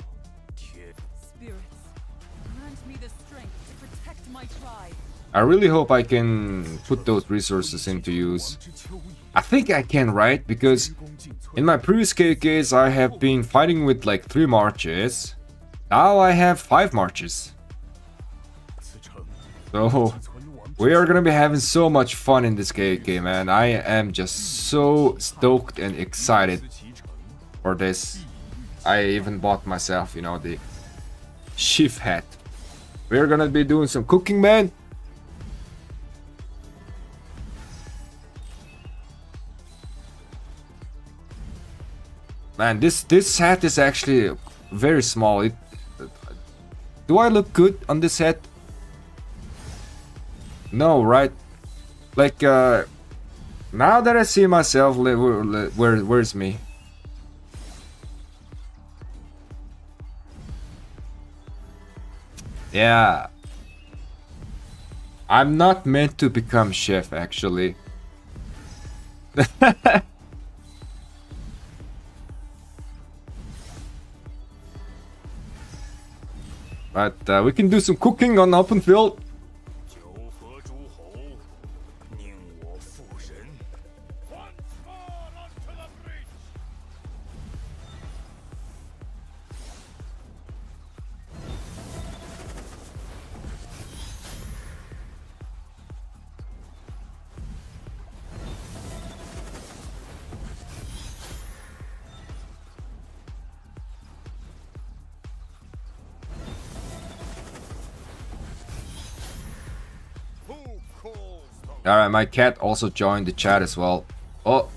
C: 天
B: Spirits, grant me the strength to protect my tribe.
A: I really hope I can put those resources into use.
C: 之秋意，
A: I think I can, right? Because
C: 鞠躬尽瘁。
A: in my previous KVKs I have been fighting with like 3 marches. Now I have 5 marches.
C: 此城
A: So
C: 存亡之
A: we are gonna be having so much fun in this KVK, man. I am just so stoked and excited
C: 思其成，
A: for this. I even bought myself, you know, the chief hat. We're gonna be doing some cooking, man. Man, this hat is actually very small. Do I look good on this hat? No, right? Like, now that I see myself, where's me? Yeah. I'm not meant to become chef, actually. But we can do some cooking on open field.
C: 九合诸侯，宁我父神。
A: Alright, my cat also joined the chat as well. Oh,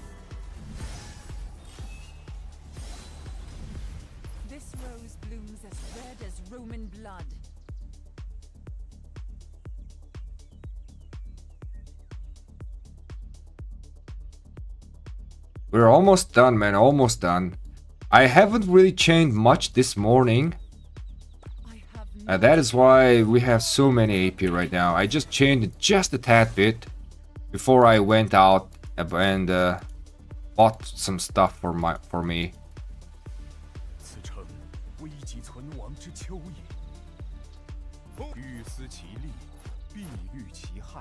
B: This rose blooms as red as Roman blood.
A: we're almost done, man. Almost done. I haven't really changed much this morning.
B: I have no
A: That is why we have so many AP right now. I just changed it just a tad bit before I went out and bought some stuff for me.
C: 此城危急存亡之秋也。欲思其利，必虑其害；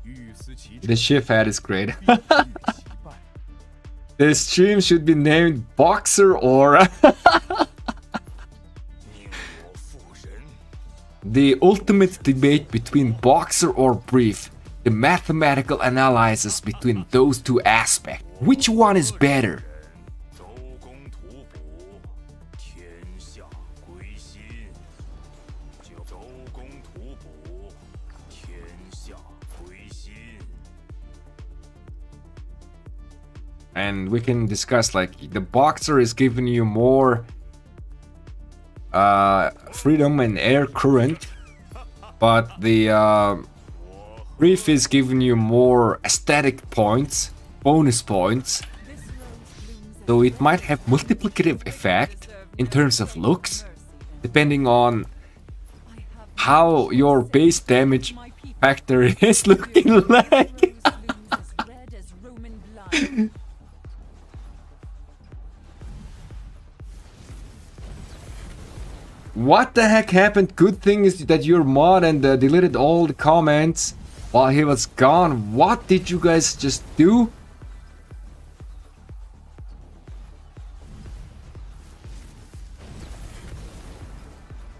C: 欲思其
A: The shift hat is great.
C: 必虑其败。
A: The stream should be named Boxer or
C: 宁我父神。
A: the ultimate debate between Boxer or Brief. The mathematical analysis between those two aspects. Which one is better?
C: 周公吐哺，天下归心。周公吐哺，天下归心。
A: And we can discuss like the Boxer is giving you more freedom and air current, but the Brief is giving you more aesthetic points, bonus points.
B: This rose blooms as
A: So it might have multiplicative effect in terms of looks, depending on
B: I have
A: how your base damage
B: my people.
A: factor is looking
B: Rose
A: like.
B: blooms as red as Roman blood.
A: What the heck happened? Good thing is that your mod and deleted all the comments while he was gone. What did you guys just do?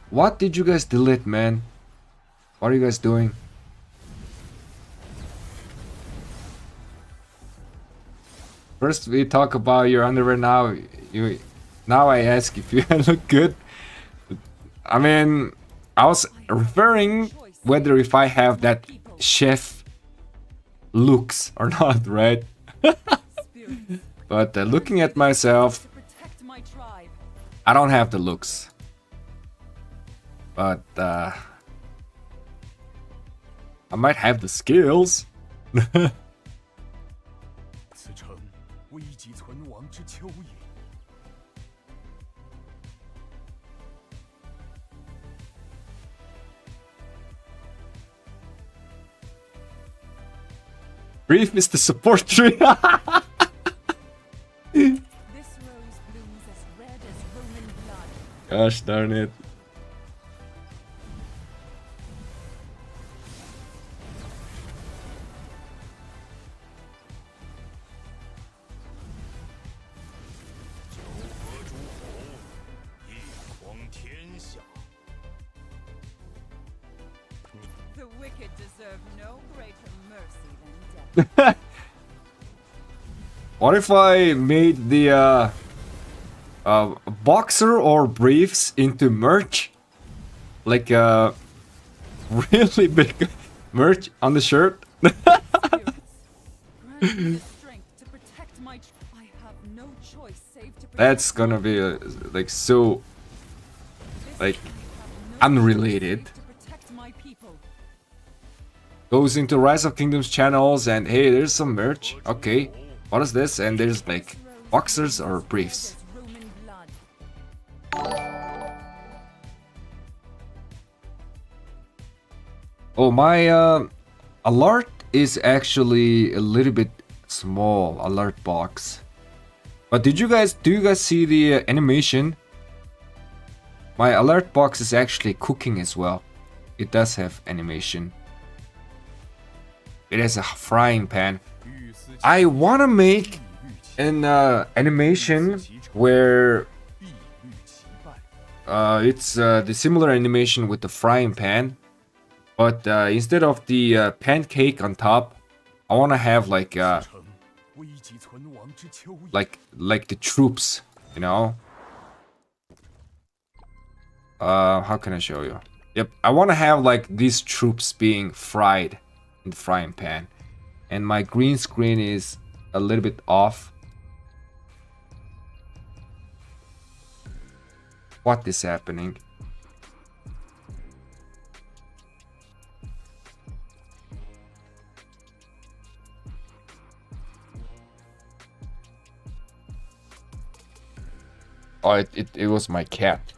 A: What did you guys delete, man? What are you guys doing? First we talk about your underwear, now I ask if you look good. I mean, I was referring whether if I have that chef looks or not, right?
B: Spirits, spirits.
A: But looking at myself,
B: To protect my tribe.
A: I don't have the looks. But I might have the skills.
C: 此城危急存亡之秋也。
A: Brief is the support tree.
B: This rose blooms as red as Roman blood.
A: Gosh darn it.
B: The wicked deserve no greater mercy than death.
A: What if I made the boxer or briefs into merch? Like really big merch on the shirt?
B: Spirits, grant me the strength to protect my I have no choice save to protect
A: That's gonna
B: my
A: be like so
B: This
A: like
B: I have no
A: unrelated.
B: choice save to protect my people.
A: Goes into Rise of Kingdoms channels and hey, there's some merch. Okay, what is this? And there's like boxers or briefs.
B: Red as Roman blood.
A: Oh, my alert is actually a little bit small, alert box. But do you guys see the animation? My alert box is actually cooking as well. It does have animation. It has a frying pan. I want to make an animation where it's the similar animation with the frying pan, but instead of the pancake on top, I want to have like the troops, you know. How can I show you? Yep, I want to have like these troops being fried in the frying pan, and my green screen is a little bit off. What is happening? Oh, it was my cat.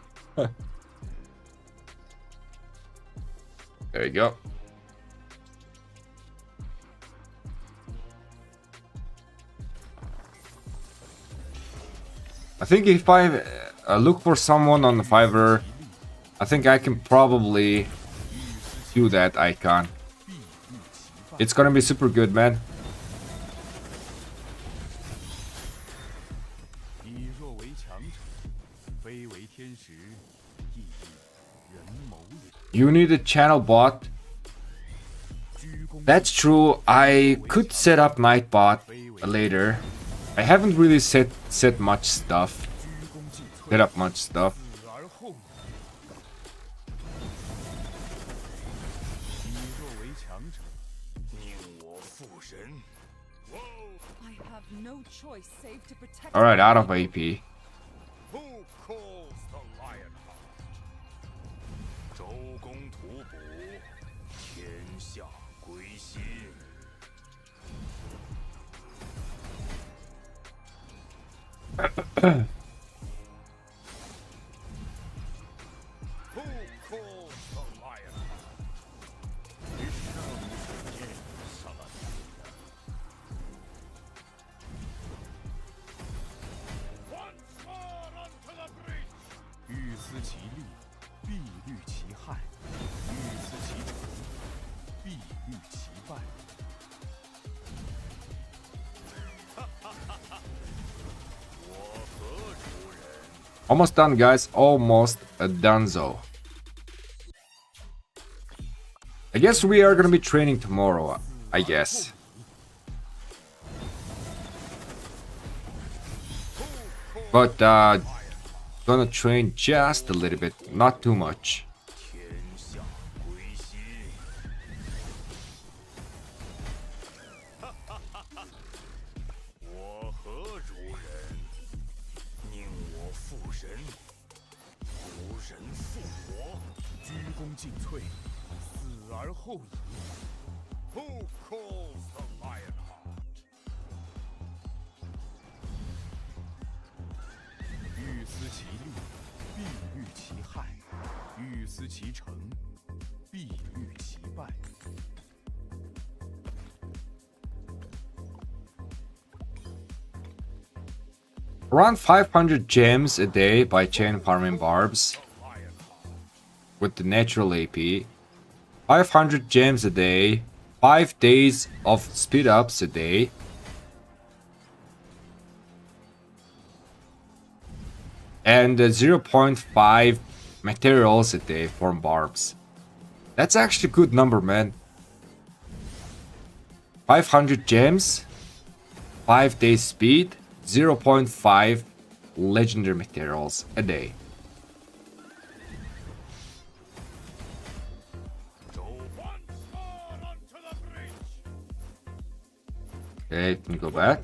A: There you go. I think if I look for someone on the Fiverr, I think I can probably do that icon. It's gonna be super good, man. You need a channel bot. That's true. I could set up Nightbot later. I haven't really set much stuff. Set up much stuff.
B: I have no choice save to protect
A: All right,
B: my
A: out of
B: people.
A: AP.
C: Who calls the Lionheart? 周公吐哺，天下归心。 Who calls the Lionheart? Once more onto the breach! 欲思其利，必虑其害；欲思其成，必虑其败。
A: Almost done, guys. Almost donezo. I guess we are gonna be training tomorrow. I guess. But gonna train just a little bit, not too much.
C: 天下归心。我和尽瘁，死而后已。Who calls the lion heart？ 欲思其利，必欲其害；欲思其成，必欲其败。
A: Around 500 gems a day by chain farming barbs with the natural AP. 500 gems a day, 5 days of speed ups a day. And 0.5 materials a day from barbs. That's actually a good number, man. 500 gems, 5 days speed, 0.5 legendary materials a day. Okay, can go back.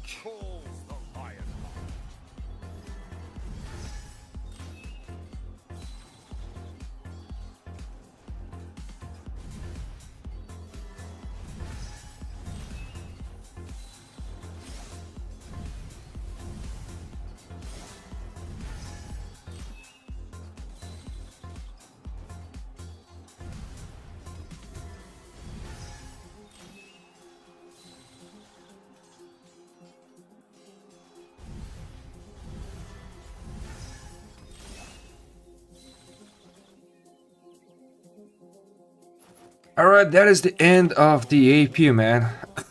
A: Alright, that is the end of the AP, man.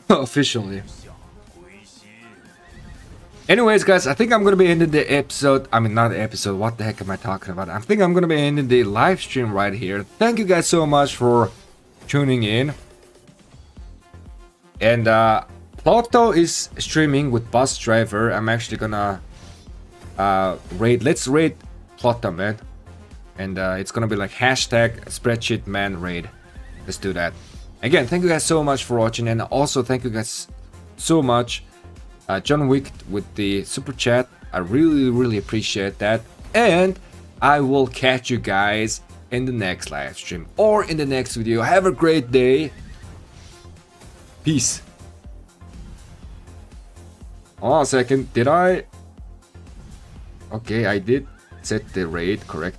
A: Officially. Anyways, guys, I think I'm gonna be ending the episode. I mean, not the episode. What the heck am I talking about? I think I'm gonna be ending the live stream right here. Thank you guys so much for tuning in. And Pluto is streaming with Bus Driver. I'm actually gonna raid. Let's raid Pluto, man. And it's gonna be like hashtag spreadsheet man raid. Let's do that. Again, thank you guys so much for watching, and also thank you guys so much, John Wick, with the super chat. I really appreciate that, and I will catch you guys in the next live stream or in the next video. Have a great day. Peace. Hold on a second. Did I? Okay, I did set the raid correct.